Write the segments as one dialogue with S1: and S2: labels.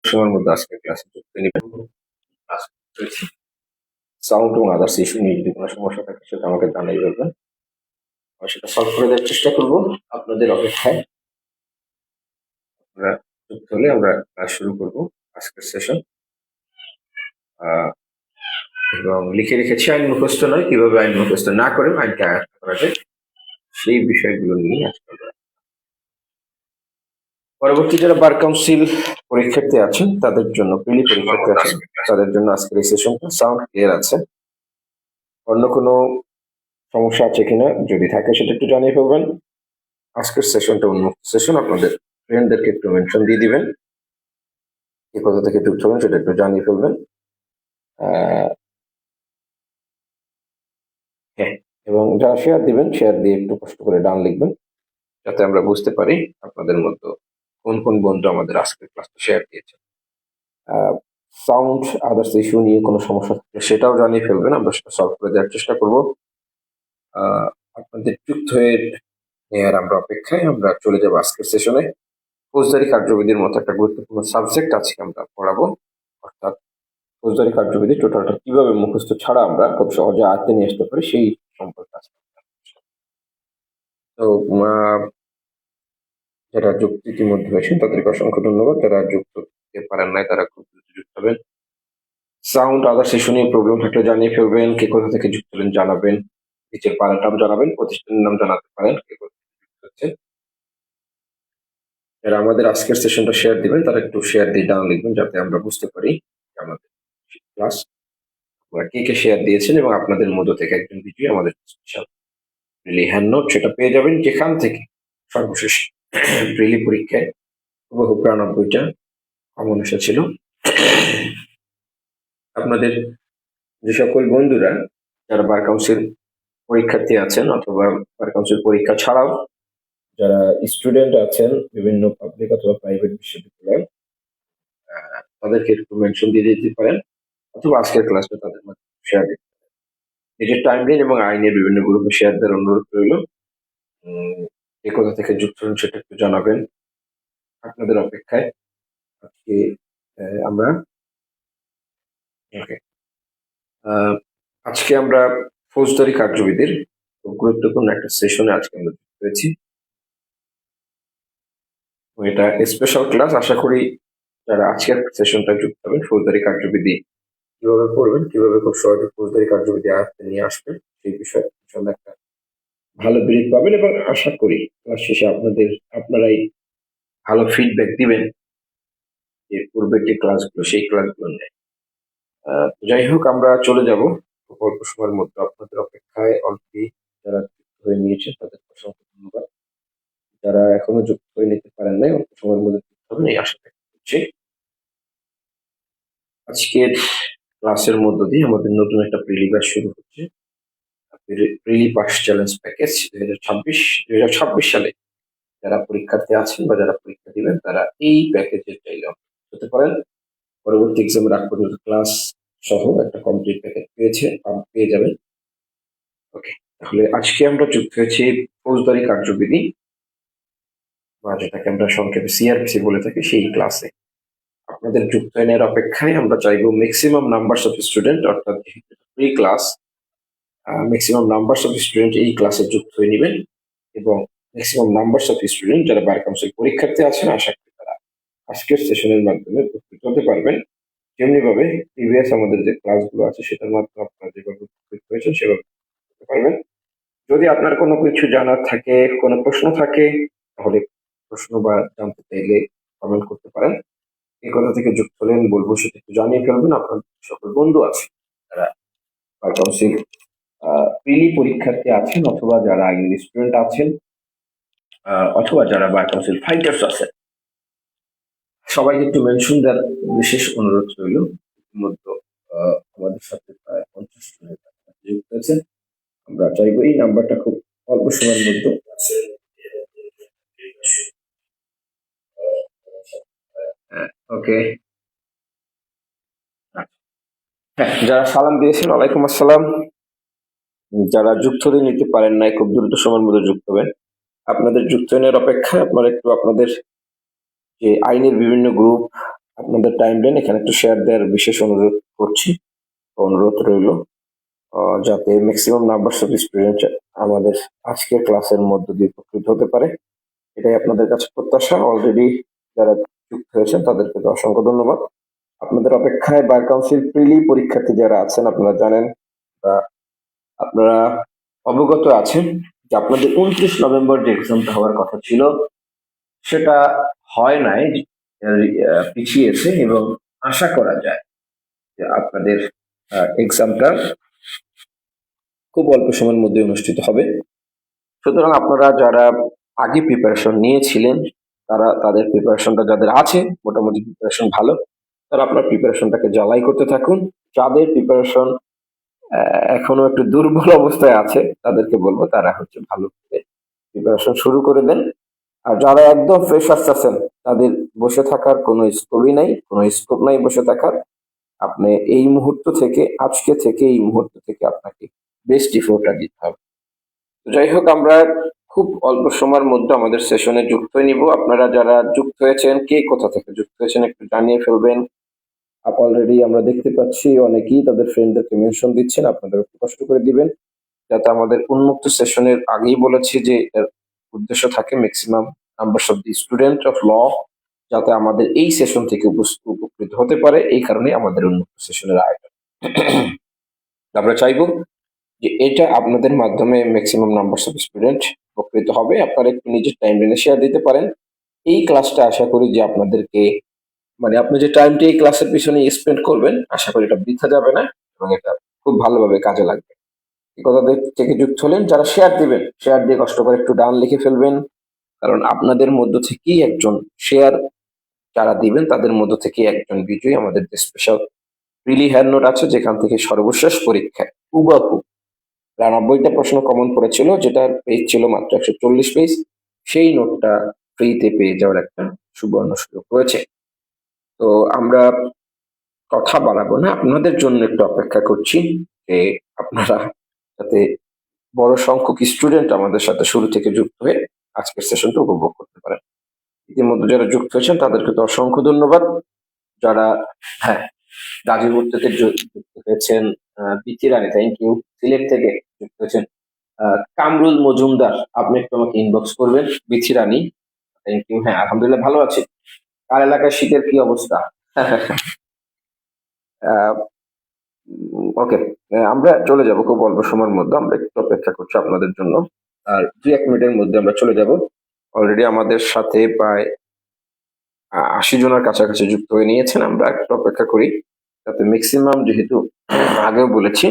S1: সময়ের মধ্যে আজকে ক্লাসে যুক্ত নিবেন। সাউন্ড এবং আদার্স ইস্যু নিয়ে যদি কোনো সমস্যা থাকে সেটা আমাকে জানাই বলবেন। আমি সেটা সলভ করে দেওয়ার চেষ্টা করব আপনাদের অপেক্ষায়। আপনারা যুক্ত হলে আমরা ক্লাস শুরু করব আজকের সেশন। এবং লিখে রেখেছি আইন মুখস্থ নয়, কিভাবে আইন মুখস্থ না করে আইনকে আয়ত্ত করা যায় সেই বিষয়গুলো নিয়ে আজকে আমরা পরবর্তী যারা বার কাউন্সিল পরীক্ষার্থী আছেন তাদের জন্য, প্রিলি পরীক্ষার্থী আছেন তাদের জন্য আজকের এই সেশনটা সাউন্ড ক্লিয়ার আছে? অন্য কোনো সমস্যা আছে কিনা যদি থাকে সেটা একটু জানিয়ে ফেলবেন। আজকের সেশনটা উন্মুক্ত সেশন, আপনাদের ফ্রেন্ডদেরকে একটু মেনশন দিয়ে দিবেন, কে কোথা থেকে যুক্ত হবেন সেটা একটু জানিয়ে ফেলবেন। হ্যাঁ, এবং যারা শেয়ার দিবেন শেয়ার দিয়ে একটু কষ্ট করে ডান লিখবেন যাতে আমরা বুঝতে পারি আপনাদের মধ্যে কোন কোন বন্ধু আমাদের আজকের ক্লাসটা শেয়ার দিয়েছে। সাউন্ড আদার্স ইস্যু নিয়ে কোনো সমস্যা থাকলে সেটাও জানিয়ে ফেলবেন, আমরা সেটা সলভ করে দেওয়ার চেষ্টা করব। আপনাদের যুক্ত হয়ে নেওয়ার আমরা অপেক্ষায় আমরা চলে যাব আজকের সেশনে। ফৌজদারি কার্যবিধির মতো একটা গুরুত্বপূর্ণ সাবজেক্ট আজকে আমরা পড়াবো, অর্থাৎ ফৌজদারি কার্যবিধি টোটালটা কিভাবে মুখস্থ ছাড়া আমরা খুব সহজে আয়ত্তে নিয়ে আসতে পারি সেই সম্পর্কে আজকে। তো যারা যুক্ত ইতিমধ্যে হয়েছেন তাদেরকে অসংখ্য ধন্যবাদ, যারা যুক্ত হতে পারেন নাই তারা খুব দ্রুত যুক্ত হবেন। সাউন্ড আদার্স ইস্যু নিয়ে প্রবলেম থাকলে জানিয়ে ফেলবেন, কে কোথা থেকে যুক্ত হবেন জানাবেন, নিচের পাড়ার নাম জানাবেন, প্রতিষ্ঠানের নাম জানাতে পারেন কে কোথা থেকে যুক্ত হচ্ছে। যারা আমাদের আজকের সেশনটা শেয়ার দিবেন তারা একটু শেয়ার দিয়ে ডাউন লিখবেন যাতে আমরা বুঝতে পারি আমাদের ক্লাস আপনারা কে কে শেয়ার দিয়েছেন এবং আপনাদের মধ্য থেকে একজন ভিডিও আমাদের স্পেশাল প্রিলি হ্যান্ড নোট সেটা পেয়ে যাবেন, যেখান থেকে সর্বশেষ প্রিলি পরীক্ষায় হুবহু ৯২টা কমন এসেছিল। আপনাদের যে সকল বন্ধুরা যারা বার কাউন্সিল পরীক্ষার্থী আছেন অথবা বার কাউন্সিল পরীক্ষা ছাড়াও যারা স্টুডেন্ট আছেন বিভিন্ন পাবলিক অথবা প্রাইভেট বিশ্ববিদ্যালয়ে, তাদেরকে একটু মেনশন দিয়ে দিতে পারেন অথবা আজকের ক্লাসটা তাদের মধ্যে শেয়ার দিতে পারেন। নিজের টাইমলাইন এবং আইনের বিভিন্ন গ্রুপে শেয়ার দেওয়ার অনুরোধ রইল। কে কোথা থেকে যুক্ত হন সেটা একটু জানাবেন, আপনাদের অপেক্ষায় আজকে আমরা ওকে আজকে আমরা ফৌজদারি কার্যবিধির খুব গুরুত্বপূর্ণ একটা সেশনে আজকে আমরা যুক্ত হয়েছি। এটা স্পেশাল ক্লাস, আশা করি যারা আজকের সেশনটা যুক্ত হবেন ফৌজদারি কার্যবিধি কিভাবে পড়বেন, কিভাবে খুব সহজে ফৌজদারি কার্যবিধি আয়ত্তে নিয়ে আসবেন সেই বিষয়ে ইনশাআল্লাহ একটা ভালো ব্রিফ পাবেন এবং আশা করি ক্লাস শেষে আপনারাই ভালো ফিডব্যাক দিবেন যে পূর্বের যে ক্লাসগুলো সেই ক্লাসগুলো নেয়। যাই হোক, আমরা চলে যাব অল্প সময়ের মধ্যে আপনাদের অপেক্ষায়। অলরেডি যারা যুক্ত হয়ে নিয়েছেন তাদের অসংখ্য ধন্যবাদ, যারা এখনো যুক্ত হয়ে নিতে পারেন নাই অল্প সময়ের মধ্যে যুক্ত হবেন এই আশা ব্যক্ত করছি। আজকের ক্লাসের মধ্য দিয়ে আমাদের নতুন একটা প্রিলি ব্যাচ শুরু হচ্ছে, প্রিলি পাস চ্যালেঞ্জ প্যাকেজ 2026 সালে যারা পরীক্ষার্থী আছেন বা যারা পরীক্ষা দিবেন তারা এই প্যাকেজের চাইলে হতে পারেন। পরবর্তী এক্সামের আগ পর্যন্ত ক্লাস সহ একটা কমপ্লিট প্যাকেজ পেয়ে যাবেন। ওকে, তাহলে আজকে আমরা যুক্ত হয়েছি ফৌজদারি কার্যবিধি বা যেটাকে আমরা সংক্ষেপে সিআরপিসি বলে থাকি সেই ক্লাসে। আপনাদের যুক্ত হওয়ার অপেক্ষায় আমরা চাইবো ম্যাক্সিমাম নাম্বারস অফ স্টুডেন্ট, অর্থাৎ pre class maximum numbers of student এই ক্লাসে যুক্ত হয়ে নেবেন এবং ম্যাক্সিমাম নাম্বারস অফ স্টুডেন্ট যারা বার কাউন্সিল পরীক্ষার্থী আছেন আশা করি তারা আজকের সেশনের মাধ্যমে উপকৃত হতে পারবেন। যেমনি ভাবে প্রিভিয়াস আমাদের যে ক্লাসগুলো আছে সেটার মাধ্যমে আপনারা যেভাবে উপকৃত হয়েছেন সেভাবে করতে পারবেন। যদি আপনার কোনো কিছু জানার থাকে, কোনো প্রশ্ন থাকে, তাহলে প্রশ্ন বা জানতে চাইলে কমেন্ট করতে পারেন। এই কথা থেকে যুক্ত হলেন বলবো সেটা একটু জানিয়ে ফেলবেন। আপনার সকল বন্ধু আছে যারা বার কাউন্সিল প্রিলি পরীক্ষার্থী আছেন অথবা যারা আইনের স্টুডেন্ট আছেন অথবা যারা বার কাউন্সিল ফাইটার্স আছেন, সবাইকে একটু মেনশন দেওয়ার বিশেষ অনুরোধ রইল। ইতিমধ্যে আমাদের সাথে প্রায় 50 জনের কাছাকাছি যুক্ত হয়েছেন। আমরা চাইবো এই নাম্বারটা খুব অল্প সময়ের মধ্যে ওকে। হ্যাঁ, যারা সালাম দিয়েছেন ওয়ালাইকুম আসসালাম। যারা যুক্ত হতে নিতে পারেন নাই খুব দ্রুত সময়ের মধ্যে যুক্ত হবেন। আপনাদের যুক্ত হওয়ার অপেক্ষায় আপনারা একটু আপনাদের যে আইনের বিভিন্ন গ্রুপ আপনাদের টাইম লাইন এখানে একটু শেয়ার দেওয়ার বিশেষ অনুরোধ রইল, যাতে ম্যাক্সিমাম নাম্বার অফ স্টুডেন্ট আমাদের আজকের ক্লাসের মধ্য দিয়ে উপকৃত হতে পারে। এটাই আপনাদের কাছে প্রত্যাশা। অলরেডি যারা যুক্ত হয়েছেন তাদেরকে তো অসংখ্য ধন্যবাদ। আপনাদের অপেক্ষায় বার কাউন্সিল প্রিলি পরীক্ষার্থী যারা আছেন, আপনারা জানেন বা আপনারা অবগত আছেন যে আপনাদের 29 নভেম্বর যে এক্সামটা হওয়ার কথা ছিল সেটা হয় নাই, পিছিয়েছে, এবং আশা করা যায় যে আপনাদের এক্সামটা খুব অল্প সময়ের মধ্যে অনুষ্ঠিত হবে। সুতরাং আপনারা যারা আগে প্রিপারেশন নিয়েছিলেন, তাদের প্রিপারেশনটা যাদের আছে, মোটামুটি প্রিপারেশন ভালো, তারা আপনার প্রিপারেশনটাকে জ্বালাই করতে থাকুন। যাদের প্রিপারেশন এখনো একটু দুর্বল অবস্থায় আছে তাদেরকে বলবো তারা ভালো করে প্রিপারেশন শুরু করে দেন। আর যারা একদম ফ্রেশার্স আছেন তাদের বসে থাকার কোনো স্কোপ নাই বসে থাকার। আপনি এই মুহূর্ত থেকে, এই মুহূর্ত থেকে আপনাকে বেস্ট এফোর্টটা দিতে হবে। তো যাই হোক, আমরা খুব অল্প সময়ের মধ্যে আমাদের সেশনে যুক্ত হয়ে নিব। আপনারা যারা যুক্ত হয়েছেন, কে কোথা থেকে যুক্ত হয়েছেন একটু জানিয়ে ফেলবেন। অলরেডি আমরা দেখতে পাচ্ছি অনেকেই তাদের ফ্রেন্ডদেরকে মেনশন দিচ্ছেন, আপনাদের একটু কষ্ট করে দিবেন, যাতে আমাদের উন্মুক্ত সেশনের আগেই বলেছি যে এর উদ্দেশ্য থাকে maximum number of the student of law যাতে আমাদের এই সেশন থেকে উপকৃত হতে পারে। এই কারণে আমাদের উন্মুক্ত সেশনের আয়োজন। আমরা চাইবো যে এটা আপনাদের মাধ্যমে ম্যাক্সিমাম নাম্বার অফ স্টুডেন্ট উপকৃত হবে। আপনারা একটু নিজের টাইম লাইনে শেয়ার দিতে পারেন। এই ক্লাসটা আশা করি যে আপনাদেরকে, মানে আপনি যে টাইমটি এই ক্লাসের পিছনে স্পেন্ড করবেন, আশা করি এটা বৃথা যাবে না এবং এটা খুব ভালোভাবে কাজে লাগবে। এই কথা থেকে যুক্ত হলেন যারা শেয়ার দিবেন, শেয়ার দিয়ে কষ্ট করে একটু ডান লিখে ফেলবেন, কারণ আপনাদের মধ্য থেকেই একজন শেয়ার যারা দিবেন তাদের মধ্য থেকে একজন বিজয়ী আমাদের যে স্পেশাল প্রিলি হ্যান্ড নোট আছে, যেখান থেকে সর্বশেষ পরীক্ষায় হুবাহু 90টা প্রশ্ন কমন পড়েছিল, যেটার পেজ ছিল মাত্র 140 পেজ। সেই নোটটা ফ্রিতে পেয়ে যাওয়ার একটা সুবর্ণ সুযোগ রয়েছে। তো আমরা কথা বাড়াবো না, আপনাদের জন্য একটু অপেক্ষা করছি যে আপনারা যাতে বড় সংখ্যক স্টুডেন্ট আমাদের সাথে শুরু থেকে যুক্ত হয়ে আজকের সেশনটা উপভোগ করতে পারেন। ইতিমধ্যে যারা যুক্ত হয়েছেন তাদেরকে তো অসংখ্য ধন্যবাদ। যারা গাজীপুর থেকে যুক্ত হয়েছেন, বিচি রানী, থ্যাংক ইউ। সিলেট থেকে যুক্ত হয়েছেন কামরুল মজুমদার, আপনি একটু আমাকে ইনবক্স করবেন। বিচি রানী, থ্যাংক ইউ। হ্যাঁ, আলহামদুলিল্লাহ ভালো আছি। আর এলাকায় শীতের কি অবস্থা? ওকে, আমরা চলে যাব খুব অল্প সময়ের মধ্যে। আমরা একটু অপেক্ষা করছি আপনাদের জন্য, আর 2-1 মিনিটের মধ্যে আমরা চলে যাব। অলরেডি আমাদের সাথে প্রায় 80 জনের কাছাকাছি যুক্ত হয়ে নিয়েছেন। আমরা একটু অপেক্ষা করি, যাতে ম্যাক্সিমাম, যেহেতু আগেও বলেছি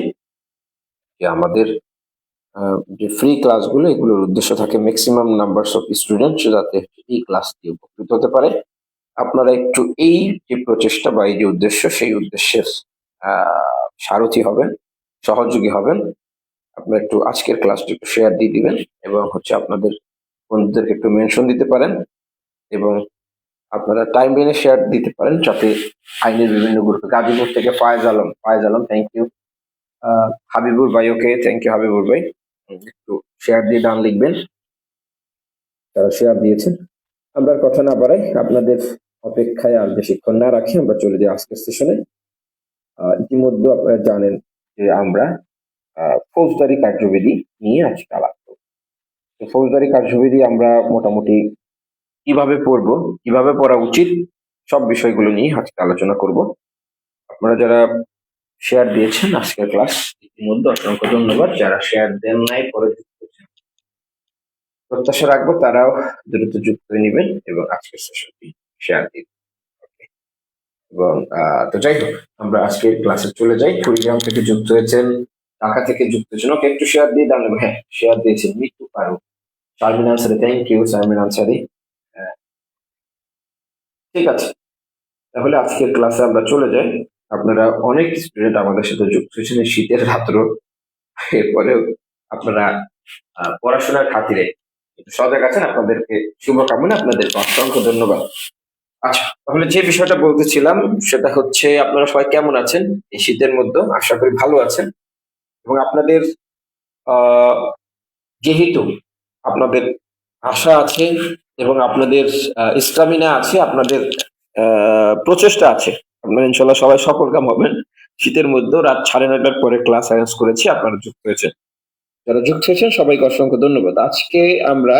S1: যে আমাদের যে ফ্রি ক্লাসগুলো, এগুলোর উদ্দেশ্য থাকে ম্যাক্সিমাম নাম্বারস অফ স্টুডেন্ট যাতে এই ক্লাস দিয়ে উপকৃত হতে পারে। আপনারা একটু এই যে প্রচেষ্টা বা এই যে উদ্দেশ্য, সেই উদ্দেশ্যের সারথি হবেন, সহযোগী হবেন। আপনারা একটু আজকের ক্লাসটি একটু শেয়ার দিয়ে দিবেন এবং আপনাদের বন্ধুদেরকে একটু মেনশন দিতে পারেন, এবং আপনারা টাইম লাইনে শেয়ার দিতে পারেন, যাতে আইনের বিভিন্ন গ্রুপে। গাজীপুর থেকে ফায়েজ আলম, থ্যাংক ইউ। হাবিবুর ভাই, ওকে, থ্যাংক ইউ হাবিবুর ভাই। একটু শেয়ার দিয়ে ডান লিখবেন যারা শেয়ার দিয়েছেন। আমরা আর কথা না বাড়াই, আপনাদের অপেক্ষায় আর বেশিক্ষণ না রাখি আমরা চলে যাই আজকের সেশনে। ইতিমধ্যে আপনারা জানেন যে আমরা ফৌজদারি কার্যবিধি নিয়ে আজকে আলাপ করব। ফৌজদারি কার্যবিধি আমরা মোটামুটি কিভাবে পড়বো, কিভাবে পড়া উচিত, সব বিষয়গুলো নিয়ে আজকে আলোচনা করব। আপনারা যারা শেয়ার দিয়েছেন আজকের ক্লাস, ইতিমধ্যে অসংখ্য ধন্যবাদ। যারা শেয়ার দেন নাই, পরে প্রত্যাশা রাখবো তারাও দ্রুত যুক্ত হয়ে নেবেন এবং আজকের সেশনটি শেয়ার দিন। এবং তো যাই হোক, আমরা আজকের ক্লাসে চলে যাই। কুড়িগ্রাম থেকে যুক্ত হয়েছেন, ঢাকা থেকে যুক্ত হয়েছেন, ওকে, একটু শেয়ার দিয়ে দাঁড়াবো। হ্যাঁ, শেয়ার দিয়েছেন মৃত্যু পারো, শারমিন আনসারি, থ্যাংক ইউ শারমিন আনসারি। ঠিক আছে, তাহলে আজকের ক্লাসে আমরা চলে যাই। আপনারা অনেক স্টুডেন্ট আমাদের সাথে যুক্ত হয়েছেন এই শীতের রাত্র, এরপরেও আপনারা পড়াশোনার খাতিরে সজাগ আছেন। আপনাদেরকে শুভকামনা, আপনাদেরকে অসংখ্য ধন্যবাদ। আচ্ছা, তাহলে যে বিষয়টা বলতেছিলাম সেটা হচ্ছে, আপনারা সবাই কেমন আছেন এই শীতের মধ্যে? আশা করি ভালো আছেন। এবং আপনাদের যেহেতু আপনাদের আশা আছে এবং আপনাদের স্টামিনা আছে, আপনাদের প্রচেষ্টা আছে। আপনারা ইনশাল্লাহ সবাই সফল কাম হবেন। শীতের মধ্যেও রাত 9:30টার পরে ক্লাস অ্যারেঞ্জ করেছি, আপনারা যুক্ত হয়েছেন। যারা যুক্ত হয়েছেন সবাইকে অসংখ্য ধন্যবাদ। আজকে আমরা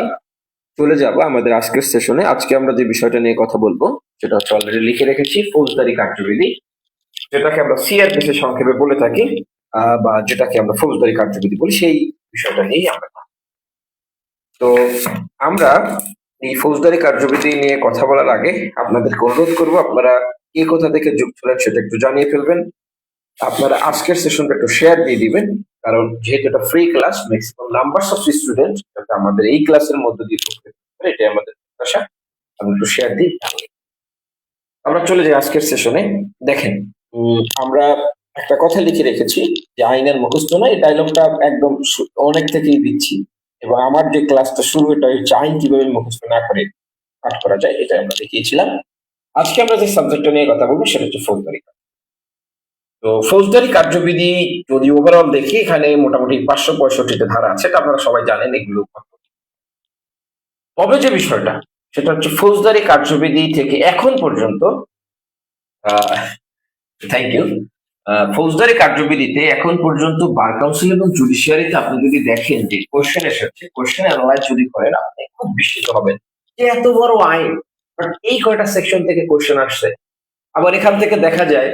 S1: চলে যাব আমাদের আজকের সেশনে। আজকে আমরা যে বিষয়টা নিয়ে কথা বলবো সেটা হচ্ছে অলরেডি লিখে রেখেছি, ফৌজদারি কার্যবিধি, যেটাকে আমরা সিআরপিসি সংক্ষেপে বলে থাকি, বা যেটাকে আমরা ফৌজদারি কার্যবিধি বলি, সেই বিষয়টা নিয়েই আমরা। তো আমরা এই ফৌজদারি কার্যবিধি নিয়ে কথা বলার আগে আপনাদেরকে অনুরোধ করবো, আপনারা কে কোথা থেকে যুক্ত হলেন সেটা একটু জানিয়ে ফেলবেন। আপনারা আজকের সেশনটা একটু শেয়ার দিয়ে দিবেন, কারণ যেহেতু এটা free class, maximum numbers of student আমাদের এই ক্লাসের মধ্যে দিয়ে ঢুকতে পারে, এটাই আমাদের প্রত্যাশা। আপনি একটু শেয়ার দিন। আমরা চলে যাই আজকের সেশনে। দেখেন, আমরা একটা কথা লিখে রেখেছি যে আইনের মুখস্থ নয়, এই ডায়লগটা একদম অনেক থেকেই দিচ্ছি, এবং আমার যে ক্লাসটা শুরু এটা হচ্ছে আইন কিভাবে মুখস্থ না করে পাঠ করা যায়, এটা আমরা দেখিয়েছিলাম। আজকে আমরা যে সাবজেক্টটা নিয়ে কথা বলবো সেটা হচ্ছে ফৌজদারি। তো ফৌজদারি কার্যবিধি যদি ওভারঅল দেখি, এখানে মোটামুটি 565টা ধারা আছে, এটা আপনারা সবাই জানেন এগুলো। তবে যে বিষয়টা সেটা হচ্ছে ফৌজদারি কার্যবিধি থেকে এখন পর্যন্ত, থ্যাংক ইউ, ফৌজদারি কার্যবিধিতে এখন পর্যন্ত বার কাউন্সিল এবং জুডিশিয়ারিতে আপনি যদি দেখেন যে কোশ্চেন এসেছে, কোশ্চেন অ্যানালাইজ যদি করেন আপনি খুব বিস্মিত হবেন যে এত বড় আইন, বাট এই কয়টা সেকশন থেকে কোশ্চেন আসছে। আবার এখান থেকে দেখা যায়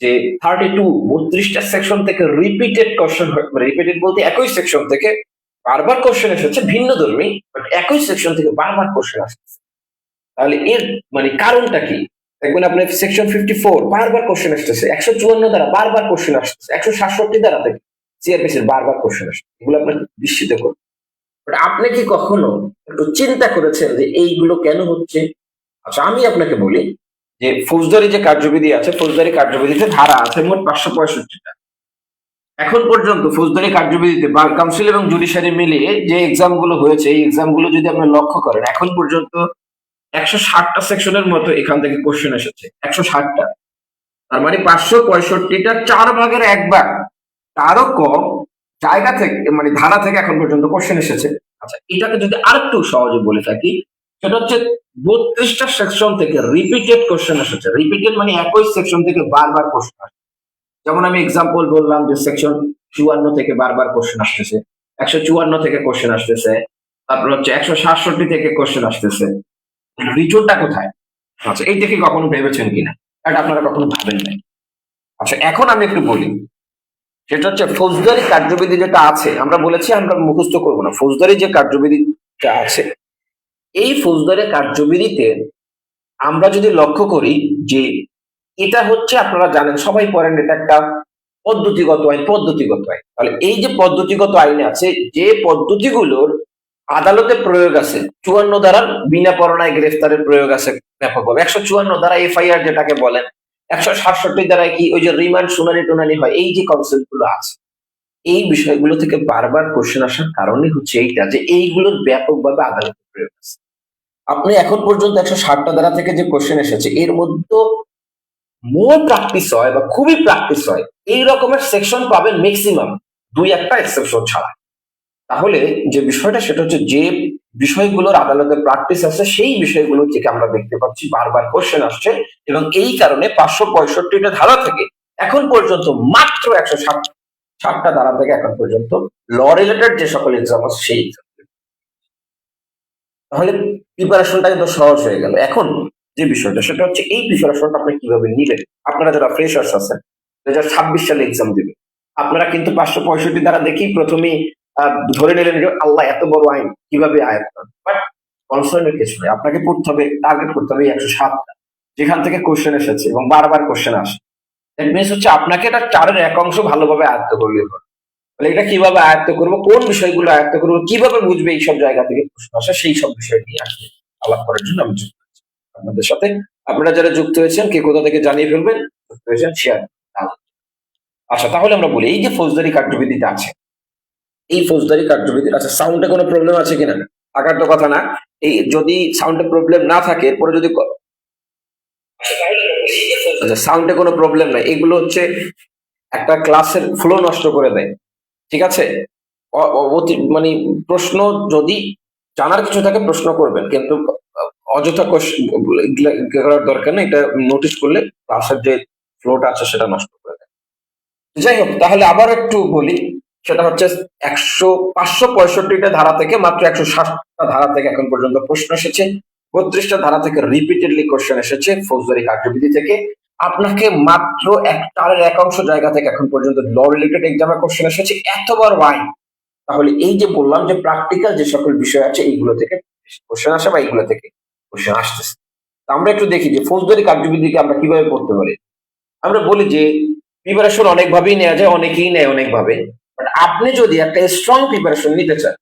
S1: যে 32 সেকশন থেকে রিপিটেড কোশ্চেন, রিপিটেড বলতে একই সেকশন থেকে বারবার কোশ্চেন এসেছে, ভিন্ন ধর্মী, বাট একই সেকশন থেকে বারবার কোশ্চেন আসছে। তাহলে এর মানে কারণটা কি? দেখবেন আপনার সেকশন 54 বারবার কোশ্চেন আসতেছে, 154 দ্বারা বারবার কোশ্চেন আসতেছে, 167 দ্বারা থেকে সিআরপিসির বারবার কোশ্চেন আসছে। এগুলো আপনার বিস্মিত করবে। বাট আপনি কি কখনো একটু চিন্তা করেছেন যে এইগুলো কেন হচ্ছে? আচ্ছা, আমি আপনাকে বলি যে ফৌজদারি যে কার্যবিধি আছে, ফৌজদারি কার্যবিধিতে ধারা আছে মোট 565টা। এখন পর্যন্ত ফৌজদারি কার্যবিধিতে বার কাউন্সিল এবং জুডিশিয়ারি মিলিয়ে যে এক্সাম গুলো হয়েছে, এই এক্সাম গুলো যদি আপনি লক্ষ্য করেন, এখন পর্যন্ত 160টা সেকশনের মতো এখান থেকে কোশ্চেন এসেছে। 160টা, তার মানে 565টা 4/1 তারও কম জায়গা থেকে, মানে ধারা থেকে এখন পর্যন্ত কোশ্চেন এসেছে। আচ্ছা, এটাকে যদি আরেকটু সহজে বলে থাকি, সেটা হচ্ছে 32টা সেকশন থেকে রিপিটেড কোশ্চেন এসেছে। রিপিটেড মানে একই সেকশন থেকে বারবার কোশ্চেন আসছে। যেমন আমি এক্সাম্পল বললাম যে সেকশন 54 থেকে বারবার কোশ্চেন আসতেছে, 154 থেকে কোশ্চেন আসতেছে, তারপর হচ্ছে 167 থেকে কোশ্চেন আসতেছে। রিজনটা কোথায়? আচ্ছা, এই দেখে কখনো ভেবেছেন কিনা? এটা আপনারা কখনো ভাবেন নাই। আচ্ছা, এখন আমি একটু বলি, সেটা হচ্ছে ফৌজদারি কার্যবিধি যেটা আছে, আমরা বলেছি আমরা মুখস্থ করবো না। ফৌজদারি যে কার্যবিধিটা আছে, এই ফৌজদারি কার্যবিধিতে আমরা যদি লক্ষ্য করি যে এটা হচ্ছে, আপনারা জানেন সবাই পড়েন, এটা একটা পদ্ধতিগত আইন। পদ্ধতিগত আইন, তাহলে এই যে পদ্ধতিগত আইন আছে, যে পদ্ধতিগুলোর আদালতে প্রয়োগ আছে, 54 ধারার বিনা পরোয়ানায় গ্রেফতারের প্রয়োগ আছে ব্যাপকভাবে, 154 ধারা এফআইআর যেটাকে বলেন, 167 ধারায় কি ওই যে রিমান্ড শুনানি টুনানি হয়, এই যে কনসেপ্ট গুলো আছে, এই বিষয়গুলো থেকে বারবার কোশ্চেন আসার কারণই হচ্ছে এইটা যে এইগুলোর ব্যাপকভাবে আদালতে প্রয়োগ আছে। আপনি এখন পর্যন্ত 160টা ধারা থেকে যে কোশ্চেন এসেছে, এর মধ্যে মোর প্র্যাকটিস হয় বা খুবই প্র্যাকটিস হয় এই রকমের সেকশন পাবেন ম্যাক্সিমাম, 2-1টা এক্সেপশন ছাড়া। তাহলে যে বিষয়টা সেটা হচ্ছে, যে বিষয়গুলোর আদালতে প্র্যাকটিস আছে সেই বিষয়গুলো থেকে আমরা দেখতে পাচ্ছি বারবার কোশ্চেন আসছে, এবং এই কারণে 565টা ধারা থেকে এখন পর্যন্ত মাত্র 160টা ধারা থেকে এখন পর্যন্ত ল রিলেটেড যে সকল এক্সাম আছে সেই এক্সাম। তাহলে প্রিপারেশনটা কিন্তু সহজ হয়ে গেল। এখন যে বিষয়টা সেটা হচ্ছে এই প্রিপারেশনটা আপনি কিভাবে নিবেন। আপনারা যারা ফ্রেশার্স আছেন, 2026 সালে এক্সাম দিবেন, আপনারা কিন্তু 565 দ্বারা দেখেই প্রথমেই ধরে নিলেন যে আল্লাহ এত বড় আইন কিভাবে আয়াত করেন। বাট কনসার্নের কিছু নেই, আপনাকে পড়তে হবে, টার্গেট করতে হবে 107টা, যেখান থেকে কোশ্চেন এসেছে এবং বারবার কোশ্চেন আসে। দ্যাট মিনস হচ্ছে আপনাকে এটা 4-এর 1 অংশ ভালোভাবে আয়ত্ত করলে হবে। তাহলে এটা কিভাবে আয়ত্ত করবো, কোন বিষয়গুলো আয়ত্ত করবো, কিভাবে বুঝবে এইসব জায়গা থেকে প্রশ্ন আসে, সেই সব বিষয় নিয়ে আসলে আলাপ করার জন্য আমি যুক্ত হয়েছি আপনাদের সাথে। আপনারা যারা যুক্ত হয়েছেন, কে কোথা থেকে জানিয়ে ফেলবেন, যুক্ত হয়েছেন শেয়ার। আচ্ছা, তাহলে আমরা বলি এই যে ফৌজদারি কার্যবিধিটা আছে, এই ফৌজদারি কার্যবিধি, আচ্ছা সাউন্ডে কোনো প্রবলেম আছে কিনা থাকার তো কথা না, এই যদি সাউন্ডে প্রবলেম না থাকে, এরপরে যদি আচ্ছা সাউন্ডে কোনো প্রবলেম নাই, এগুলো হচ্ছে একটা ক্লাসের ফ্লো নষ্ট করে দেয়, ঠিক আছে? মানে প্রশ্ন যদি জানার কিছু থাকে প্রশ্ন করবেন, কিন্তু অযথা করার দরকার নেই, এটা নোটিস করলে ক্লাসের যে ফ্লোটা আছে সেটা নষ্ট করে দেয়। যাই হোক, তাহলে আবার একটু বলি, সেটা হচ্ছে 565টা ধারা থেকে মাত্র 160টা ধারা থেকে এখন পর্যন্ত প্রশ্ন এসেছে, 32টা ধারা থেকে রিপিটেডলি কোশ্চেন এসেছে ফৌজদারি কার্যবিধি থেকে। আপনাকে মাত্র একটার এক অংশ জায়গা থেকে এখন পর্যন্ত ল রিলেটেড এক্সামের কোশ্চেন এসেছে এতবার ওয়াই। তাহলে এই যে বললাম যে প্র্যাকটিক্যাল যে সকল বিষয় আছে এইগুলো থেকে কোশ্চেন আসে বা এইগুলো থেকে কোশ্চেন আসতেছে। আমরা একটু দেখি যে ফৌজদারি কার্যবিধিকে আমরা কিভাবে পড়তে পারি। আমরা বলি যে প্রিপারেশন অনেকভাবেই নেওয়া যায়, অনেকেই নেয় অনেকভাবে। বাট আপনি যদি একটা স্ট্রং প্রিপারেশন নিতে চান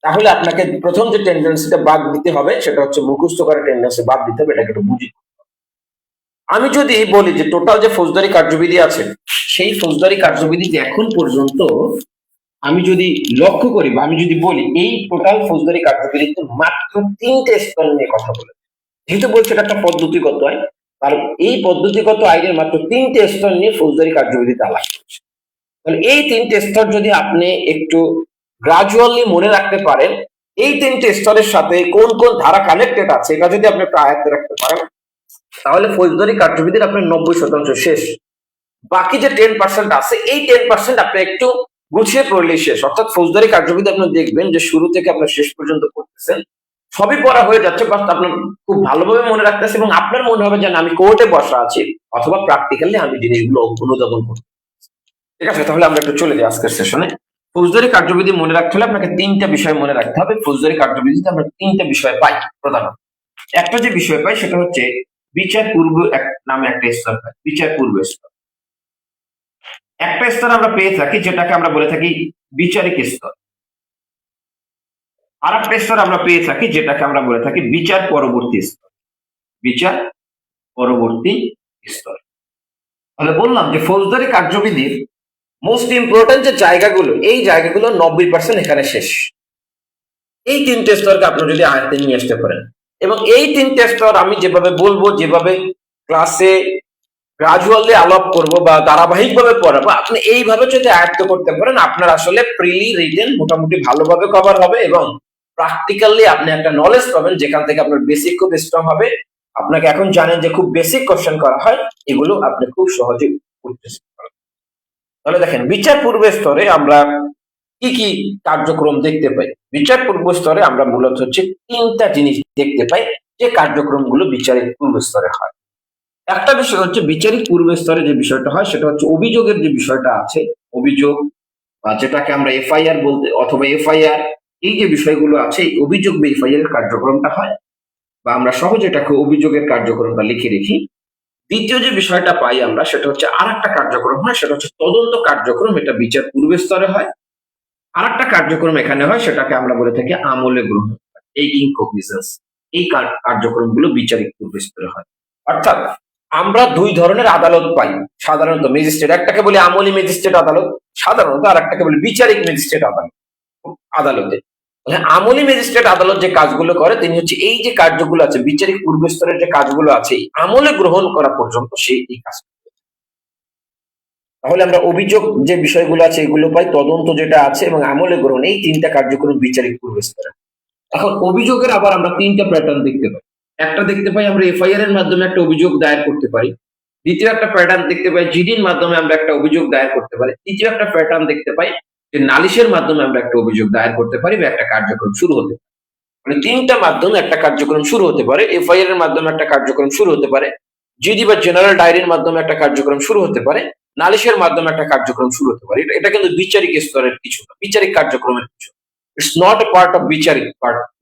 S1: তাহলে আপনাকে প্রথম যে টেন্ডেন্সিটা বাদ দিতে হবে সেটা হচ্ছে মুখস্থ করার টেন্ডেন্সি বাদ দিতে হবে, এটাকে একটু বুঝি। আমি যদি বলি যে টোটাল যে ফৌজদারি কার্যবিধি আছে সেই ফৌজদারি কার্যবিধিতে এখন পর্যন্ত আমি যদি লক্ষ্য করি বা আমি যদি বলি এই টোটাল ফৌজদারি কার্যবিধিতে মাত্র 3টে স্তর নিয়ে কথা বলে, যেহেতু বলছে এটা একটা পদ্ধতিগত আইন, আর এই পদ্ধতিগত আইনের মাত্র 3টে স্তর নিয়ে ফৌজদারি কার্যবিধিতে আলাপ করছে। তাহলে এই 3টে স্তর যদি আপনি একটু গ্রাজুয়ালি মনে রাখতে পারেন, এই 3টে স্তরের সাথে কোন কোন ধারা কানেক্টেড আছে এটা যদি আপনি একটা আয়ত্তে রাখতে পারেন, তাহলে ফৌজদারি কার্যবিধির আপনার 90% শেষ। বাকি যে 10% আছে এই 10% আপনি একটু গুছিয়ে পড়লেই শেষ। অর্থাৎ ফৌজদারি কার্যবিধি আপনি দেখবেন যে শুরু থেকে আপনার শেষ পর্যন্ত পড়তেছেন, সবই পড়া হয়ে যাচ্ছে, বাট আপনার খুব ভালোভাবে মনে রাখতেছে এবং আপনার মনে হবে যে আমি কোর্টে বসা আছি অথবা প্র্যাকটিক্যালি আমি জিনিসগুলো অনুধাবন করতে। ঠিক আছে, তাহলে আমরা একটু চলে যাই আজকের সেশনে। ফৌজদারি কার্যবিধি মনে রাখতে হলে আপনাকে 3টা বিষয় মনে রাখতে হবে। ফৌজদারি কার্যবিধিতে আমরা 3টা বিষয় পাই প্রধানত। একটা যে বিষয় পাই সেটা হচ্ছে বিচার পূর্ব নামে একটা স্তর পাই, বিচার পূর্ব স্তর। একটা স্তর আমরা পেয়ে থাকি যেটাকে আমরা বলে থাকি বিচারিক স্তর। আর একটা স্তর আমরা পেয়ে থাকি যেটাকে আমরা বলে থাকি বিচার পরবর্তী স্তর। বিচার পরবর্তী স্তর। তাহলে বললাম যে ফৌজদারি কার্যবিধির মোস্ট ইম্পর্টেন্ট যে জায়গাগুলো, এই জায়গাগুলো 90% এখানে শেষ। এই 3টে স্তরকে আপনি যদি আয়ত্তে নিয়ে আসতে পারেন এবং এই 3টে স্তর আমি যেভাবে বলবো, যেভাবে ক্লাসে গ্রাজুয়ালি আলাপ করব বা ধারাবাহিকভাবে পড়াবো, আপনি এইভাবে যদি আয়ত্ত করতে পারেন আপনার আসলে প্রিলি রিটেন মোটামুটি ভালোভাবে কভার হবে এবং প্র্যাকটিক্যালি আপনি একটা নলেজ পাবেন যেখান থেকে আপনার বেসিক খুব স্ট্রং হবে। আপনাকে এখন জানেন যে খুব বেসিক কোশ্চেন করা হয়, এগুলো আপনি খুব সহজে করতে পারবেন। তাহলে দেখেন বিচার পূর্ব স্তরে আমরা কি কি কার্যক্রম দেখতে পাই। বিচার পূর্ব স্তরে আমরা মূলত হচ্ছে 3টা জিনিস দেখতে পাই যে কার্যক্রমগুলো বিচারিক পূর্ব স্তরে হয়। একটা বিষয় হচ্ছে বিচারিক পূর্ব স্তরে যে বিষয়টা হয় সেটা হচ্ছে অভিযোগের যে বিষয়টা আছে, অভিযোগ বা যেটাকে আমরা এফআইআর বলতে অথবা এফআইআর, এই যে বিষয়গুলো আছে এই অভিযোগ বা এফআইআর এর কার্যক্রমটা হয় বা আমরা সহজে এটাকে অভিযোগের কার্যক্রমটা লিখে রেখি। দ্বিতীয় যে বিষয়টা পাই আমরা সেটা হচ্ছে আরেকটা কার্যক্রম হয়, সেটা হচ্ছে তদন্ত কার্যক্রম, এটা বিচার পূর্ব স্তরে হয়। আরেকটা কার্যক্রম এখানে হয় সেটাকে আমরা বলে থাকি আমলে গ্রহণ, টেকিং কগনিজেন্স। এই কার্যক্রমগুলো বিচারিক পূর্ব স্তরে হয়। অর্থাৎ আমরা 2 ধরনের আদালত পাই সাধারণত, ম্যাজিস্ট্রেট, একটাকে বলি আমলি ম্যাজিস্ট্রেট আদালত সাধারণত, আর একটাকে বলি বিচারিক ম্যাজিস্ট্রেট আদালতে। আমলি ম্যাজিস্ট্রেট আদালত যে কাজগুলো করে তিনি হচ্ছে এই যে কার্যগুলো আছে বিচারিক পূর্ব স্তরের যে কাজগুলো আছে আমলে গ্রহণ করা পর্যন্ত সেই এই কাজ। তাহলে আমরা অভিযোগ যে বিষয়গুলো আছে এগুলো পাই, তদন্ত যেটা আছে এবং আমলে গ্রহণ, এই 3টা কার্যক্রম বিচারিক পূর্ব স্তরে। এখন অভিযোগের আবার আমরা 3টা প্যাটার্ন দেখতে পাই। একটা দেখতে পাই আমরা এফআইআর এর মাধ্যমে একটা অভিযোগ দায়ের করতে পারি। দ্বিতীয় একটা প্যাটার্ন দেখতে পাই জিডির মাধ্যমে আমরা একটা অভিযোগ দায়ের করতে পারি। তৃতীয় একটা প্যাটার্ন দেখতে পাই যে নালিশের মাধ্যমে আমরা একটা অভিযোগ দায়ের করতে পারি বা একটা কার্যক্রম শুরু হতে পারে। মানে 3টা মাধ্যমে একটা কার্যক্রম শুরু হতে পারে। এফআইআর এর মাধ্যমে একটা কার্যক্রম শুরু হতে পারে, জিডি বা জেনারেল ডায়েরির মাধ্যমে একটা কার্যক্রম শুরু হতে পারে, নালিশের মাধ্যমে একটা কার্যক্রম শুরু হতে পারে। এটা কিন্তু বিচারিক স্তরের কিছু না, বিচারিক কার্যক্রমের কিছু। It's not a part of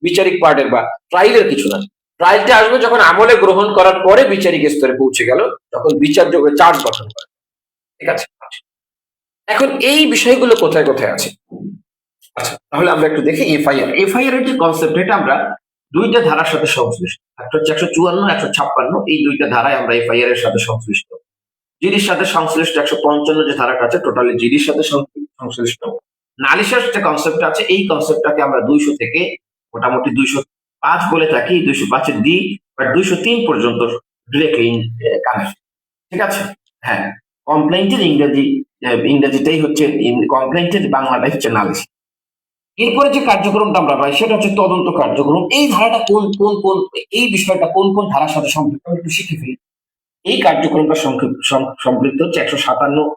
S1: বিচারিক পার্টের বা ট্রায়ালের কিছু না। ট্রায়ালটা আসবে যখন আমলে গ্রহণ করার পরে বিচারিক স্তরে পৌঁছে গেল, যখন বিচারযোগ্য চার্জ গঠন করে। ঠিক আছে, এখন এই বিষয়গুলো কোথায় কোথায় আছে। আচ্ছা, তাহলে আমরা একটু দেখি এফআইআর। এফআইআর এর যে কনসেপ্ট, এটা আমরা 2টা ধারার সাথে সংশ্লিষ্ট। একটা হচ্ছে 154, 156, এই 2টা ধারায় আমরা এফআইআর এর সাথে সংশ্লিষ্ট। জিডির সাথে সংশ্লিষ্ট 155 যে ধারাটা আছে টোটালি জিডির সাথে সংশ্লিষ্ট। নালিশের যে কনসেপ্ট আছে এই কনসেপ্টটাকে আমরা 200 থেকে মোটামুটি 205 বলে থাকি, 205 এর ডি বা 203 পর্যন্ত ডিরেক্টলি কানেক্ট। ঠিক আছে, হ্যাঁ, কমপ্লেইন্টের ইংরেজিটাই হচ্ছে কমপ্লেইন্টের বাংলাটাই হচ্ছে নালিশ। এরপরে যে কার্যক্রমটা আমরা পাই সেটা হচ্ছে তদন্ত কার্যক্রম। এই ধারাটা কোন কোন কোন এই বিষয়টা কোন কোন ধারার সাথে সম্পৃক্ত আমি একটু শিখে ফেলি। এই কার্যক্রমটা সম্পৃক্ত হচ্ছে 157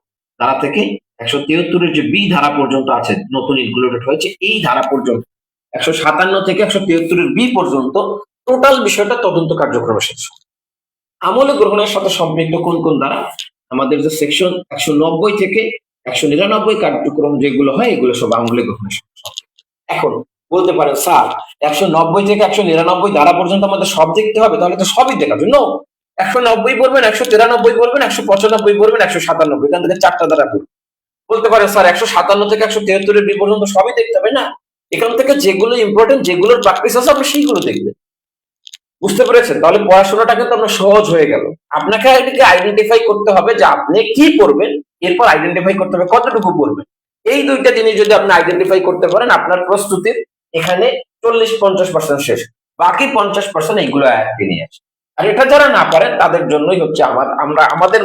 S1: ধারা থেকে 173-এর যে বি ধারা পর্যন্ত আছে, নতুন ইনক্লুডেড হয়েছে এই ধারা পর্যন্ত 157 থেকে 173-এর বি পর্যন্ত টোটাল বিষয়টা তদন্ত কার্যক্রমের সাথে আমলে গ্রহণের সাথে সম্পৃক্ত কোন কোন ধারা, আমাদের যে সেকশন 190 থেকে 199 কার্যক্রম যেগুলো হয় এগুলো সব আমলে গ্রহণের সাথে সম্পৃক্ত। এখন বলতে পারেন স্যার 190 থেকে 199 ধারা পর্যন্ত আমাদের সব দেখতে হবে, তাহলে তো সবই দেখার জন্য 190 পড়বেন, 193 পড়বেন, 195 পড়বেন, 197, এখান থেকে 4টা ধারা পড়বেন। বলতে পারেন স্যার 157 থেকে 173-এর বি পর্যন্ত সবই দেখতে হবে না, এখান থেকে যেগুলো ইম্পর্টেন্ট যেগুলোর প্র্যাকটিস আছে আপনি সেইগুলো দেখবেন। বুঝতে পেরেছেন? তাহলে পড়াশোনাটা কিন্তু আপনার সহজ হয়ে গেল। আপনাকে এটাকে আইডেন্টিফাই করতে হবে যে আপনি কি পড়বেন, এরপর আইডেন্টিফাই করতে হবে কতটুকু পড়বেন। এই দুইটা জিনিস যদি আপনি আইডেন্টিফাই করতে পারেন আপনার প্রস্তুতির এখানে 40-50% শেষ, বাকি 50% এইগুলো আয়ত্তে নিয়ে আসে। আর এটা যারা না পারেন তাদের জন্যই হচ্ছে আমরা আমাদের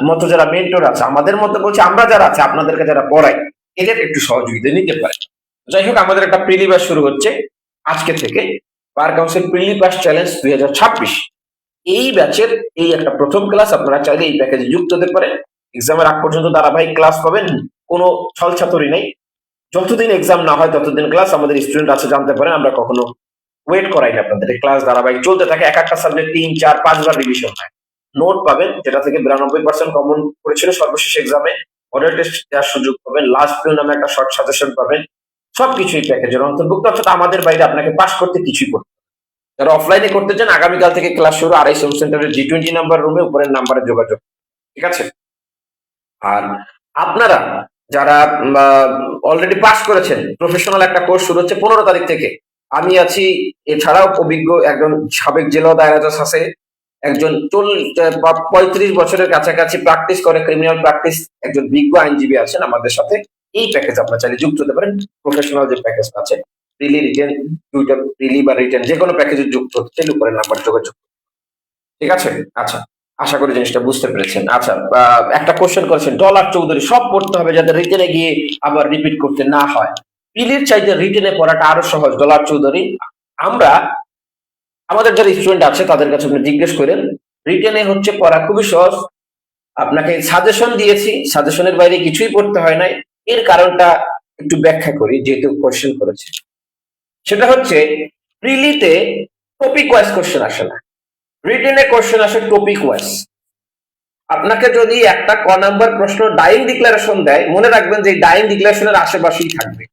S1: মতো যারা মেন্টর আছে, আমাদের মতো বলছি আমরা যারা আছে আপনাদেরকে যারা পড়াই এদের একটু সহযোগিতা নিতে পারে। যাই হোক, আমাদের একটা প্রিলি ব্যাচ শুরু হচ্ছে আজকে থেকে, বার কাউন্সিল প্রিলি পাস চ্যালেঞ্জ 2026। এই ব্যাচের এই একটা প্রথম ক্লাস, আপনারা চাইলে এই প্যাকেজে যুক্ত হতে পারেন। এক্সামের আগ পর্যন্ত ধারাবাহিক ক্লাস পাবেন, কোনো ছলছাতুরি নেই। যতদিন এক্সাম না হয় ততদিন ক্লাস। আমাদের স্টুডেন্ট আছে জানতে পারেন, আমরা কখনো ওয়েট করাই না আপনাদের, ক্লাস ধারাবাহিক চলতে থাকে। এক একটা সাবজেক্ট 3, 4, 5 বার রিভিশন হয়। নোট পাবেন যেটা থেকে 92% কমন করেছিল সর্বশেষ এক্সামে, মডেল টেস্ট দেওয়ার সুযোগ পাবেন, লাস্ট ভিউ নামে একটা শর্ট সাজেশন পাবেন। সবকিছুই প্যাকেজের অন্তর্ভুক্ত, অর্থাৎ আমাদের বাইরে আপনাকে পাস করতে কিছুই করতে। যারা অফলাইনে করতে চান আগামীকাল থেকে ক্লাস শুরু, আড়াইশ হোম সেন্টারের G20 নাম্বার রুমে, উপরের নাম্বারে যোগাযোগ, ঠিক আছে? আর আপনারা যারা অলরেডি পাস করেছেন, প্রফেশনাল একটা কোর্স শুরু হচ্ছে 15 তারিখ থেকে। আমি আছি, এছাড়াও অভিজ্ঞ একজন সাবেক জেলা দায়রা জজ আছে, একজন 35 বছরের কাছাকাছি প্র্যাকটিস করে, ক্রিমিনাল প্র্যাকটিস, একজন বিজ্ঞ আইনজীবী আছেন আমাদের সাথে। এই প্যাকেজ আপনার চাইলে যুক্ত হতে পারেন। প্রফেশনাল যে প্যাকেজটা আছে, প্রিলি রিটেন, দুইটা প্রিলি বা রিটেন যে কোনো প্যাকেজে যুক্ত হতে চাইলে উপরের নাম্বার যোগাযোগ, ঠিক আছে? আচ্ছা, আশা করি জিনিসটা বুঝতে পেরেছেন। আচ্ছা, একটা কোশ্চেন করেছেন ডলার চৌধুরী, সব পড়তে হবে যাতে রিটেনে গিয়ে আবার রিপিট করতে না হয়। প্রিলির চাইতে রিটেনে পড়াটা আরো সহজ ডলার চৌধুরী। আমরা আমাদের যারা স্টুডেন্ট আছে তাদের কাছে আপনি জিজ্ঞেস করেন, রিটেনে হচ্ছে পড়া খুবই সহজ। আপনাকে সাজেশন দিয়েছি, সাজেশনের বাইরে কিছুই পড়তে হয় নাই। এর কারণটা একটু ব্যাখ্যা করি, যেহেতু কোশ্চেন করেছে। সেটা হচ্ছে প্রিলিতে টপিক ওয়াইজ কোশ্চেন আসে না, রিটেনে কোশ্চেন আসে টপিক ওয়াইজ। আপনাকে যদি একটা ক নাম্বার প্রশ্ন ডাইং ডিক্লারেশন দেয়, মনে রাখবেন যে ডাইং ডিক্লারেশনের আশেপাশেই থাকবে।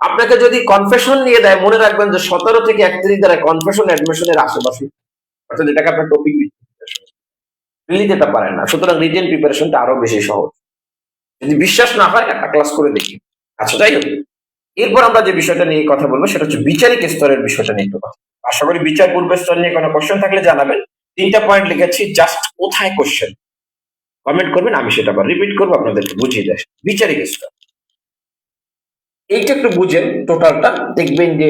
S1: আপনাকে যদি কনফেশন নিয়ে দেয়, মনে রাখবেন যে 17 থেকে 31 দ্বারা কনফেশন অ্যাডমিশনের আশেপাশে, অর্থাৎ এটাকে আপনার টপিক রিলিজ এটা পারেন না। সুতরাং রিটেন প্রিপারেশনটা আরো বেশি সহজ। যদি বিশ্বাস না হয় একটা ক্লাস করে দেখি। আচ্ছা, যাই হোক, এরপর আমরা যে বিষয়টা নিয়ে কথা বলবো সেটা হচ্ছে বিচারিক স্তরের বিষয়টা নিয়ে একটু কথা। আশা করি বিচার পূর্ব স্তর নিয়ে কোনো কোশ্চেন থাকলে জানাবেন। 3টা পয়েন্ট লিখেছি, জাস্ট কোথায় কোশ্চেন কমেন্ট করবেন, আমি সেটা আবার রিপিট করবো, আপনাদেরকে বুঝিয়ে দেয়। বিচারিক স্তর এইটা একটু বুঝেন, টোটালটা দেখবেন যে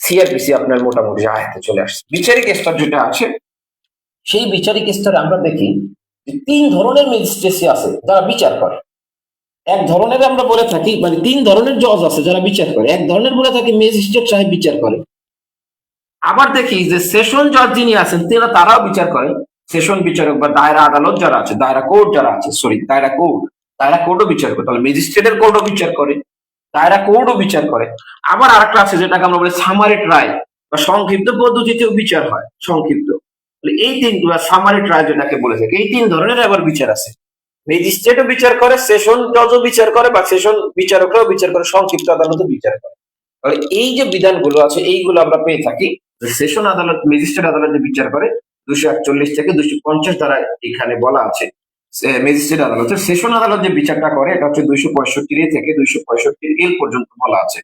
S1: সিআরপিসি আপনার মোটামুটি আয়ত্তে চলে আসছে। বিচারিক স্তর যেটা আছে, সেই বিচারিক স্তরে আমরা দেখি যে 3 ধরনের ম্যাজিস্ট্রেসি আছে যারা বিচার করে। এক ধরনের আমরা বলে থাকি, মানে 3 ধরনের জজ আছে যারা বিচার করে। এক ধরনের বলে থাকি ম্যাজিস্ট্রেট সাহেব বিচার করে। আবার দেখি যে সেশন জজ যিনি আছেন তারাও বিচার করেন। সেশন বিচারক বা দায়রা আদালত যারা আছে, দায়রা কোর্ট যারা আছে, দায়রা কোর্টও বিচার করে। তাহলে ম্যাজিস্ট্রেটের কোর্টও বিচার করে, দায়রা কোর্টও বিচার করে। আবার আরেকটা আছে যেটাকে আমরা বলি সামারি ট্রায়াল বা সংক্ষিপ্ত পদ্ধতিতেও বিচার হয়, সংক্ষিপ্ত। এই 3 সামারি ট্রায়াল যেটাকে বলে থাকে, এই 3 ধরনের আবার বিচার আছে। ম্যাজিস্ট্রেটও বিচার করে, সেশন জজও বিচার করে, বা সেশন বিচারকরাও বিচার করে, সংক্ষিপ্ত আদালতও বিচার করে। তাহলে এই যে বিধানগুলো আছে এইগুলো আমরা পেয়ে থাকি। সেশন আদালত, ম্যাজিস্ট্রেট আদালত যে বিচার করে 241 থেকে 250 দ্বারা এখানে বলা আছে। ম্যাজিস্ট্রেট আদালতের সেশন আদালত যে বিচারটা করে এটা হচ্ছে 265 থেকে 265 পর্যন্ত বলা আছে।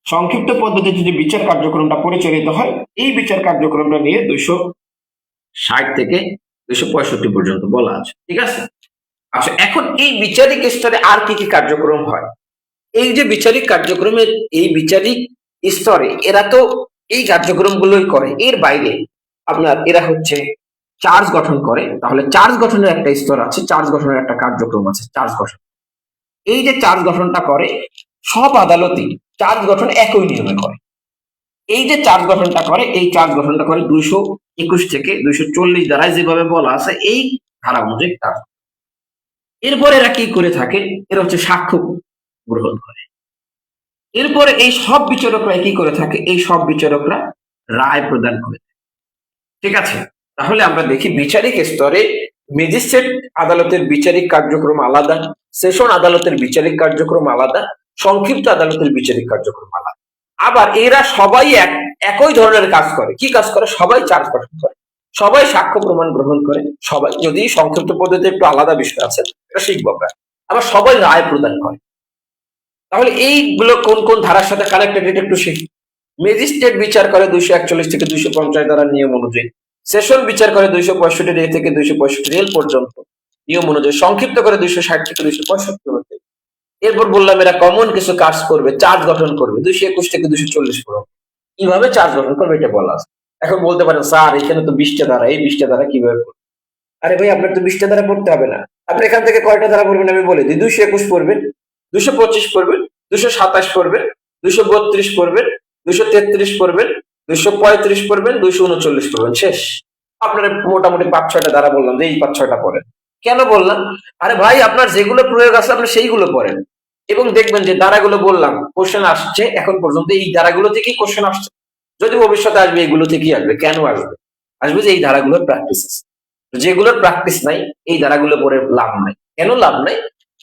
S1: সংক্ষিপ্ত পদ্ধতিতে যে বিচার কার্যক্রমটা পরিচালিত হয়, এই বিচার কার্যক্রমটা নিয়ে 260 থেকে 265 পর্যন্ত বলা আছে, ঠিক আছে? আচ্ছা, এখন এই বিচারিক স্তরে আর কি কি কার্যক্রম হয়? এই যে বিচারিক কার্যক্রমের এই বিচারিক স্তরে এরা তো এই কার্যক্রমগুলোই করে। এর বাইরে আপনার এরা হচ্ছে চার্জ গঠন করে। তাহলে চার্জ গঠনের একটা স্তর আছে, চার্জ গঠনের একটা কার্যক্রম আছে, চার্জ গঠন। এই যে চার্জ গঠনটা করে, সব আদালতই চার্জ গঠন একই নিয়মে করে। এই যে চার্জ গঠনটা করে, এই চার্জ গঠনটা করে 221 থেকে 240 ধারায় যেভাবে বলা আছে এই ধারা অনুযায়ী চার্জ। এরপরে এরা কি করে থাকে, এরা হচ্ছে সাক্ষ্য গ্রহণ করে। এরপরে এই সব বিচারকরা কি করে থাকে, এই সব বিচারকরা রায় প্রদান করে। ঠিক আছে, তাহলে আমরা দেখি বিচারিক স্তরে ম্যাজিস্ট্রেট আদালতের বিচারিক কার্যক্রম আলাদা, সেশন আদালতের বিচারিক কার্যক্রম আলাদা, সংক্ষিপ্ত আদালতের বিচারিক কার্যক্রম আলাদা। আবার এরা সবাই একই ধরনের কাজ করে। কি কাজ করে? সবাই চার্জ গঠন করে, সবাই সাক্ষ্য প্রমাণ গ্রহণ করে, সবাই, যদি সংক্ষিপ্ত পদ্ধতি একটু আলাদা বিষয় আছে এটা শিখবো আমরা, আবার সবাই রায় প্রদান করে। তাহলে এইগুলো কোন কোন ধারার সাথে কানেক্টেড এটা একটু শিখি। ম্যাজিস্ট্রেট বিচার করে 241 থেকে 250 ধারার নিয়ম অনুযায়ী, সেশন বিচার করে 265 থেকে 265 রেল পর্যন্ত নিয়ম অনুযায়ী, সংক্ষিপ্ত করে 260 থেকে 265 অনুযায়ী। এরপর বললাম এরা কমন কিছু কাজ করবে, চার্জ গঠন করবে 221 থেকে 240 পর্যন্ত। কিভাবে চার্জ গঠন করবে এটা বলা আছে। এখন বলতে পারেন স্যার এখানে তো 20টা ধারা, এই 20টা ধারা কিভাবে করবে? আরে ভাই আপনার তো 20টা ধারা পড়তে হবে না, আপনি এখান থেকে কয়টা ধারা পড়বেন আমি বলে দিই। 221 পড়বেন, 225 পড়বেন, 227 পড়বেন, 232 পড়বেন, 233 পড়বেন, 235 পড়বেন, 239 পড়বেন, শেষ। আপনার মোটামুটি 5-6টা ধারা বললাম যে এই 5-6টা পড়েন। কেন বললাম? আরে ভাই আপনার যেগুলো প্রয়োগ আছে আপনি সেইগুলো পড়েন, এবং দেখবেন যে ধারাগুলো বললাম কোশ্চেন আসছে এখন পর্যন্ত এই ধারাগুলো থেকেই কোশ্চেন আসছে। যদি ভবিষ্যতে আসবে এগুলো থেকেই আসবে। কেন আসবে? আসবে যে এই ধারাগুলোর প্র্যাকটিস আছে। যেগুলোর প্র্যাকটিস নাই এই ধারাগুলো পড়ে লাভ নাই। কেন লাভ নাই?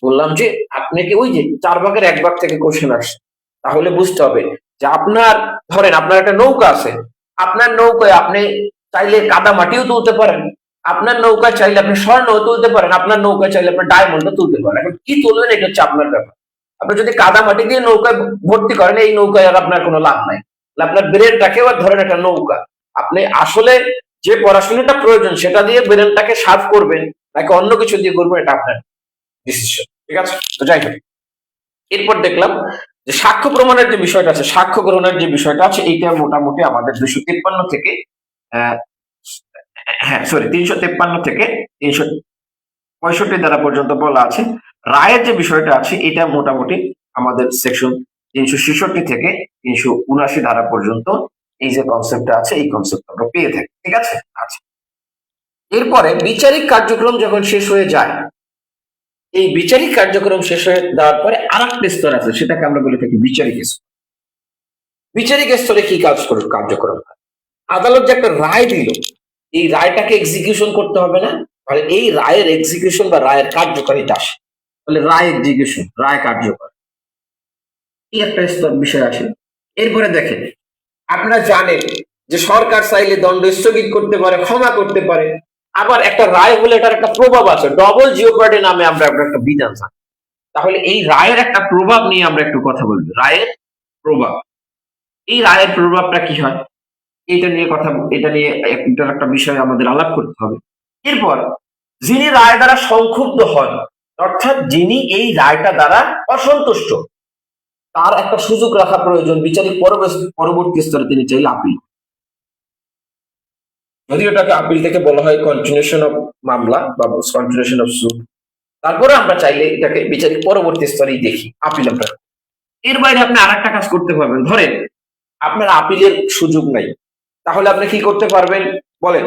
S1: বললাম যে আপনাকে ওই যে 4 ভাগের 1 ভাগ থেকে কোশ্চেন আসছে, তাহলে বুঝতে হবে যে আপনার, ধরেন আপনার একটা নৌকা আছে, আপনার নৌকায় আপনি চাইলে কাদা মাটিও তুলতে পারেন, আপনার নৌকায় চাইলে আপনি স্বর্ণও তুলতে পারেন, আপনার নৌকায় চাইলে আপনি ডায়মন্ডও তুলতে পারেন। এখন কি তুলবেন এটা হচ্ছে আপনার ব্যাপার। আপনি যদি কাদা মাটি দিয়ে নৌকায় ভর্তি করেন এই নৌকায় আর আপনার কোনো লাভ নাই। আপনার ব্রেনটাকেও আর ধরেন একটা নৌকা, আপনি আসলে যে পড়াশোনাটা প্রয়োজন সেটা দিয়ে ব্রেনটাকে সার্ভ করবেন নাকি অন্য কিছু দিয়ে করবেন এটা আপনার ডিসিশন। ঠিক আছে, তো যাই হোক, এরপর দেখলাম যে সাক্ষ্য প্রমাণের যে বিষয়টা আছে, সাক্ষ্য গ্রহণের যে বিষয়টা আছে, এইটা মোটামুটি আমাদের 253 থেকে হ্যাঁ সরি 353 থেকে 365 ধারা পর্যন্ত বলা আছে। রায়ের যে বিষয়টা আছে এটা মোটামুটি আমাদের সেকশন 366 থেকে 379 ধারা পর্যন্ত এই যে কনসেপ্টটা আছে এই কনসেপ্ট আমরা পেয়ে থাকি। ঠিক আছে, আচ্ছা। এরপরে বিচারিক কার্যক্রম যখন শেষ হয়ে যায়, এই বিচারিক কার্যক্রম শেষ হয়ে যাওয়ার পরে আরেকটা স্তর আছে, সেটাকে আমরা বলে থাকি বিচারিক স্তর। বিচারিক স্তরে কি কার্যক্রম হয়? আদালত যে একটা রায় দিল, এই রায়টাকে এক্সিকিউশন করতে হবে না? তাহলে এই রায়ের এক্সিকিউশন বা রায়ের কার্যকারিতা আসে, তাহলে রায় এক্সিকিউশন, রায় কার্যকর, এই একটা স্তর বিষয় আসে। এরপরে দেখেন, আপনারা জানেন যে সরকার চাইলে দণ্ড স্থগিত করতে পারে, ক্ষমা করতে পারে। আবার একটা রায় হলে এটার একটা প্রভাব আছে, ডবল জিওপার্ডি নামে আমরা একটা বিধান জানি। তাহলে এই রায়ের একটা প্রভাব নিয়ে আমরা একটু কথা বলবো, রায়ের প্রভাব। এই রায়ের প্রভাবটা কি হয় এটা নিয়ে এটার একটা বিষয় আমাদের আলাপ করতে হবে। এরপর যিনি রায় দ্বারা সংক্ষুব্ধ হন, অর্থাৎ যিনি এই রায়টা দ্বারা অসন্তুষ্ট, তার একটা সুযোগ রাখা প্রয়োজন বিচারিক পরবর্তী স্তরে তিনি চাইলে আপিল, যদি ওটাকে আপিল থেকে বলা হয় কন্টিনিউশন অফ মামলা বা কন্টিনিউশন অফ সুট, তারপরে আমরা চাইলে এটাকে বিচারিক পরবর্তী স্তরেই দেখি আপিল আমরা। এর বাইরে আপনি আর একটা কাজ করতে পারবেন, ধরেন আপনার আপিলের সুযোগ নাই, তাহলে আপনি কি করতে পারবেন বলেন?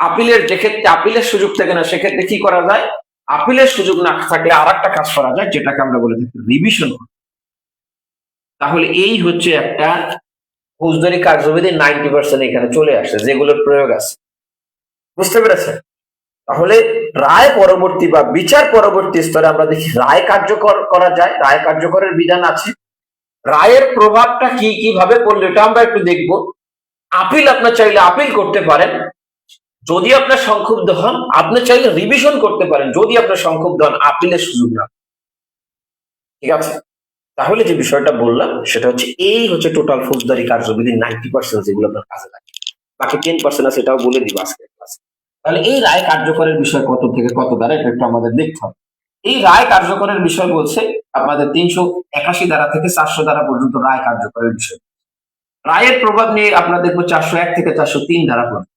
S1: আপিলের যেক্ষেত্রে আপিলের সুযোগ থাকে না সেক্ষেত্রে কি করা যায়? আপিলের সুযোগ না থাকলে আর একটা কাজ করা যায় যেটাকে আমরা বলে থাকি রিভিশন। তাহলে এই হচ্ছে একটা ফৌজদারি কার্যবিধি 90% এখানে চলে আসে, যেগুলোর প্রয়োগ আছে। বুঝতে পেরেছেন? তাহলে রায় পরবর্তী বা বিচার পরবর্তী স্তরে আমরা দেখি রায় কার্যকর করা যায়, রায় কার্যকরের বিধান আছে। রায়ের প্রভাবটা কি কিভাবে পড়লো এটা আমরা একটু দেখবো। আপিল আপনার চাইলে আপিল করতে পারেন যদি আপনার সংক্ষুব্ধ হন, আপনি চাইলে রিভিশন করতে পারেন যদি আপনার সংক্ষুব্ধ হন, আপিলের সুযোগ না। ঠিক আছে, তাহলে যে বিষয়টা বললাম সেটা হচ্ছে এই হচ্ছে টোটাল ফৌজদারি কার্যবিধি 90% যেগুলো আপনার কাজে লাগে। বাকি 10% আছে সেটাও বলে দিব আজকে ক্লাসে। তাহলে এই রায় কার্যকরের বিষয় কত থেকে কত দ্বারা এটা একটু আমাদের দেখতে হবে। এই রায় কার্যকরের বিষয় বলছে আপনাদের 381 ধারা থেকে 400 ধারা পর্যন্ত রায় কার্যকরের বিষয়। রায়ের প্রভাব নিয়ে আপনারা দেখবো 401 থেকে 403 ধারা পর্যন্ত।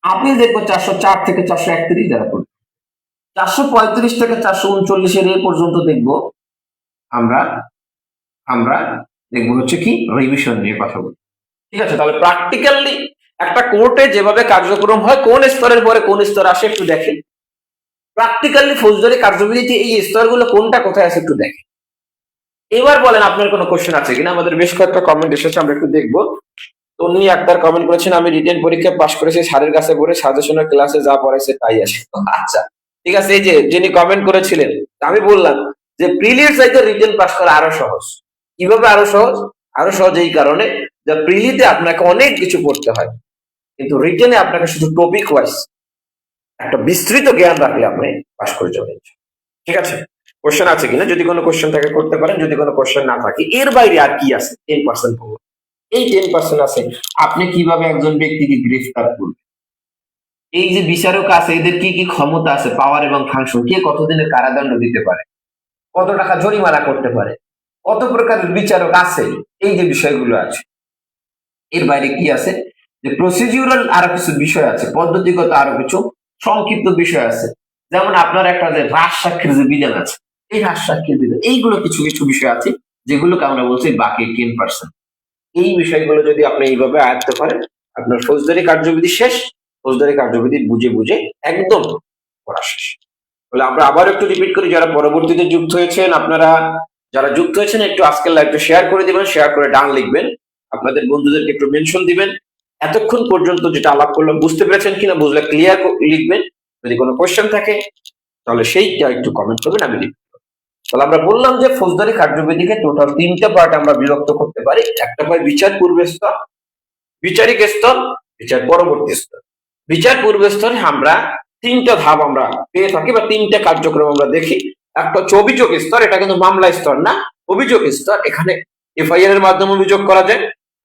S1: আপিল দেখবো 404 থেকে 431 ধারা পর্যন্ত। 435 থেকে 439 এর পর্যন্ত দেখবো আমরা আমরা দেখবো হচ্ছে কি রিভিশন নিয়ে কথা বলবো। ঠিক আছে, তাহলে প্র্যাকটিক্যালি একটা কোর্টে যেভাবে কার্যক্রম হয় কোন স্তরের পরে কোন স্তর আসে একটু দেখেন। প্র্যাকটিক্যালি ফৌজদারি কার্যবিধিতে এই স্তরগুলো কোনটা কোথায় আছে একটু দেখেন। এবার বলেন আপনার কোনো কোশ্চেন আছে কিনা। আমাদের বেশ কয়েকটা কমেন্ট এসেছে, আমরা একটু দেখবো। তন্নি আক্তার কমেন্ট করেছেন, আমি রিটেন পরীক্ষা পাশ করেছি, স্যারের কাছে পড়ে সাজেশনের ক্লাসে যা পড়াইছে তাই আসে। আচ্ছা ঠিক আছে, এই যে যিনি কমেন্ট করেছিলেন, আমি বললাম যে প্রিলির চাইতে রিটেন পাশ করা আরো সহজ। কিভাবে আরো সহজ? আরো সহজ এই কারণে যে প্রিলিতে আপনাকে অনেক কিছু পড়তে হয়, কিন্তু রিটেনে আপনাকে শুধু টপিক ওয়াইজ একটা বিস্তৃত জ্ঞান রাখলে আপনি পাশ করে যাবেন। ঠিক আছে, কোশ্চেন আছে কিনা, যদি কোনো কোশ্চেন থাকে করতে পারেন, যদি কোনো কোশ্চেন না থাকে এর বাইরে আর কি আছে 10% এই 10% আছে আপনি কিভাবে একজন ব্যক্তিকে গ্রেফতার করবেন, এই যে বিচারক আছে এদের কি কি ক্ষমতা আছে, পাওয়ার এবং ফাংশন, কে কতদিনের কারাদণ্ড দিতে পারে, কত টাকা জরিমানা করতে পারে, কত প্রকারের বিচারক আছে, এই যে বিষয়গুলো আছে। এর বাইরে কি আছে যে প্রসিডিউরাল আরো কিছু বিষয় আছে, পদ্ধতিগত আরো কিছু সংক্ষিপ্ত বিষয় আছে, যেমন আপনার একটা যে রাজ সাক্ষীর যে বিধান আছে, এই রাজ সাক্ষীর বিধান, এইগুলো কিছু কিছু বিষয় আছে যেগুলোকে আমরা বলছি বাকি 10%। এই বিষয়গুলো যদি আপনি এইভাবে আয়ত্ত করেন, আপনার ফৌজদারি কার্যবিধি শেষ, ফৌজদারি কার্যবিধি বুঝে বুঝে একদম পড়া শেষ। তাহলে আমরা আবার একটু রিপিট করি, যারা পরবর্তীতে যুক্ত হয়েছেন, আপনারা যারা যুক্ত হয়েছেন একটু আজকের লাইভটা শেয়ার করে দিবেন, শেয়ার করে ডান লিখবেন, আপনাদের বন্ধুদেরকে একটু মেনশন দিবেন। এতক্ষণ পর্যন্ত যেটা আলাপ করলাম বুঝতে পেরেছেন কিনা, বুঝলে ক্লিয়ার লিখবেন। যদি কোনো কোয়েশ্চেন থাকে তাহলে সেইটা একটু কমেন্ট করবেন, আমি লিখব। তাহলে আমরা বললাম যে ফৌজদারি কার্যবিধিকে টোটাল 3টা পার্ট আমরা বিভক্ত করতে পারি। একটা হয় বিচার পূর্ব স্তর, বিচারিক স্তর, বিচার পরবর্তী স্তর। বিচার পূর্ব স্তরে আমরা 3টা ধাপ আমরা পেয়ে থাকি বা 3টা কার্যক্রম আমরা দেখি। একটা হচ্ছে অভিযোগ স্তর, এটা কিন্তু মামলা স্তর না, অভিযোগ স্তর। এখানে এফআইআর এর মাধ্যমে অভিযোগ করা যায়,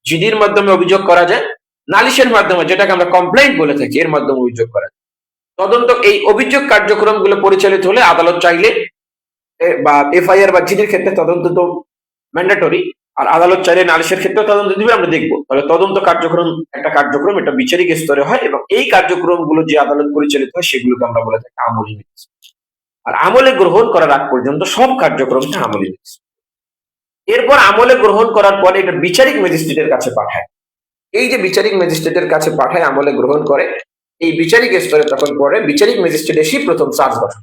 S1: জিডির মাধ্যমে অভিযোগ করা যায়, নালিশের মাধ্যমে যেটাকে আমরা কমপ্লেইন্ট বলে থাকি এর মাধ্যমে অভিযোগ করা যায়। তদন্ত এই অভিযোগ কার্যক্রম গুলো পরিচালিত হলে আদালত চাইলে বা এফআইআর বা জিডির ক্ষেত্রে তদন্ত তো ম্যান্ডেটরি, আর আদালত চাইলে নালিশের ক্ষেত্রে তদন্ত দিবে, আমরা দেখবো। তাহলে তদন্ত কার্যক্রম একটা কার্যক্রম, এটা বিচারিক স্তরে হয় এবং এই কার্যক্রম গুলো যে আদালত পরিচালিত হয় সেগুলোকে আমরা বলে থাকি আমলি ম্যাজিস্ট্রেট। আর আমলে গ্রহণ করার আগ পর্যন্ত সব কার্যক্রমটা আমলি ম্যাজিস্ট্রেট। এরপর আমলে গ্রহণ করার পরে এটা বিচারিক ম্যাজিস্ট্রেটের কাছে পাঠায়। এই যে বিচারিক ম্যাজিস্ট্রেটের কাছে পাঠায়, আমলে গ্রহণ করে, এই বিচারিক স্তরে তখন পরে বিচারিক ম্যাজিস্ট্রেট এসে প্রথম চার্জ গঠন।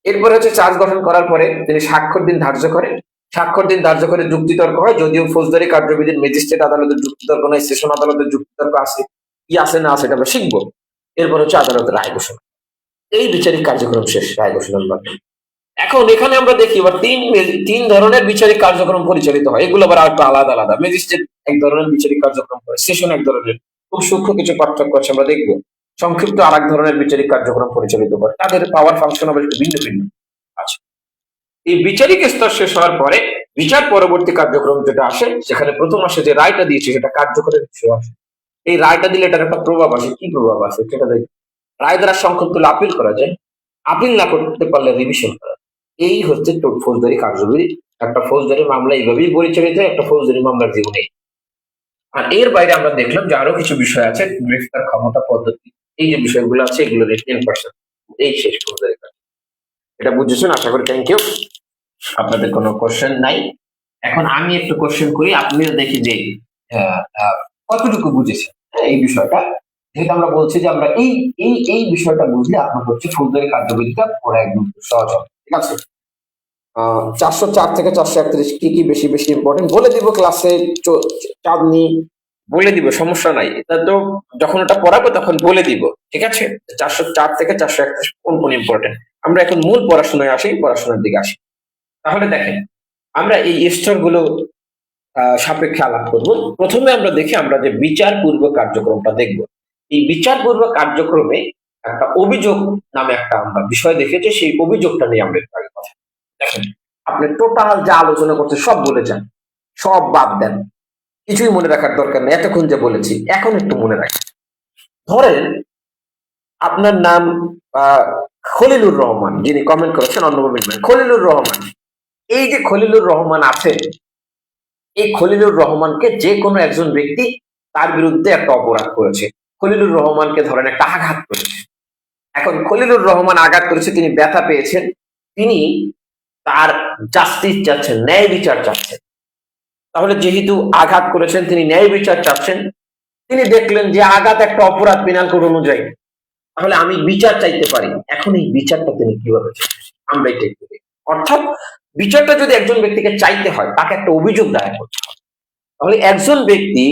S1: এরপর হচ্ছে চার্জ গঠন করার পরে তিনি স্বাক্ষর দিন ধার্য করে, স্বাক্ষর দিন ধার্য করে যুক্তিতর্ক হয়। যদিও ফৌজদারি কার্যবিধির ম্যাজিস্ট্রেট আদালতের যুক্তিতর্ক নয়, সেশন আদালতের যুক্তিতর্ক আছে, কি আছে না আছে এটা আমরা শিখবো। এরপর হচ্ছে আদালতের রায় ঘোষণা। এই বিচারিক কার্যক্রম শেষ রায় ঘোষণার মাধ্যমে। এখন এখানে আমরা দেখি এবার তিন ধরনের বিচারিক কার্যক্রম পরিচালিত হয়। এগুলো আবার একটু আলাদা আলাদা। ম্যাজিস্ট্রেট এক ধরনের বিচারিক কার্যক্রম করে, সেশন এক ধরনের, খুব সূক্ষ্ম কিছু পার্থক্য আছে আমরা দেখবো। সংক্ষিপ্ত আর এক ধরনের বিচারিক কার্যক্রম পরিচালিত করে, তাদের পাওয়ার ফাংশন আবার একটু ভিন্ন ভিন্ন আছে। এই বিচারিক স্তর শেষ হওয়ার পরে বিচার পরবর্তী কার্যক্রম যেটা আসে, সেখানে প্রথম আসে যে রায়টা দিয়েছে সেটা কার্যকরের বিষয় আসে। এই রায়টা দিলে এটার একটা প্রভাব আসে, কি প্রভাব আসে সেটা দেখি। রায় দ্বারা সংক্ষেপ তুলে আপিল করা যায়, আপিল না করতে পারলে রিভিশন করা। এই হচ্ছে ফৌজদারি কার্যবিধি। একটা ফৌজদারি মামলা এইভাবেই পরিচালিত হয়, একটা ফৌজদারি মামলার জীবনে। আর এর বাইরে আমরা দেখলাম যে আরো কিছু বিষয় আছে, গ্রেফতার ক্ষমতা পদ্ধতি, এই যে বিষয়গুলো আছে এগুলো 10%। এই শেষ ফৌজদারি কাজ। এটা বুঝেছেন আশা করি, থ্যাংক ইউ। আপনাদের কোনো কোশ্চেন নাই। এখন আমি একটু কোশ্চেন করি, আপনিও দেখি যে কতটুকু বুঝেছেন এই বিষয়টা। যেহেতু আমরা বলছি যে আমরা এই এই এই বিষয়টা বুঝলে আপনার হচ্ছে ফৌজদারি কার্যবিধিটা পড়া একদম সহজ হবে। ঠিক আছে, 404 থেকে 431 কি কি বেশি বেশি ইম্পর্টেন্ট বলে দিব ক্লাসে, চাঁদনি বলে দিব, সমস্যা নাই। এটা তো যখন ওটা পড়াবো তখন বলে দিব। ঠিক আছে, 404 থেকে 431 কোন কোন ইম্পর্টেন্ট। আমরা এখন মূল পড়াশোনায় আসি, পড়াশোনার দিকে আসি। তাহলে দেখেন আমরা এই স্তরগুলো সাপেক্ষে আলাপ করব। প্রথমে আমরা দেখি আমরা যে বিচার পূর্ব কার্যক্রমটা দেখব। এই বিচার পূর্ব কার্যক্রমে একটা অভিযোগ নামে একটা আমরা বিষয় দেখেছি, সেই অভিযোগটা নিয়ে আমরা একটু আগে কথা। দেখেন আপনি টোটাল যা আলোচনা করতে সব বলে যান, সব বাদ দেন, কিছুই মনে রাখার দরকার নেই। এতক্ষণ যে বলেছি এখন একটু মনে রাখেন। ধরেন আপনার নাম খলিলুর রহমান, যিনি কমেন্ট করেছেন অন্যভাবে খলিলুর রহমান। এই যে খলিলুর রহমান আছে, এই খলিলুর রহমানকে যে কোনো একজন ব্যক্তি তার বিরুদ্ধে একটা অপরাধ করেছে। খলিলুর রহমানকে ধরেন একটা আঘাত করেছে। এখন খলিলুর রহমান আঘাত করেছে, তিনি ব্যথা পেয়েছেন, তিনি তার জাস্টিস চাচ্ছেন, ন্যায় বিচার চাচ্ছেন। তাহলে যেহেতু আঘাত করেছেন, তিনি ন্যায় বিচার চাচ্ছেন, তিনি দেখলেন যে আঘাত একটা অপরাধ পেনাল কোড অনুযায়ী, তাহলে আমি বিচার চাইতে পারি। এখন এই বিচারটা তিনি কিভাবে চাইছেন আমরা এটাই করি। অর্থাৎ বিচারটা যদি একজন ব্যক্তিকে চাইতে হয়, তাকে একটা অভিযোগ দায়ের করতে হবে। তাহলে একজন ব্যক্তি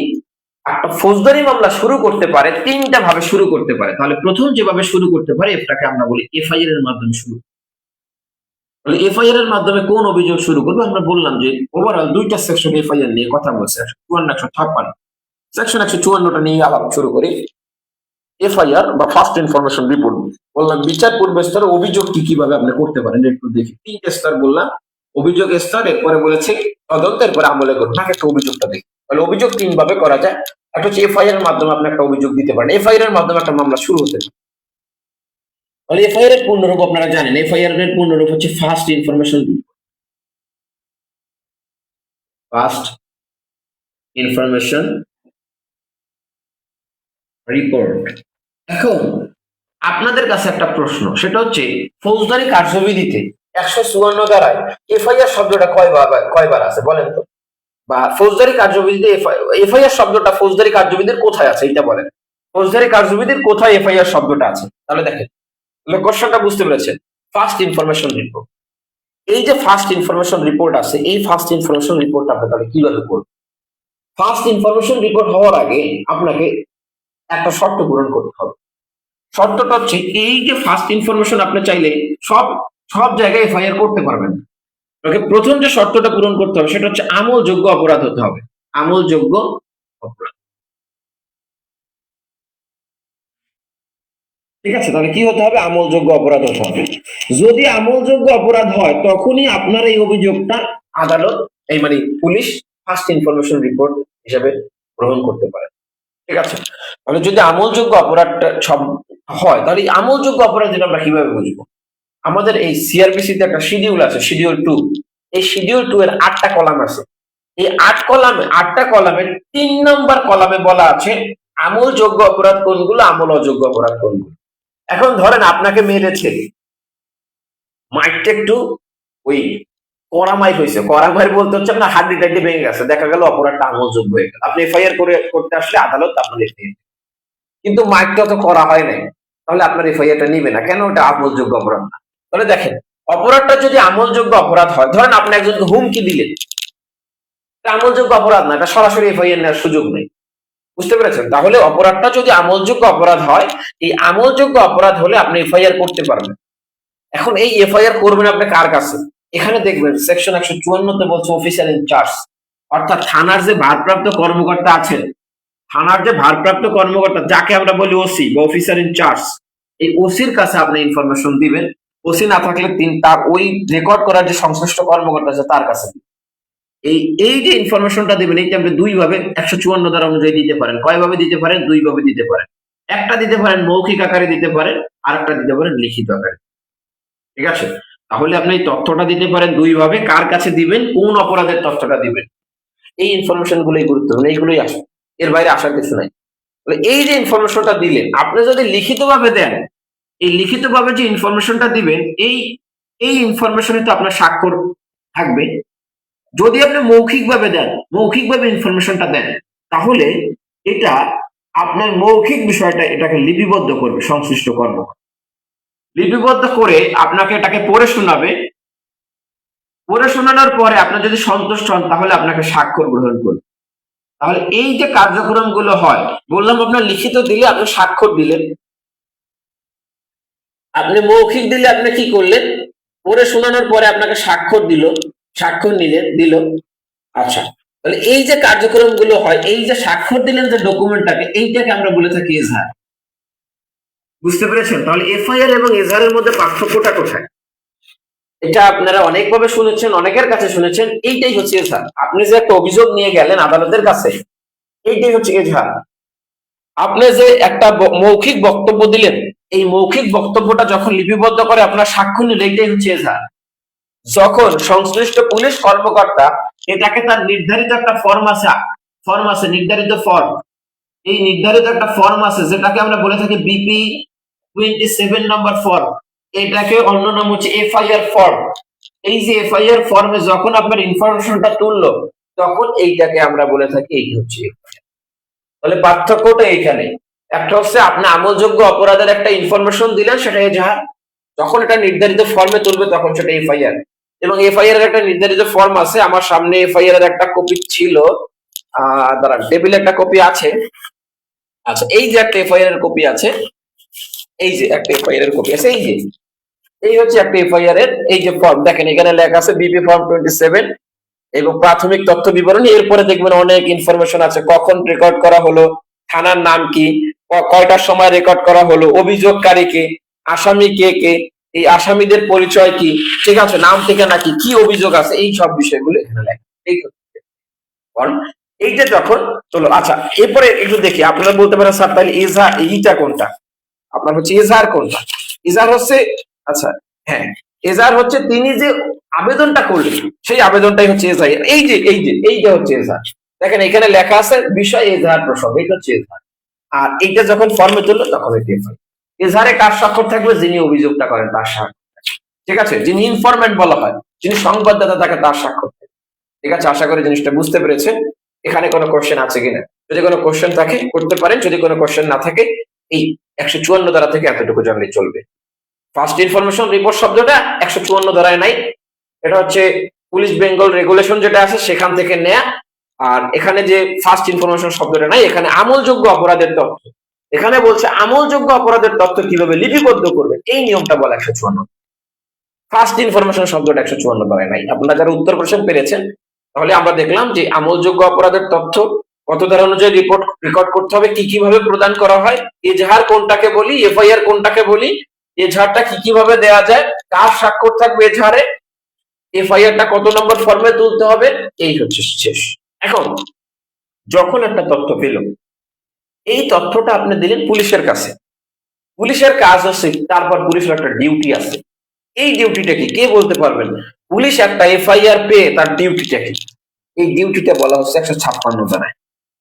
S1: একটা ফৌজদারি মামলা শুরু করতে পারে তিনটা ভাবে শুরু করতে পারে। তাহলে প্রথম যেভাবে শুরু করতে পারে এটাকে আমরা বলি এফআইআর এর মাধ্যমে শুরু। তাহলে এফআইআর এর মাধ্যমে কোন অভিযোগ শুরু করবে? আমরা বললাম যে ওভারঅল দুইটা সেকশন এফআইআর নিয়ে কথা বলছে, 154 156। সেকশন 154টা নিয়ে আলাপ শুরু করি। এফআইআর বা ফার্স্ট ইনফরমেশন রিপোর্ট বললাম, বিচার পূর্ব স্তরে অভিযোগ কিভাবে আপনি করতে পারেন একটু দেখি। তিনটে স্তর বললাম, অভিযোগ স্তর, এরপরে বলেছে তদন্ত, এরপরে আমলে করুন। একটা অভিযোগটা দেখি। তাহলে অভিযোগ তিন ভাবে করা যায়। একটা হচ্ছে এফআইআর এর মাধ্যমে আপনি একটা অভিযোগ দিতে পারেন, এফআইআর এর মাধ্যমে একটা মামলা শুরু হতে পারে। তাহলে এফআইআর এর পূর্ণরূপ আপনারা জানেন, এফআইআর এর পূর্ণরূপ হচ্ছে first information report. First information report. এখন আপনাদের কাছে একটা প্রশ্ন, সেটা হচ্ছে ফৌজদারি কার্যবিধিতে 154 ধারায় এফআইআর শব্দটা কয়বার আছে বলেন তো? বা ফৌজদারি কার্যবিধিতে এফআইআর শব্দটা ফৌজদারি কার্যবিধির কোথায় আছে এটা বলেন। ফৌজদারি কার্যবিধির কোথায় এফআইআর শব্দটা আছে? তাহলে দেখেন, কোশ্চেনটা বুঝতে পেরেছেন। ফার্স্ট ইনফরমেশন রিপোর্ট, এই যে ফার্স্ট ইনফরমেশন রিপোর্ট আছে, এই ফার্স্ট ইনফরমেশন রিপোর্ট আপনি তাহলে কিভাবে করবেন? ফার্স্ট ইনফরমেশন রিপোর্ট হওয়ার আগে আপনাকে একটা শর্ত পূরণ করতে হবে। শর্তটা হচ্ছে এই যে ফার্স্ট ইনফরমেশন আপনি চাইলে সব জায়গায় এফআইআর করতে পারবেন। ওকে, প্রথম যে শর্তটা পূরণ করতে হবে সেটা হচ্ছে আমলযোগ্য অপরাধ হতে হবে। আমলযোগ্য অপরাধ, ঠিক আছে? তাহলে কি হতে হবে? আমলযোগ্য অপরাধ হতে হবে। যদি আমলযোগ্য অপরাধ হয় তখনই আপনার এই অভিযোগটা আদালত, এই মানে পুলিশ ফার্স্ট ইনফরমেশন রিপোর্ট হিসেবে গ্রহণ করতে পারে, ঠিক আছে? তাহলে যদি আমলযোগ্য অপরাধটা সব হয়, তাহলে এই আমলযোগ্য অপরাধ যেটা আমরা কিভাবে বুঝবো? আমাদের এই সিআরপিসি তে একটা শিডিউল আছে, শিডিউল 2। এই শিডিউল 2 এর 8টা কলাম আছে। এই 8টা কলামের 3 নম্বর কলামে বলা আছে আমলযোগ্য অপরাধ কোনগুলো, আমল অযোগ্য অপরাধ কোনগুলো। এখন ধরেন আপনাকে মেরেছে, মাইরটা একটু ওই কড়া মাইর হয়েছে। কড়া মাইর বলতে হচ্ছে আপনার হাড্ডি টাড্ডি ভেঙে গেছে, দেখা গেল অপরাধটা আমলযোগ্য হয়ে গেল। আপনি এফআইআর করতে আসলে আদালত আপনার এফআইআর, কিন্তু মাইরটা তো করা হয় নাই, তাহলে আপনার এফআইআরটা নিবে না। কেন? ওটা আমলযোগ্য অপরাধ না। তাহলে দেখেন, অপরাধটা যদি আমলযোগ্য অপরাধ হয়, ধরেন আপনি একজনকে হুমকি দিলেন, এটা আমলযোগ্য অপরাধ না, এটা সরাসরি এফআইআর নেওয়ার সুযোগ নেই। বুঝতে পেরেছেন? তাহলে অপরাধটা যদি আমলযোগ্য অপরাধ হয়, এই আমলযোগ্য অপরাধ হলে আপনি এফআইআর করতে পারবেন। এখন এই এফআইআর করবেন আপনি কার কাছে? এখানে দেখবেন সেকশন 154 তে বলছে অফিসার ইনচার্জ, অর্থাৎ থানার যে ভারপ্রাপ্ত কর্মকর্তা আছেন, থানার যে ভারপ্রাপ্ত কর্মকর্তা যাকে আমরা বলি ওসি বা অফিসার ইনচার্জ, এই ওসির কাছে আপনি ইনফরমেশন দিবেন। ওসি না থাকলে তার ওই রেকর্ড করার যে সংশ্লিষ্ট কর্মকর্তা আছে তার কাছে এই যে ইনফরমেশনটা দিবেন, এইটা আপনি দুই ভাবে 154 ধারা অনুযায়ী দিতে পারেন। কয় ভাবে দিতে পারেন? দুই ভাবে দিতে পারেন। একটা দিতে পারেন মৌখিক আকারে দিতে পারেন, আর একটা দিতে পারেন লিখিত আকারে, ঠিক আছে? তাহলে আপনি এই তথ্যটা দিতে পারেন দুই ভাবে। কার কাছে দিবেন? কোন অপরাধের তথ্যটা দিবেন? এই ইনফরমেশন গুলোই গুরুত্বপূর্ণ, এইগুলোই আসে, এর বাইরে আসার কিছু নাই। এই যে ইনফরমেশনটা দিলেন, আপনি যদি লিখিতভাবে দেন, এই লিখিতভাবে যে ইনফরমেশনটা দিবেন, এই ইনফরমেশনে তো আপনার স্বাক্ষর থাকবে। যদি আপনি মৌখিকভাবে দেন, মৌখিকভাবে ইনফরমেশনটা দেন, তাহলে এটা আপনার মৌখিক বিষয়টা এটাকে লিপিবদ্ধ করবে সংশ্লিষ্ট কর্মকর্তা। লিপিবদ্ধ করে আপনাকে এটাকে পড়ে শোনাবে। পড়ে শোনানোর পরে আপনার যদি সন্তুষ্ট হন, তাহলে আপনাকে স্বাক্ষর গ্রহণ করবে। তাহলে এই যে কার্যক্রম গুলো হয়, বললাম আপনার লিখিত দিলে আপনি স্বাক্ষর দিলেন, আপনি মৌখিক দিলে আপনি কি করলেন? পড়ে শোনানোর পরে আপনাকে স্বাক্ষর স্বাক্ষর দিল। আচ্ছা, তাহলে এই যে কার্যক্রম গুলো হয়, এই যে স্বাক্ষর দিলেন যে ডকুমেন্টটাকে, এইটাকে আমরা বলে থাকি এজাহার। বুঝতে পেরেছেন? তাহলে এফআইআর এবং এজাহারের মধ্যে পার্থক্যটা কোথায়? এটা আপনারা অনেকভাবে শুনেছেন, অনেকের কাছে শুনেছেন। এইটাই হচ্ছে এজাহার। আপনি যে একটা অভিযোগ নিয়ে গেলেন আদালতের কাছে, এইটাই হচ্ছে এজাহার। আপনি যে একটা মৌখিক বক্তব্য দিলেন, এই মৌখিক বক্তব্যটা যখন লিপিবদ্ধ করে আপনার সাক্ষ্য নিল, এইটাই হচ্ছে এজাহার। যখন সংশ্লিষ্ট পুলিশ কর্মকর্তা এটাকে তার নির্ধারিত একটা ফর্ম আছে, নির্ধারিত ফর্ম, এই নির্ধারিত একটা ফর্ম আছে যেটাকে আমরা বলে থাকি বিপি 27 নম্বর ফর্ম, এটাকে অন্য নাম হচ্ছে এফআইআর ফর্ম। এই যে এফআইআর ফর্মে যখন আপনার ইনফরমেশনটা তুললো তখন এইটাকে আমরা বলে থাকি এই হচ্ছে FIR। তাহলে পার্থক্যটা এইখানে, একটা হচ্ছে আপনি আমলযোগ্য অপরাধের একটা ইনফরমেশন দিলেন, সেটা এজাহার। যখন এটা নির্ধারিত ফর্মে তুলবে তখন সেটা এফআইআর। এবং এফআইআর এর একটা নির্ধারিত ফর্ম আছে, আমার সামনে এফআইআর এর একটা কপি ছিল, দাঁড়ান, টেবিলে একটা কপি আছে। আচ্ছা, এই যে একটা এফআইআর এর কপি আছে, এই যে একটা এফআইআর এর কপি আছে, এই হচ্ছে একটা এফআইআর এর এই যে ফর্ম, দেখেন এখানে লেখা আছে বিপি ফর্ম 27 এবং প্রাথমিক তথ্য বিবরণী। এরপরে দেখবেন অনেক ইনফরমেশন আছে, কখন রেকর্ড করা হলো, থানার নাম কি, কয়টার সময় রেকর্ড করা হলো, অভিযোগকারী কে, আসামি কে কে, এই আসামিদের পরিচয় কি, ঠিক আছে, নাম ঠিকানা কি, কি অভিযোগ আছে, এই সব বিষয়গুলো এখানে লেখা। এই ফর্ম এইটা যখন চলো, আচ্ছা এরপরে একটু দেখি, আপনারা বলতে পারেন স্যার তাহলে এজাহার এইটা কোনটা, আপনার হচ্ছে এজাহার কোনটা? এজাহার হচ্ছে, আচ্ছা হ্যাঁ, এজাহার হচ্ছে তিনি যে আবেদনটা করলেন সেই আবেদনটাই হচ্ছে এজাহার। এইটা হচ্ছে এজাহার। দেখেন এখানে লেখা আছে বিষয় এজাহার প্রসঙ্গ, এটা হচ্ছে এজাহার। আর এইটা যখন ফর্মে তুললো তখন এটা এফআইআর। এজাহারে কার স্বাক্ষর থাকবে? যিনি অভিযোগটা করেন তার স্বাক্ষর, ঠিক আছে, যিনি ইনফরমেন্ট বলা হয়, যিনি সংবাদদাতা, তাকে তার স্বাক্ষর থাকবে। ঠিক আছে, আশা করি জিনিসটা বুঝতে পেরেছেন। এখানে কোনো কোশ্চেন আছে কিনা? যদি কোনো কোশ্চেন থাকে করতে পারেন, যদি কোনো কোশ্চেন না থাকে এই 154 ধারা থেকে এতটুকু জানলে চলবে। ফার্স্ট ইনফরমেশন রিপোর্ট শব্দটা 154 ধারায় নাই, এটা হচ্ছে পুলিশ বেঙ্গল রেগুলেশন যেটা আছে সেখান থেকে নেয়া। আর এখানে যে ফার্স্ট ইনফরমেশন শব্দটা নাই, এখানে আমলযোগ্য অপরাধের তথ্য, এখানে বলছে আমলযোগ্য অপরাধের তথ্য কিভাবে লিপিবদ্ধ করবে, এই নিয়মটা বলা 154। ফার্স্ট ইনফরমেশন শব্দটা 154 ধারায় নাই। আপনারা যারা উত্তর কোশ্চেন পেরেছেন, তাহলে আমরা দেখলাম যে আমলযোগ্য অপরাধের তথ্য কত ধারা অনুযায়ী রেকর্ড করতে হবে, কি কিভাবে প্রদান করা হয়, এজাহার কোনটাকে বলি, এফআইআর কোনটাকে বলি, এজাহারটা কি কিভাবে দেয়া যায়, কার স্বাক্ষর থাকবে এজাহারে, এফআইআরটা কত নম্বর ফর্মে তুলতে হবে, এই হচ্ছে শেষ। এখন যখন একটা তথ্য পেল, এই তথ্যটা আপনি দিলেন পুলিশের কাছে। পুলিশের কাজ হচ্ছে, তারপর পুলিশের একটা ডিউটি আছে। এই ডিউটিটা কি কে বলতে পারবেন? পুলিশ একটা এফআইআর পেয়ে তার ডিউটিটা কি, এই ডিউটিটা বলা হচ্ছে 156 ধারায়।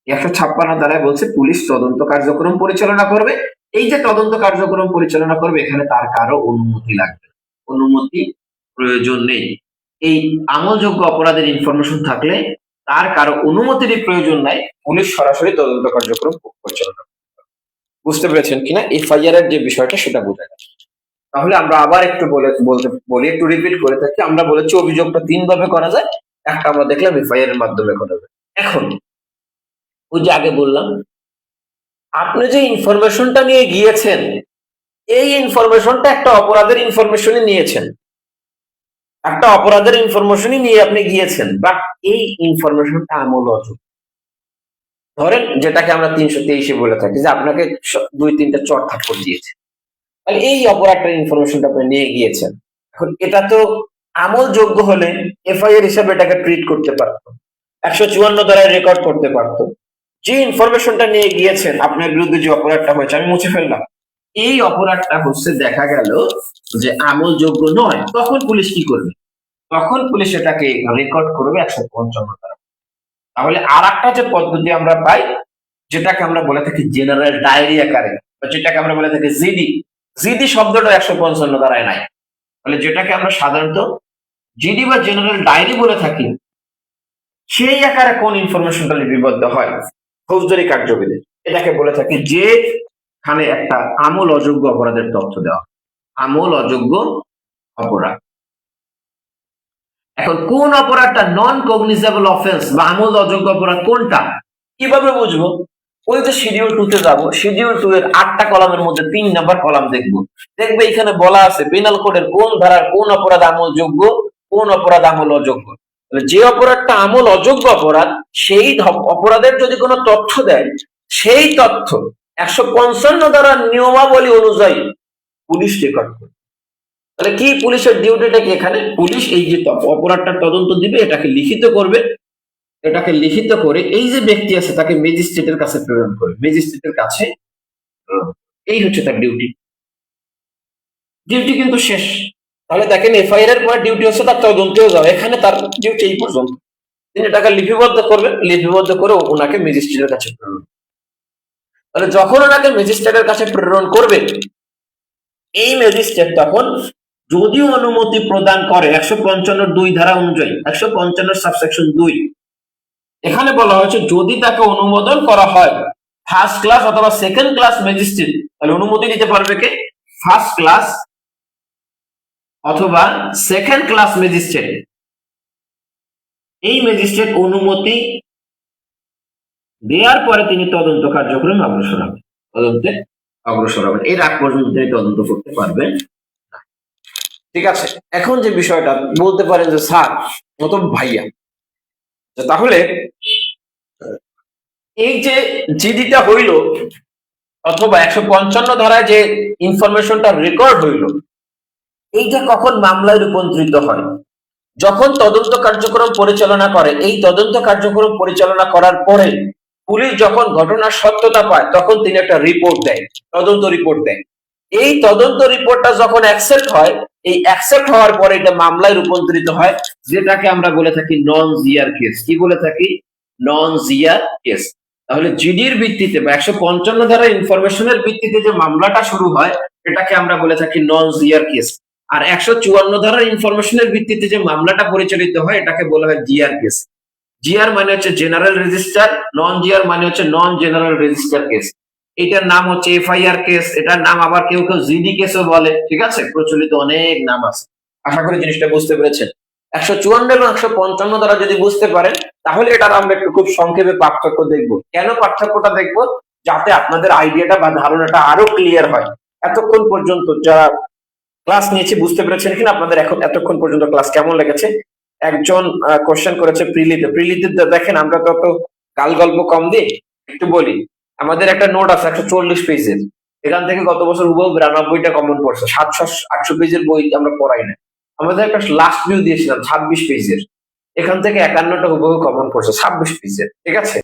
S1: 156 ধারায় বলছে পুলিশ তদন্ত কার্যক্রম পরিচালনা করবে। এই যে তদন্ত কার্যক্রম পরিচালনা করবে, এখানে তার কারো অনুমতি লাগবে, অনুমতি প্রয়োজন নেই। এই আমলযোগ্য অপরাধের ইনফরমেশন থাকলে তার কারো অনুমতির প্রয়োজন নাই, পুলিশ সরাসরি তদন্ত কার্যক্রম পরিচালনা করবে। বুঝতে পেরেছেন কিনা এফআইআর এর যে বিষয়টা, সেটা বোঝা গেল। তাহলে আমরা আবার একটু বলি, একটু রিপিট করে থাকি। আমরা বলেছি অভিযোগটা 3 ভাবে করা যায়, একটা আমরা দেখলাম এফআইআর এর মাধ্যমে করা যায়। এখন ওই যে আগে বললাম, আপনি যে ইনফরমেশনটা নিয়ে গিয়েছেন, এই ইনফরমেশনটা একটা অপরাধের ইনফরমেশনই নিয়েছেন, একটা অপরাধের ইনফরমেশনই নিয়ে আপনি গিয়েছেন, বাট এই ইনফরমেশনটা আমল অযোগ্য। ধরেন যেটাকে আমরা 323 বলে থাকি, যে আপনাকে 2-3টা চট থাপ্পড় দিয়েছে, তাহলে এই অপরাধটার ইনফরমেশনটা আপনি নিয়ে গিয়েছেন। এখন এটা তো আমলযোগ্য হলে এফআইআর হিসাবে এটাকে ট্রিট করতে পারতো, 154 ধারায় রেকর্ড করতে পারতো। যে ইনফরমেশনটা নিয়ে গিয়েছেন, আপনার বিরুদ্ধে যে অপরাধটা হয়েছে আমি মুছে ফেললাম, এই অপরাধটা হচ্ছে দেখা গেল যে আমলযোগ্য নয়, তখন পুলিশ কি করবে? তখন পুলিশ এটাকে রেকর্ড করবে 155 ধারা। তাহলে আর একটা যে পদ্ধতি আমরা পাই, যেটাকে আমরা বলে থাকি জেনারেল ডায়েরি আকারে, বা যেটাকে আমরা বলে থাকি জিডি। জিডি শব্দটা 155 ধারায় নাই। তাহলে যেটাকে আমরা সাধারণত জিডি বা জেনারেল ডায়েরি বলে থাকি, সেই আকারে কোন ইনফরমেশনটা লিপিবদ্ধ হয় ফৌজদারি কার্যবিধি, এটাকে বলে থাকি যেখানে একটা আমল অযোগ্য অপরাধের তথ্য দেওয়া, আমল অযোগ্য অপরাধ। এখন কোন অপরাধটা নন কগনিজেবল অফেন্স বা আমল অযোগ্য অপরাধ কোনটা, কিভাবে বুঝবো? ওই যে শিডিউল 2 তে যাবো, শিডিউল 2 এর 8টা কলামের মধ্যে 3 নাম্বার কলাম দেখবে এখানে বলা আছে পেনাল কোডের কোন ধারার কোন অপরাধ আমলযোগ্য, কোন অপরাধ আমল অযোগ্য। যে অপরাধটা আমল অযোগ্য অপরাধ, সেই অপরাধের যদি কোনো তথ্য দেয়, সেই তথ্য 155 ধারার নিয়মাবলী অনুযায়ী পুলিশ রেকর্ড করবে। তাহলে কি পুলিশের ডিউটিটা কি? এখানে পুলিশ এই যে অপরাধটার তদন্ত দিবে, এটাকে লিখিত করবে, এটাকে লিখিত করে এই যে ব্যক্তি আছে তাকে ম্যাজিস্ট্রেটের কাছে প্রেরণ করবে, ম্যাজিস্ট্রেটের কাছে। এই হচ্ছে তার ডিউটি। ডিউটি কিন্তু শেষ। তাহলে দেখেন এফআইআর এর পরে ডিউটি হচ্ছে তার তদন্তেও যাও, এখানে তার ডিউটি এই পর্যন্ত। তিনি এটাকে লিপিবদ্ধ করবেন, লিপিবদ্ধ করে ওনাকে ম্যাজিস্ট্রেটের কাছে প্রেরণ। তাহলে যখন ওনাকে ম্যাজিস্ট্রেটের কাছে প্রেরণ করবে, এই ম্যাজিস্ট্রেট তখন যদি অনুমতি প্রদান করে 155(2) ধারা অনুযায়ী, 155 সাবসেকশন 2, এখানে বলা হয়েছে যদি তাকে অনুমোদন করা হয় ফার্স্ট ক্লাস অথবা সেকেন্ড ক্লাস ম্যাজিস্ট্রেট, তাহলে অনুমতি দিতে পারবে কে? ফার্স্ট ক্লাস অথবা সেকেন্ড ক্লাস ম্যাজিস্ট্রেট। এই ম্যাজিস্ট্রেট অনুমতি দেওয়ার পরে তিনি তদন্ত কার্যক্রমে অগ্রসর হবেন, তদন্তে অগ্রসর হবেন। এর আগ পর্যন্ত তিনি তদন্ত করতে পারবেন না। ঠিক আছে, এখন যে বিষয়টা বলতে পারেন যে স্যার অথবা ভাইয়া, তাহলে এই যে জিডিটা হইল অথবা 155 ধারায় যে ইনফরমেশনটা রেকর্ড হইল, এইটা কখন মামলায় রূপান্তরিত হয়? যখন তদন্ত কার্যক্রম পরিচালনা করে। এই তদন্ত কার্যক্রম পরিচালনা করার পরে পুলিশ যখন ঘটনার সত্যতা পায় তখন তিনি একটা রিপোর্ট দেয়, তদন্ত রিপোর্ট দেয়। এই তদন্ত রিপোর্টটা যখন অ্যাকসেপ্ট হয়, এই অ্যাকসেপ্ট হওয়ার পরে এটা মামলায় রূপান্তরিত হয়, যেটাকে আমরা বলে থাকি নন জিআর কেস। কি বলে থাকি? নন জিআর কেস। তাহলে জিডির ভিত্তিতে বা 155 ধারা ইনফরমেশনের ভিত্তিতে যে মামলাটা শুরু হয় এটাকে আমরা বলে থাকি নন জিআর কেস। আর 154 ধারার ইনফরমেশনের ভিত্তিতে যে মামলাটা পরিচালিত হয় এটাকে বলা হয় জিআর কেস। জিআর মানে হচ্ছে জেনারেল রেজিস্টার, নন জিআর মানে হচ্ছে নন জেনারেল রেজিস্টার কেস। এটার নাম হচ্ছে এফআইআর কেস, এটার নাম আবার কেউ কেউ জিডি কেসও বলে। ঠিক আছে, প্রচলিত অনেক নাম আছে। আশা করি জিনিসটা বুঝতে পেরেছেন। 154 এবং 155 দ্বারা যদি বুঝতে পারেন তাহলে এটার আমরা একটু খুব সংক্ষেপে পার্থক্য দেখব। কেন পার্থক্যটা দেখব? যাতে আপনাদের আইডিয়াটা বা ধারণাটা আরো ক্লিয়ার হয়। এতক্ষণ পর্যন্ত যারা ক্লাস নিয়েছি বুঝতে পেরেছেন কিনা? আপনাদের এখন এতক্ষণ পর্যন্ত ক্লাস কেমন লেগেছে? একজন কোশ্চেন করেছে প্রিলিতে দেখেন আমরা তত গাল গল্প কম দিই, একটু বলি। আমাদের একটা নোট আছে 140 পেজের, এখান থেকে গত বছর হুবহু 92টা কমন পড়ছে। 700-800 পেজের বই আমরা পড়াই না। আমাদের একটা লাস্ট ভিউ দিয়েছিলাম 26 পেজের, এখান থেকে 51টা হুবহু কমন পড়ছে 26 পেজের। ঠিক আছে,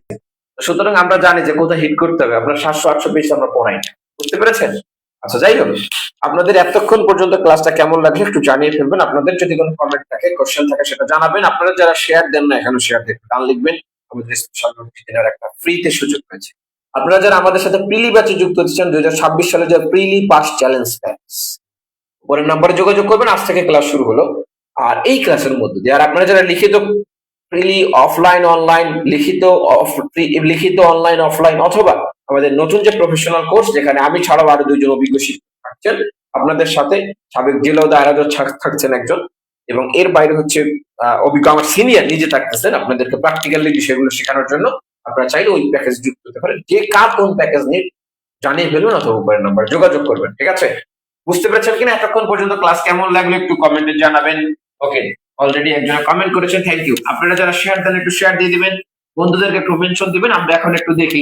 S1: সুতরাং আমরা জানি যে কোথায় হিট করতে হবে। আপনার 700-800 পেজ আমরা পড়াই না, বুঝতে পেরেছেন? আচ্ছা, যাই হোক, আপনাদের এতক্ষণ পর্যন্ত ক্লাসটা কেমন লাগলো একটু জানিয়ে ফেলবেন। আপনাদের যদি কোনো কমেন্ট থাকে, কোশ্চেন থাকে, সেটা জানাবেন। আপনারা যারা শেয়ার দেন না এখানে শেয়ার দিয়ে গান লিখবেন। আমাদের স্পেশাল নোটিফিকেশনের একটা ফ্রিতে সুযোগ রয়েছে। আপনারা যারা আমাদের সাথে প্রিলি ব্যাচে যুক্ত হচ্ছেন 2026 সালে যে প্রিলি পাস চ্যালেঞ্জ ব্যাচ, পরের নাম্বারে যোগাযোগ করবেন। আজ থেকে ক্লাস শুরু হলো। আর এই ক্লাসের মধ্যে দিয়ে আর আপনারা যারা লিখিত প্রিলি অফলাইন অনলাইন, লিখিত অনলাইন অফলাইন, অথবা আমাদের নতুন যে প্রফেশনাল কোর্স যেখানে আমি ছাড়াও আরো 2জন অভিজ্ঞ শিক্ষক থাকছেন আপনাদের সাথে, সাবেক জেলা দায়রা জজ থাকছেন একজন, এবং এর বাইরে হচ্ছে অভিজ্ঞ আমার সিনিয়র নিজে থাকতেছেন আপনাদেরকে প্র্যাকটিক্যালি বিষয়গুলো শেখানোর জন্য। আপনারা চাইলে ওই প্যাকেজ যুক্ত হতে পারেন। যে কার কোন প্যাকেজ নিয়ে জানিয়ে ফেলবেন অথবা উপরের নাম্বার যোগাযোগ করবেন। ঠিক আছে, বুঝতে পেরেছেন কিনা? এতক্ষণ পর্যন্ত ক্লাস কেমন লাগলো একটু কমেন্টে জানাবেন। ওকে, অলরেডি একজন কমেন্ট করেছেন, থ্যাংক ইউ। আপনারা যারা শেয়ার দেন একটু শেয়ার দিয়ে দিবেন, বন্ধুদেরকে একটু মেনশন দিবেন। আমরা এখন একটু দেখি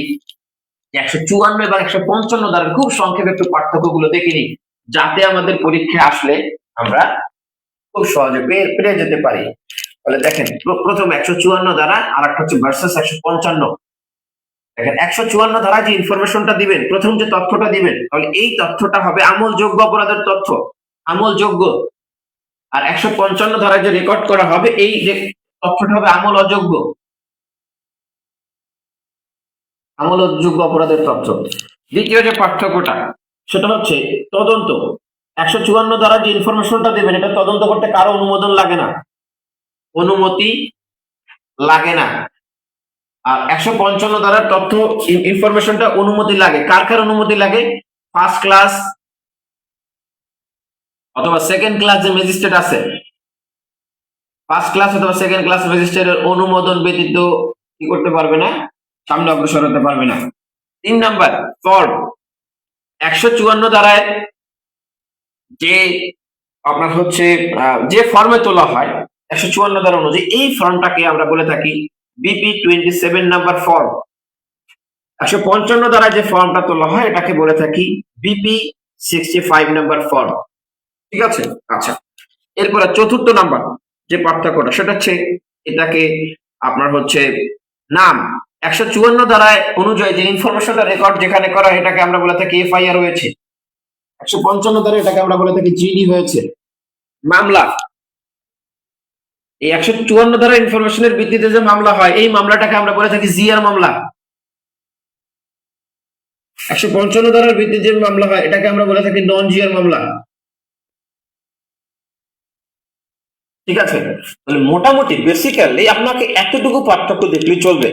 S1: 154 এবং 155 দ্বারা খুব সংক্ষেপে একটু পার্থক্যগুলো দেখে নিই, যাতে আমাদের পরীক্ষায় আসলে আমরা খুব সহজে পেরে যেতে পারি। তাহলে দেখেন, প্রথম 154 দ্বারা, আর একটা হচ্ছে ভার্সেস 155। দেখেন 154 ধারা যে ইনফরমেশনটা দিবেন, প্রথম যে তথ্যটা দিবেন, তাহলে এই তথ্যটা হবে আমলযোগ্য অপরাধের তথ্য, আমলযোগ্য। আর 155 ধারায় যে রেকর্ড করা হবে এই তথ্যটা হবে আমল অযোগ্য, আমল অযোগ্য অপরাধের তথ্য। দ্বিতীয় যে পার্থক্যটা সেটা হচ্ছে তদন্ত। 154 ধারা যে ইনফরমেশনটা দেবেন এটা তদন্ত করতে কারো অনুমোদন লাগে না, অনুমতি লাগে না। আর 155 ধারার তথ্য ইনফরমেশনটা অনুমতি লাগে। কার কার অনুমতি লাগে? ফার্স্ট ক্লাস অথবা সেকেন্ড ক্লাস যে ম্যাজিস্ট্রেট আছে, ফার্স্ট ক্লাস অথবা সেকেন্ড ক্লাস ম্যাজিস্ট্রেটের অনুমোদন ব্যতীত কি করতে পারবে না? সামনে অগ্রসর হতে পারবে না। 3 নাম্বার ফর্ম। 154 ধারায় যে আপনার হচ্ছে যে ফর্মে তোলা হয় 154 ধারা অনুযায়ী, এই ফর্মটাকে আমরা বলে থাকি বিপি 27 নাম্বার ফর্ম। 155 দ্বারা যে ফর্মটা তোলা হয় এটাকে বলে থাকি বিপি 65 নাম্বার ফর্ম। ঠিক আছে, আচ্ছা। এরপরে চতুর্থ নাম্বার যে পার্থক্যটা সেটা হচ্ছে এটাকে আপনার হচ্ছে নাম। 154 ধারায় অনুযায়ী যে ইনফরমেশনটা রেকর্ড যেখানে করা হয় এটাকে আমরা বলে থাকি এফআইআর হয়েছে। 155 ধারায় এটাকে আমরা বলে থাকি জিডি হয়েছে। মামলা, এই 154 ধারা ইনফরমেশনের ভিত্তিতে যে মামলা হয় এই মামলাটাকে আমরা বলে থাকি জিআর মামলা। 155 ধারার ভিত্তিতে যে মামলা হয় এটাকে আমরা বলে থাকি নন জিআর মামলা। ঠিক আছে, তাহলে মোটামুটি বেসিক্যালি আপনাকে এতটুকু পার্থক্য দেখলেই চলবে।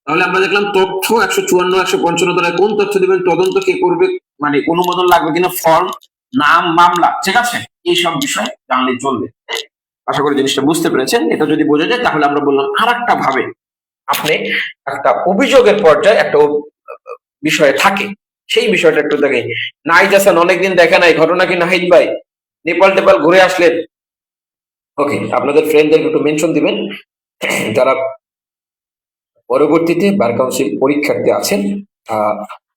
S1: তাহলে আমরা দেখলাম তথ্য 154 155 ধারায় কোন তথ্য দিবেন, তদন্ত কে করবে, মানে অনুমোদন লাগবে কিনা, ফর্ম, নাম, মামলা, ঠিক আছে, এইসব বিষয় জানলে চলবে। আশা করি জিনিসটা বুঝতে পেরেছেন। এটা যদি বোঝা যায় তাহলে আমরা বললাম আর একটা ভাবে আপনি একটা অভিযোগের পর্যায়ে একটা বিষয়ে থাকে, সেই বিষয়টা একটু দেখে। নাহিদ হাসান অনেকদিন দেখা নাই, ঘটনা কি নাহিদ ভাই? নেপাল টেপাল ঘুরে আসলেন? ওকে, আপনাদের ফ্রেন্ডদের একটু মেনশন দিবেন যারা পরবর্তীতে বার কাউন্সিল পরীক্ষার্থী আছেন।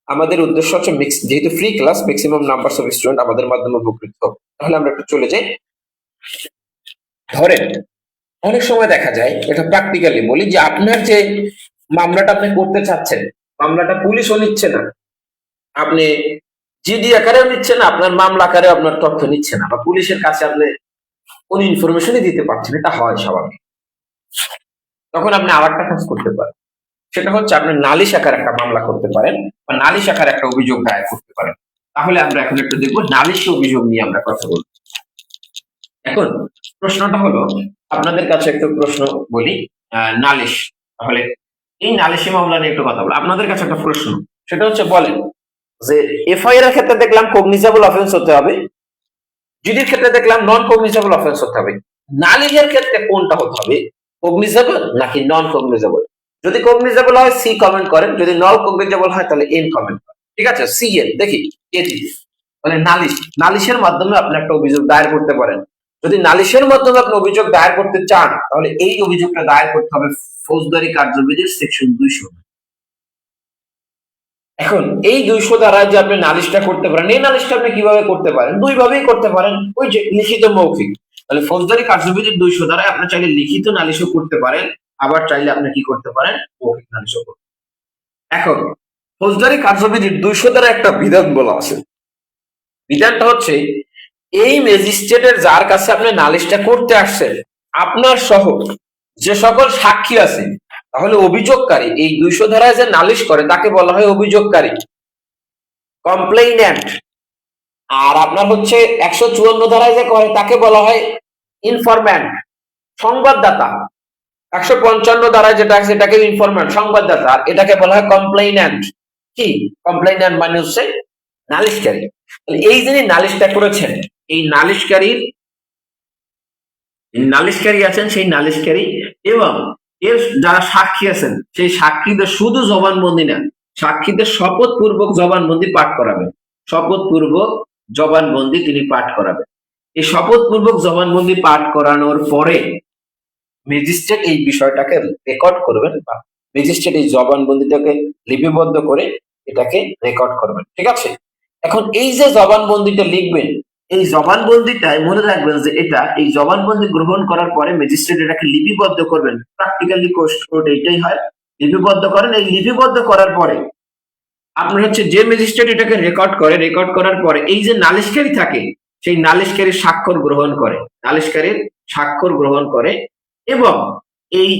S1: আমাদের উদ্দেশ্য হচ্ছে যেহেতু free class, maximum numbers of student আমাদের মাধ্যমে উপকৃত হবে। তাহলে আমরা একটু চলে যাই। ধরেন অনেক সময় দেখা যায়, এটা প্র্যাকটিক্যালি বলি, যে আপনার যে মামলাটা আপনি করতে চাচ্ছেন, মামলাটা পুলিশও নিচ্ছে না, আপনি জিডি আকারেও নিচ্ছে না, আপনার মামলা আকারেও আপনার তথ্য নিচ্ছে না, বা পুলিশের কাছে আপনি কোন ইনফরমেশনই দিতে পারছেন, এটা হয় স্বাভাবিক। তখন আপনি আর একটা কাজ করতে পারেন, সেটা হচ্ছে আপনি নালিশ আকার একটা মামলা করতে পারেন, বা নালিশ আকার একটা অভিযোগ দায়ের করতে পারেন। তাহলে আমরা এখন একটু দেখবো নালিশি অভিযোগ নিয়ে আমরা কথা বলবো। এখন প্রশ্নটা হলো, আপনাদের কাছে একটু প্রশ্ন বলি, নালিশ, তাহলে এই নালিশি মামলা নিয়ে একটু কথা বলো। আপনাদের কাছে একটা প্রশ্ন, সেটা হচ্ছে বলেন যে এফআইআর এর ক্ষেত্রে দেখলাম কগনিজেবল অফেন্স হতে হবে, জিডির ক্ষেত্রে দেখলাম নন কগনিজেবল অফেন্স হতে হবে, নালিশের ক্ষেত্রে কোনটা হতে হবে, কগনিজেবল নাকি নন কগনিজেবল? যদি কগনিজেবল হয় সি কমেন্ট করেন, যদি নন কগনিজেবল হয় তাহলে এন কমেন্ট করেন। ঠিক আছে, সি এন দেখি কে দিবে। মানে নালিশ, নালিশের মাধ্যমে আপনি একটা অভিযোগ দায়ের করতে পারেন। যদি নালিশের মাধ্যমে আপনি অভিযোগ দায়ের করতে চান, তাহলে এই অভিযোগটা দায়ের করতে হবে ফৌজদারি কার্যবিধির সেকশন 200। এখন এই 200 দ্বারা যে আপনি নালিশটা করতে পারেন, এই নালিশটা আপনি কিভাবে করতে পারেন? দুই ভাবেই করতে পারেন, ওই যে লিখিত, মৌখিক। তাহলে ফৌজদারি কার্যবিধির 200 দ্বারা আপনি চাইলে লিখিত নালিশও করতে পারেন, আবার চাইলে আপনি কি করতে পারেন, মৌখিক নালিশও করতে পারেন। এখন ফৌজদারি কার্যবিধির 200 দ্বারা একটা বিধান বলা আছে। বিধানটা হচ্ছে, এই ম্যাজিস্ট্রেটের যার কাছে আপনি নালিশটা করতে আসছেন, আপনার সহ যে সকল সাক্ষী আছে, তাহলে অভিযোগকারী এই 200 ধারায় যে নালিশ করে তাকে বলা হয় অভিযোগকারী, কমপ্লেইন্যান্ট। আর আপনার হচ্ছে 154 ধারায় যে করে তাকে বলা হয় ইনফরম্যান্ট, সংবাদদাতা। 155 ধারায় যেটা আছে এটাকে ইনফরম্যান্ট, সংবাদদাতা, আর এটাকে বলা হয় কমপ্লেইন্যান্ট। কি কমপ্লেইন্যান্ট মানে হচ্ছে নালিশকারী। এই যিনি নালিশটা করেছেন, এই নালিশকারী আছেন, সেই নালিশকারী এবং এর যারা সাক্ষী আছেন, সেই সাক্ষীদের শুধু জবানবন্দি না, সাক্ষীদের শপথ পূর্বক জবানবন্দি পাঠ করাবেন। শপথ পূর্বক জবানবন্দি তিনি পাঠ করাবেন। এই শপথ পূর্বক জবানবন্দি পাঠ করানোর পরে ম্যাজিস্ট্রেট এই বিষয়টাকে রেকর্ড করবেন, বা ম্যাজিস্ট্রেট এই জবানবন্দিটাকে লিপিবদ্ধ করে এটাকে রেকর্ড করবেন। ঠিক আছে, এখন এই যে জবানবন্দিটা লিখবেন, এই জবানবন্দিটায় মনে রাখবেন যে এই জবানবন্দি গ্রহণ করার পরে ম্যাজিস্ট্রেট এটাকে লিপিবদ্ধ করবেন। প্র্যাকটিক্যালি কোর্ট এইটাই হয়, লিপিবদ্ধ করেন। এই লিপিবদ্ধ করার পরে আপনার হচ্ছে যে ম্যাজিস্ট্রেট এটাকে রেকর্ড করার পরে এই যে নালিশকারী থাকে, সেই নালিশকারীর স্বাক্ষর গ্রহণ করে, নালিশকারীর স্বাক্ষর গ্রহণ করে, এবং এই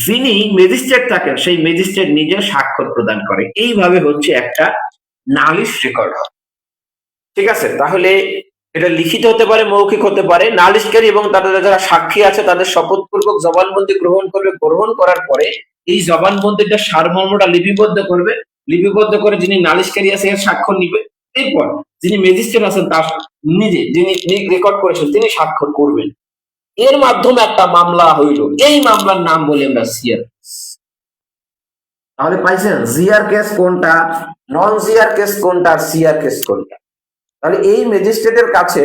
S1: যিনি ম্যাজিস্ট্রেট থাকেন সেই ম্যাজিস্ট্রেট নিজে স্বাক্ষর প্রদান করে। এইভাবে হচ্ছে একটা নালিশ রেকর্ড হয়। ঠিক আছে, তাহলে এটা লিখিত হতে পারে, মৌখিক হতে পারে। নালিশকারী এবং তাদের যারা সাক্ষী আছে তাদের শপথপূর্বক জবানবন্দি গ্রহণ করবে, গ্রহণ করার পরে এই জবানবন্দিটা সারমর্মটা লিপিবদ্ধ করবে, লিপিবদ্ধ করে যিনি নালিশকারী আছে এর স্বাক্ষর নিবে। এরপর যিনি ম্যাজিস্ট্রেট আছেন তার নিজে, যিনি রেকর্ড করেছেন, তিনি স্বাক্ষর করবেন। এর মাধ্যমে একটা মামলা হইল, এই মামলার নাম বলি আমরা সিআর। তাহলে পাইছেন জিআর কেস কোনটা, নন জিআর কেস কোনটা, আর সিআর কেস কোনটা। তাহলে এই ম্যাজিস্ট্রেটের কাছে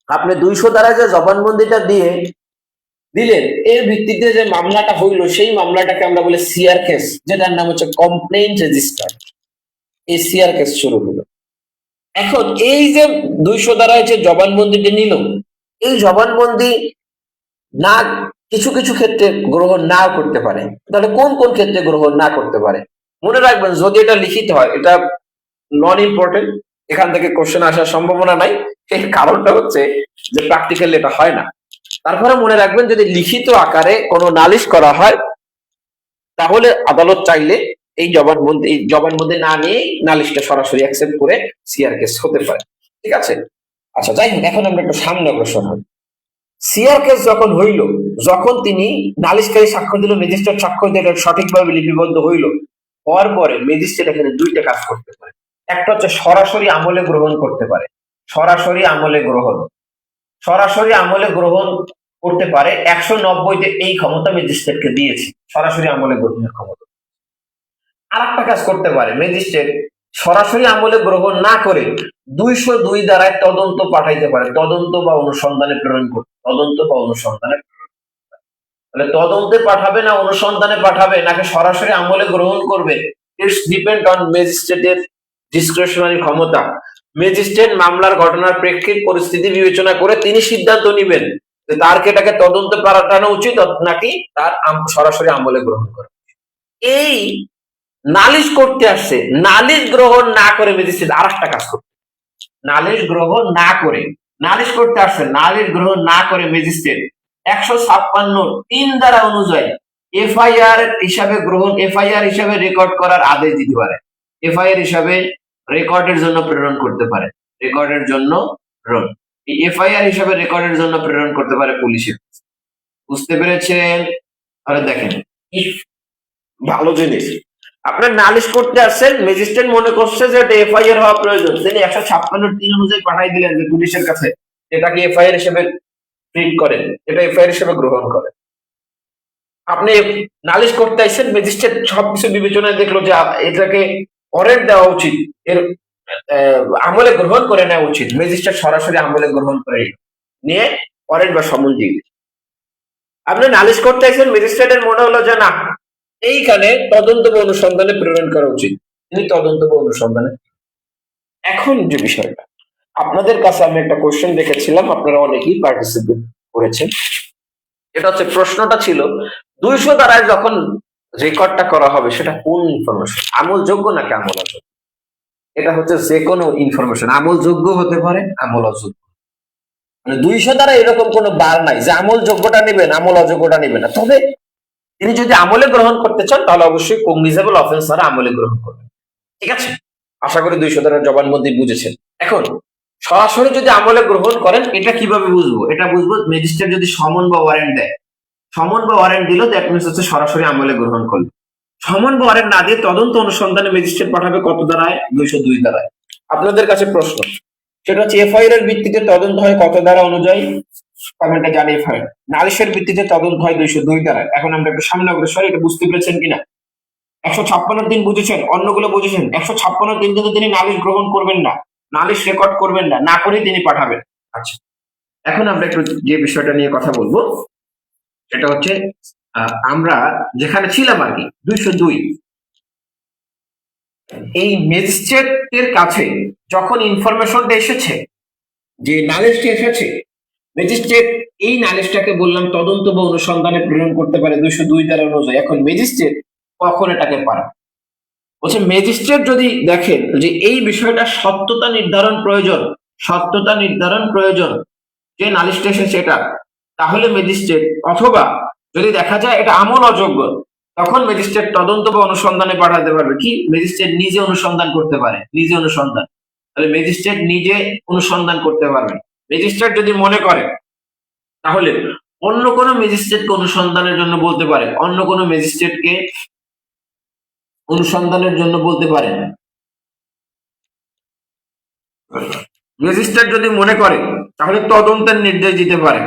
S1: আপনি 200 দ্বারা যে জবানবন্দিটা দিলেন, এর ভিত্তিতে যে মামলাটা হইল, সেই মামলাটাকে আমরা বলি সিআর কেস, যেটার নাম হচ্ছে কমপ্লেইন্ট রেজিস্টার। এই সিআর কেস শুরু হলো। এখন এই যে 200 দ্বারায় যে জবানবন্দিটা নিল, এই জবানবন্দি না কিছু কিছু ক্ষেত্রে গ্রহণ নাও করতে পারে। তাহলে কোন কোন ক্ষেত্রে গ্রহণ না করতে পারে? মনে রাখবেন, যদি এটা লিখিত হয় এটা নন ইম্পর্টেন্ট, এখান থেকে কোশ্চেন আসার সম্ভাবনা নাই। এই কারণটা হচ্ছে যে প্র্যাকটিক্যালি এটা হয় না। তারপরে মনে রাখবেন, যদি লিখিত আকারে কোনো নালিশ করা হয়, তাহলে আদালত চাইলে এই জবানবন্দি না নিয়ে নালিশটা সরাসরি অ্যাকসেপ্ট করে সিআর কেস হতে পারে। ঠিক আছে, আচ্ছা যাই হোক, এখন আমরা একটু সামনে অগ্রসর হই। সিআর কেস যখন হইল, যখন তিনি নালিশকারী স্বাক্ষর দিল, ম্যাজিস্ট্রেট স্বাক্ষর দিল, সঠিকভাবে লিপিবদ্ধ হইল, হওয়ার পরে ম্যাজিস্ট্রেট এখানে দুইটা কাজ করতে পারে। একটা হচ্ছে সরাসরি আমলে গ্রহণ করতে পারে, সরাসরি আমলে গ্রহণ, সরাসরি আমলে গ্রহণ করতে পারে। 190-তে এই ক্ষমতা ম্যাজিস্ট্রেটকে দিয়েছে, সরাসরি আমলে গ্রহণের ক্ষমতা। আর একটা কাজ করতে পারে ম্যাজিস্ট্রেট, সরাসরি আমলে গ্রহণ না করে 202 দ্বারায় তদন্ত পাঠাইতে পারে, তদন্ত বা অনুসন্ধানে প্রেরণ করতে, তদন্ত বা অনুসন্ধানে। তাহলে তদন্তে পাঠাবে না অনুসন্ধানে পাঠাবে নাকি সরাসরি আমলে গ্রহণ করবে, ইটস ডিপেন্ড অন ম্যাজিস্ট্রেটের ডিসক্রিশনারি ক্ষমতা। ম্যাজিস্ট্রেট মামলার ঘটনার প্রেক্ষিত পরিস্থিতি বিবেচনা করে তিনি সিদ্ধান্ত নেবেন যে তার এটাকে তদন্তে পাঠানো উচিত নাকি তার সরাসরি আমলে গ্রহণ করা। এই নালিশ করতে আসছে, নালিশ গ্রহণ না করে ম্যাজিস্ট্রেট আর একটা কাজ করতে, নালিশ গ্রহণ না করে, নালিশ করতে আসছে, নালিশ গ্রহণ না করে ম্যাজিস্ট্রেট 156(3) ধারা অনুযায়ী এফআইআর হিসাবে গ্রহণ, এফআইআর হিসাবে রেকর্ড করার আদেশ দিতে পারে, এফআইআর হিসাবে রেকর্ডের জন্য প্রেরণ করতে পারে, রেকর্ডের জন্য প্রেরণ, এফআইআর হিসাবে রেকর্ডের জন্য প্রেরণ করতে পারে পুলিশের। বুঝতে পেরেছেন? তাহলে দেখেন ভালো জিনিস, আপনার নালিশ করতে আসছেন, ম্যাজিস্ট্রেট মনে করছে যে এটা এফআইআর হওয়া প্রয়োজন, তিনি 156(3) অনুযায়ী পাঠাই দিলেন যে পুলিশের কাছে, এটাকে এফআইআর হিসেবে ট্রিট করেন, এটা এফআইআর হিসেবে গ্রহণ করেন। আপনি নালিশ করতে আসছেন, ম্যাজিস্ট্রেট সবকিছু বিবেচনায় দেখলো যে এটাকে ওয়ারেন্ট দেওয়া উচিত, এর আমলে গ্রহণ করে নেওয়া উচিত, ম্যাজিস্ট্রেট সরাসরি আমলে গ্রহণ করে নিয়ে ওয়ারেন্ট বা সমন দিয়ে। আপনি নালিশ করতে আসছেন, ম্যাজিস্ট্রেটের মনে হলো যে না এইখানে তদন্ত বা অনুসন্ধানে প্রেরণ করা উচিত, তিনি তদন্ত বা অনুসন্ধানে। এখন যে বিষয়টা আপনাদের কাছে আমি একটা কোশ্চেন দেখেছিলাম, আপনারা অনেকেই পার্টিসিপেট করেছেন, এটা হচ্ছে প্রশ্নটা ছিল 200 ধারায় যখন রেকর্ডটা করা হবে সেটা কোন ইনফরমেশন, আমলযোগ্য নাকি আমল অযোগ্য? এটা হচ্ছে যে কোনো ইনফরমেশন, আমলযোগ্য হতে পারে আমল অযোগ্য, মানে 200 ধারা এরকম কোনো বার নাই যে আমল যোগ্যটা নেবেন আমল অযোগ্যটা নেবেন না। তবে তিনি যদি আমলে গ্রহণ করতে চান তাহলে অবশ্যই কগনিজেবল অফেন্স দ্বারা আমলে গ্রহণ করবেন। ঠিক আছে, আশা করি 200 ধারার জবানবন্দি বুঝেছেন। এখন সরাসরি যদি আমলে গ্রহণ করেন এটা কিভাবে বুঝবো? এটা বুঝবো ম্যাজিস্ট্রেট যদি সমন বা ওয়ারেন্ট দেয়, সমন বা ওয়ারেন্ট দিল, দ্যাট মিন্স হচ্ছে সরাসরি আমলে গ্রহণ করলো। সমন বা ওয়ারেন্ট না দিয়ে তদন্ত অনুসন্ধানে ম্যাজিস্ট্রেট পাঠাবে কত ধারায়? 202 ধারায়। আপনাদের কাছে প্রশ্ন, সেটা হচ্ছে এফআইআর এর ভিত্তিতে তদন্ত হয় কত ধারা অনুযায়ী? কমেন্টে জানিয়ে ফেলেন। নালিশের ভিত্তিতে তদন্ত হয় 202 ধারায়। এখন আমরা একটু সামনে অগ্রসর, এটা বুঝতে পেরেছেন কিনা? 156 দিন বুঝেছেন, অন্যগুলো বুঝেছেন। 156 দিন কিন্তু তিনি নালিশ গ্রহণ করবেন না, নালিশ রেকর্ড করবেন না, না করে তিনি পাঠাবেন। আচ্ছা, এখন আমরা একটু যে বিষয়টা নিয়ে কথা বলবো সেটা হচ্ছে আমরা যেখানে ছিলাম আর কি 202, এই ম্যাজিস্ট্রেটের কাছে যখন ইনফরমেশনটা এসেছে, যে নালিশটি এসেছে, ম্যাজিস্ট্রেট এই নালিশটাকে বললাম তদন্ত বা অনুসন্ধানে প্রেরণ করতে পারে 202 ধারা অনুযায়ী। এখন ম্যাজিস্ট্রেট কখন এটাকে পারে? বলছে ম্যাজিস্ট্রেট যদি দেখেন যে এই বিষয়টা সত্যতা নির্ধারণ প্রয়োজন, সত্যতা নির্ধারণ প্রয়োজন যে নালিশটা এসেছে এটা, তাহলে ম্যাজিস্ট্রেট, অথবা যদি দেখা যায় এটা আমল অযোগ্য, তখন ম্যাজিস্ট্রেট তদন্ত বা অনুসন্ধানে পাঠাতে পারবে। কি? ম্যাজিস্ট্রেট নিজে অনুসন্ধান করতে পারে, নিজে অনুসন্ধান। তাহলে ম্যাজিস্ট্রেট নিজে অনুসন্ধান করতে পারবে। ম্যাজিস্ট্রেট যদি মনে করে তাহলে অন্য কোনো ম্যাজিস্ট্রেটকে অনুসন্ধানের জন্য বলতে পারে, অন্য কোনো ম্যাজিস্ট্রেটকে অনুসন্ধানের জন্য বলতে পারে। ম্যাজিস্ট্রেট যদি মনে করে তাহলে তদন্তের নির্দেশ দিতে পারে,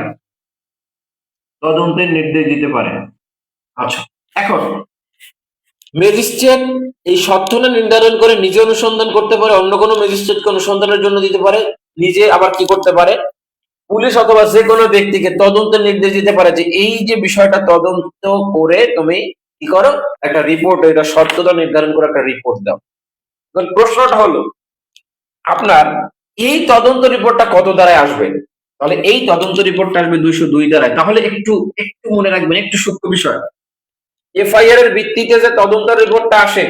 S1: তদন্তের নির্দেশ দিতে পারে। আচ্ছা, এখন ম্যাজিস্ট্রেট এই সত্যতা নির্ধারণ করে নিজে অনুসন্ধান করতে পারে, অন্য কোনো ম্যাজিস্ট্রেটকে অনুসন্ধানের জন্য দিতে পারে, নিজে আবার কি করতে পারে, পুলিশ অথবা যে কোনো ব্যক্তিকে তদন্তের নির্দেশ দিতে পারে যে এই যে বিষয়টা তদন্ত করে তুমি কি করো, একটা রিপোর্ট, এটা সত্যতা নির্ধারণ করে একটা রিপোর্ট দাও। প্রশ্নটা হলো আপনার এই তদন্ত রিপোর্টটা কত ধারায় আসবে? তাহলে এই তদন্ত রিপোর্টটা আসবে 202 ধারায়। তাহলে একটু একটু মনে রাখবেন, একটু সূক্ষ্ম বিষয়, এফআইআর এর ভিত্তিতে যে তদন্ত রিপোর্টটা আসে,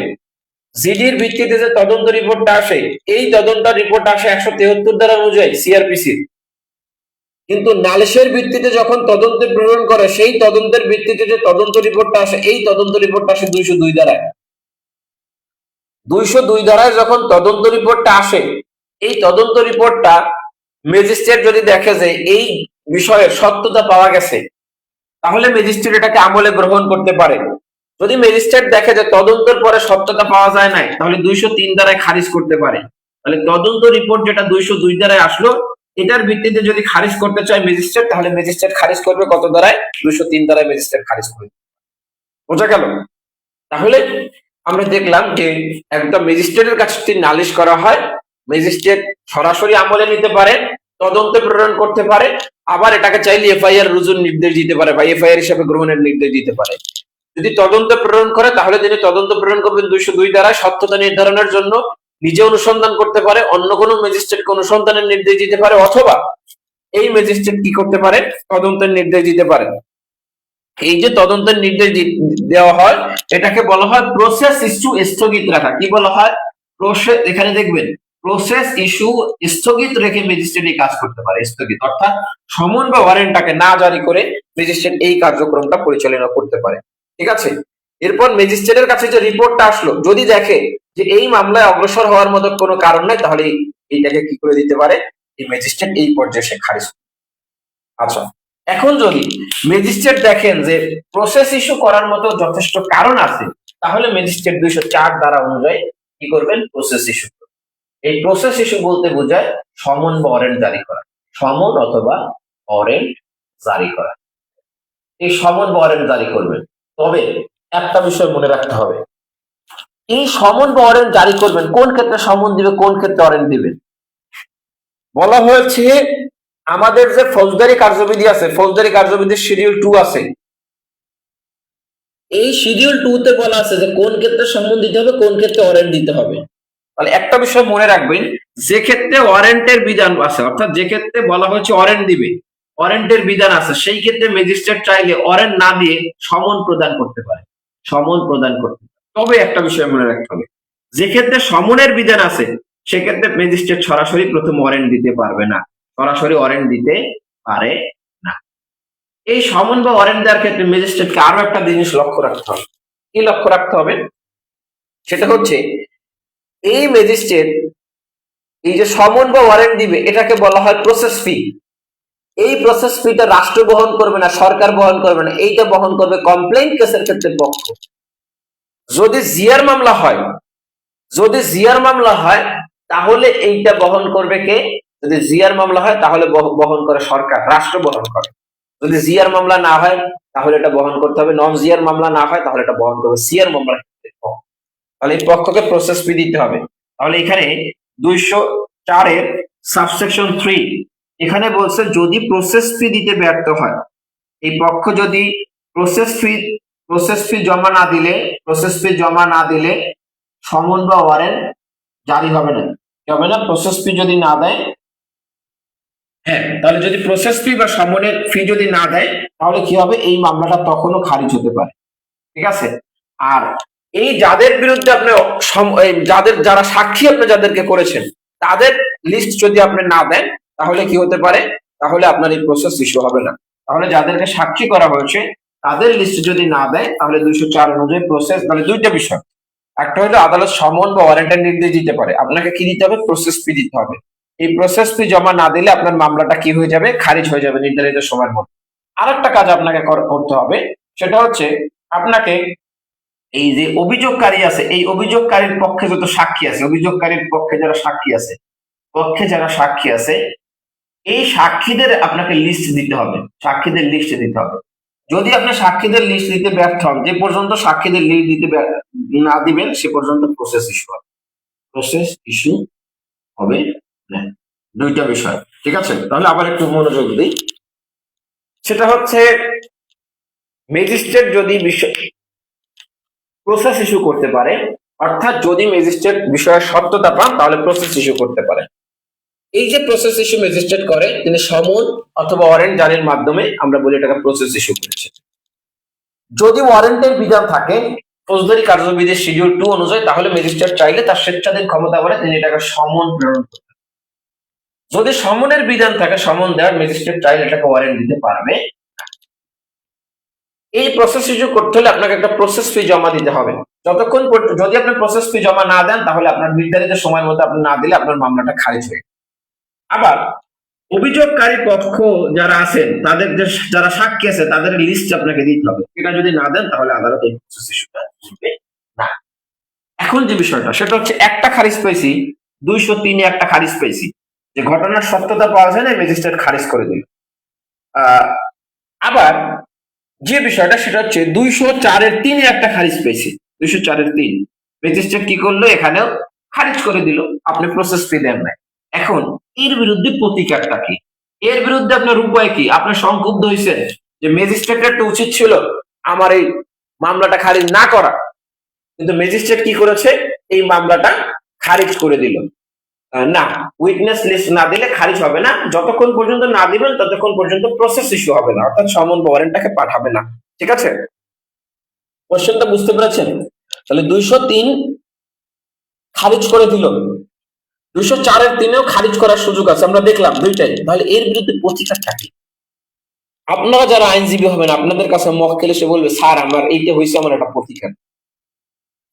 S1: জিডির ভিত্তিতে যে তদন্ত রিপোর্টটা আসে, এই তদন্ত রিপোর্ট আসে 173 ধারা অনুযায়ী সিআরপিসি। কিন্তু নালিশের ভিত্তিতে যখন তদন্তে প্রেরণ করে, সেই তদন্তের ভিত্তিতে যে তদন্ত রিপোর্টটা আসে, এই তদন্ত রিপোর্টটা আসে 202 ধারায়। 202 ধারায় যখন তদন্ত রিপোর্টটা আসে, এই তদন্ত রিপোর্টটা ম্যাজিস্ট্রেট যদি দেখে যে এই বিষয়ের সত্যতা পাওয়া গেছে, তাহলে ম্যাজিস্ট্রেট এটাকে আমলে গ্রহণ করতে পারে। যদি ম্যাজিস্ট্রেট দেখে যে তদন্তের পরে সত্যতা পাওয়া যায় নাই, তাহলে 203 ধারায় খারিজ করতে পারে। তাহলে তদন্ত রিপোর্ট যেটা 202 ধারায় আসলো, এটার ভিত্তিতে যদি খারিজ করতে চায় ম্যাজিস্ট্রেট, তাহলে ম্যাজিস্ট্রেট খারিজ করবে কত ধারায়? 203 ধারায় ম্যাজিস্ট্রেট খারিজ করবে। বোঝা গেল? তাহলে আমরা দেখলাম যে একদম ম্যাজিস্ট্রেটের কাছে যদি নালিশ করা হয়, ম্যাজিস্ট্রেট সরাসরি আমলে নিতে পারে, তদন্তে প্রেরণ করতে পারে, আবার এটাকে চাইলে এফআইআর রুজুর নির্দেশ দিতে পারে বা এফআইআর হিসেবে গ্রহণের নির্দেশ দিতে পারে। যদি তদন্ত প্রেরণ করে, তাহলে তিনি তদন্ত প্রেরণ করবেন 202 ধারায় সত্যতা নির্ধারণের জন্য, নিজে অনুসন্ধান করতে পারে, অন্য কোনো ম্যাজিস্ট্রেটকে অনুসন্ধানের নির্দেশ দিতে পারে, অথবা এই ম্যাজিস্ট্রেট কি করতে পারে? তদন্তের নির্দেশ দিতে পারে। এই যে তদন্তের নির্দেশ দেওয়া হয়, এটাকে বলা হয় প্রসেস ইস্যু স্থগিত রাখা। কি বলা হয়? প্রসেস, এখানে দেখবেন প্রসেস ইস্যু স্থগিত রেখে ম্যাজিস্ট্রেট এই কাজ করতে পারে। স্থগিত অর্থাৎ সমন বা ওয়ারেন্টটাকে না জারি করে ম্যাজিস্ট্রেট এই কার্যক্রমটা পরিচালনা করতে পারে। ঠিক আছে? এরপর ম্যাজিস্ট্রেটের কাছে যে রিপোর্টটা আসলো, যদি দেখে যে এই মামলায় অগ্রসর হওয়ার মতো কোনো কারণ নাই, তাহলে এইটাকে কি করে দিতে পারে? এই ম্যাজিস্ট্রেট এই পর্যায়ে সে খারিজ। আচ্ছা, এখন যদি ম্যাজিস্ট্রেট দেখেন যে প্রসেস ইস্যু করার মতো যথেষ্ট কারণ আছে, তাহলে ম্যাজিস্ট্রেট 204 ধারা অনুযায়ী কি করবেন? Process issue. এই প্রসেস ইস্যু বলতে বোঝায় সমন বা ওয়ারেন্ট জারি করা। সমন অথবা ওয়ারেন্ট জারি করা। এই সমন বা ওয়ারেন্ট জারি করবেন। তবে একটা বিষয় মনে রাখতে হবে, এই সমন বা ওয়ারেন্ট জারি করবেন কোন ক্ষেত্রে সমন দিবে, কোন ক্ষেত্রে ওয়ারেন্ট দিবেন? বলা হয়েছে আমাদের যে ফৌজদারি কার্যবিধি আছে, ফৌজদারি কার্যবিধির শিডিউল 2 আছে, এই শিডিউল 2 তে বলা আছে যে কোন ক্ষেত্রে সমন দিতে হবে, কোন ক্ষেত্রে ওয়ারেন্ট দিতে হবে। তাহলে একটা বিষয় মনে রাখবেন, যে ক্ষেত্রে ওয়ারেন্টের বিধান আছে, অর্থাৎ যে ক্ষেত্রে বলা হয়েছে ওয়ারেন্ট দিবে, ওয়ারেন্টের বিধান আছে, সেই ক্ষেত্রে ম্যাজিস্ট্রেট চাইলে ওয়ারেন্ট না দিয়ে সমন প্রদান করতে পারে। সমন প্রদান করতে পারে। তবে একটা বিষয় মনে রাখতে হবে, যে ক্ষেত্রে সমনের বিধান আছে, সেক্ষেত্রে ম্যাজিস্ট্রেট সরাসরি প্রথম ওয়ারেন্ট দিতে পারবে না, সরাসরি ওয়ারেন্ট দিতে পারে না। এই সমন বা ওয়ারেন্ট দেওয়ার ক্ষেত্রে ম্যাজিস্ট্রেটকে আরো একটা জিনিস লক্ষ্য রাখতে হবে। কি লক্ষ্য রাখতে হবে? সেটা হচ্ছে এই ম্যাজিস্ট্রেট এই যে সমন বা ওয়ারেন্ট দিবে, এটাকে বলা হয় প্রসেস ফি। এই প্রসেস ফিটা রাষ্ট্র বহন করবে না, সরকার বহন করবে না, এইটা বহন করবে কমপ্লেইন কেসের ক্ষেত্রে পক্ষ। যদি জিআর মামলা হয়, যদি জিআর মামলা হয়, তাহলে এইটা বহন করবে কে? যদি জিআর মামলা হয়, তাহলে বহন করে সরকার, রাষ্ট্র বহন করে। যদি জিআর মামলা না হয়, তাহলে এটা বহন করতে হবে। নন জিআর মামলা না হয়, তাহলে এটা বহন করবে সিআর মামলা। তাহলে এই পক্ষকে প্রসেস ফি দিতে হবে। তাহলে এখানে 204 এর সাবসেকশন 3 এখানে বলছে যদি প্রসেস ফি দিতে ব্যর্থ হয়, এই পক্ষ যদি প্রসেস ফি জমা না দিলে সমন বা ওয়ারেন্ট জারি হবে না। কি হবে না? প্রসেস ফি যদি না দেয়, হ্যাঁ, তাহলে যদি প্রসেস ফি বা সমনের ফি যদি না দেয়, তাহলে কি হবে? এই মামলাটা তখনও খারিজ হতে পারে। ঠিক আছে? আর এই যাদের বিরুদ্ধে আপনি যারা সাক্ষী আপনি যাদেরকে করেছেন, তাদের লিস্ট যদি আপনি না দেন, তাহলে কি হতে পারে? তাহলে আপনার এই প্রসেস ইস্যু হবে না। তাহলে যাদেরকে সাক্ষী করা হয়েছে, তাদের লিস্ট যদি না দেয়, তাহলে 204 অনুযায়ী প্রসেস, তাহলে দুইটা বিষয়। একটা হলো আদালত সমন বা ওয়ারেন্টের নির্দেশ দিতে পারে, আপনাকে কি দিতে হবে? প্রসেস ফি দিতে হবে। এই প্রসেস ফি জমা না দিলে আপনার মামলাটা কি হয়ে যাবে? খারিজ হয়ে যাবে নির্ধারিত সময়ের মধ্যে। আরেকটা কাজ আপনাকে করতে হবে, সেটা হচ্ছে আপনাকে এই যে অভিযোগকারী আছে, এই অভিযোগকারীর পক্ষে যত সাক্ষী আছে, অভিযোগকারীর পক্ষে যারা সাক্ষী আছে, এই সাক্ষীদের আপনাকে লিস্ট দিতে হবে, সাক্ষীদের লিস্ট দিতে হবে। যদি আপনি সাক্ষীদের লিস্ট দিতে ব্যর্থ হন, যে পর্যন্ত সাক্ষীদের লিস্ট দিতে না দিবেন, সে পর্যন্ত প্রসেস ইস্যু হবে। প্রসেস ইস্যু হবে না। দুইটা বিষয়। ঠিক আছে? তাহলে আবার একটু মনোযোগ দিই। সেটা হচ্ছে ম্যাজিস্ট্রেট যদি প্রসেস ইস্যু করতে পারে, অর্থাৎ যদি ম্যাজিস্ট্রেট বিষয়ের সত্যতা পান, তাহলে প্রসেস ইস্যু করতে পারে। এই যে প্রসেস ইস্যু ম্যাজিস্ট্রেট করে, তিনি সমন অথবা ওয়ারেন্ট জারির মাধ্যমে আমরা বলি এটাকে প্রসেস ইস্যু করেছে। যদি ওয়ারেন্টের বিধান থাকে ফৌজদারি কার্যবিধির শিডিউল 2 অনুযায়ী, তাহলে ম্যাজিস্ট্রেট চাইলে তার স্বেচ্ছাধীন ক্ষমতা বলে তিনি এটাকে সমন প্রেরণ করতে। যদি সমনের বিধান থাকে, সমন দেওয়ার, ম্যাজিস্ট্রেট চাইলে এটাকে ওয়ারেন্ট দিতে পারবে। এই প্রসেস ইস্যু করতে হলে আপনাকে একটা প্রসেস ফি জমা দিতে হবে। যতক্ষণ যদি আপনি প্রসেস ফি জমা না দেন, তাহলে আপনার নির্ধারিত সময়ের মধ্যে আপনি না দিলে আপনার মামলাটা খারিজ হয়ে। আবার অভিযোগকারী পক্ষ যারা আছেন তাদের যারা সাক্ষী আছে তাদের লিস্ট আপনাকে দিতে হবে। এটা যদি না দেন তাহলে আদালত এই প্রসেস ইস্যুটা করবে না। এখন যে বিষয়টা সেটা হচ্ছে একটা খারিজ পেয়েছি, 203-এ একটা খারিজ পেয়েছি, যে ঘটনার সত্যতা পাওয়া যায় না, ম্যাজিস্ট্রেট খারিজ করে দিল। আবার যে বিষয়টা সেটা হচ্ছে 204-3-এ একটা খারিজ পেয়েছি, 204-3 ম্যাজিস্ট্রেট কি করলো, এখানেও খারিজ করে দিল, আপনি প্রসেস ফি দেন নাই। এখন এর বিরুদ্ধে প্রতিকারটা কি? এর বিরুদ্ধে আপনার উপায় কি? আপনি সংক্ষুব্ধ হয়েছেন যে ম্যাজিস্ট্রেটের তো উচিত ছিল আমার এই মামলাটা খারিজ না করা, কিন্তু ম্যাজিস্ট্রেট কি করেছে, এই মামলাটা খারিজ করে দিল। না, উইটনেস লিস্ট না দিলে খারিজ হবে না, যতক্ষণ পর্যন্ত না দিবেন ততক্ষণ পর্যন্ত প্রসেস ইস্যু হবে না, অর্থাৎ সমন বা ওয়ারেন্টটাকে পাঠাবে না। ঠিক আছে, কোশ্চেনটা বুঝতে পেরেছেন? তাহলে 203 খারিজ করে দিল, 204-3-এও খারিজ করার সুযোগ আছে, আমরা দেখলাম দুইটাই। তাহলে এর বিরুদ্ধে প্রতিকারটা কি? আপনারা যারা আইনজীবী হবেন আপনাদের কাছে মক্কেল এসে বলবে স্যার আমার এইটা হয়েছে, আমার একটা প্রতিকার।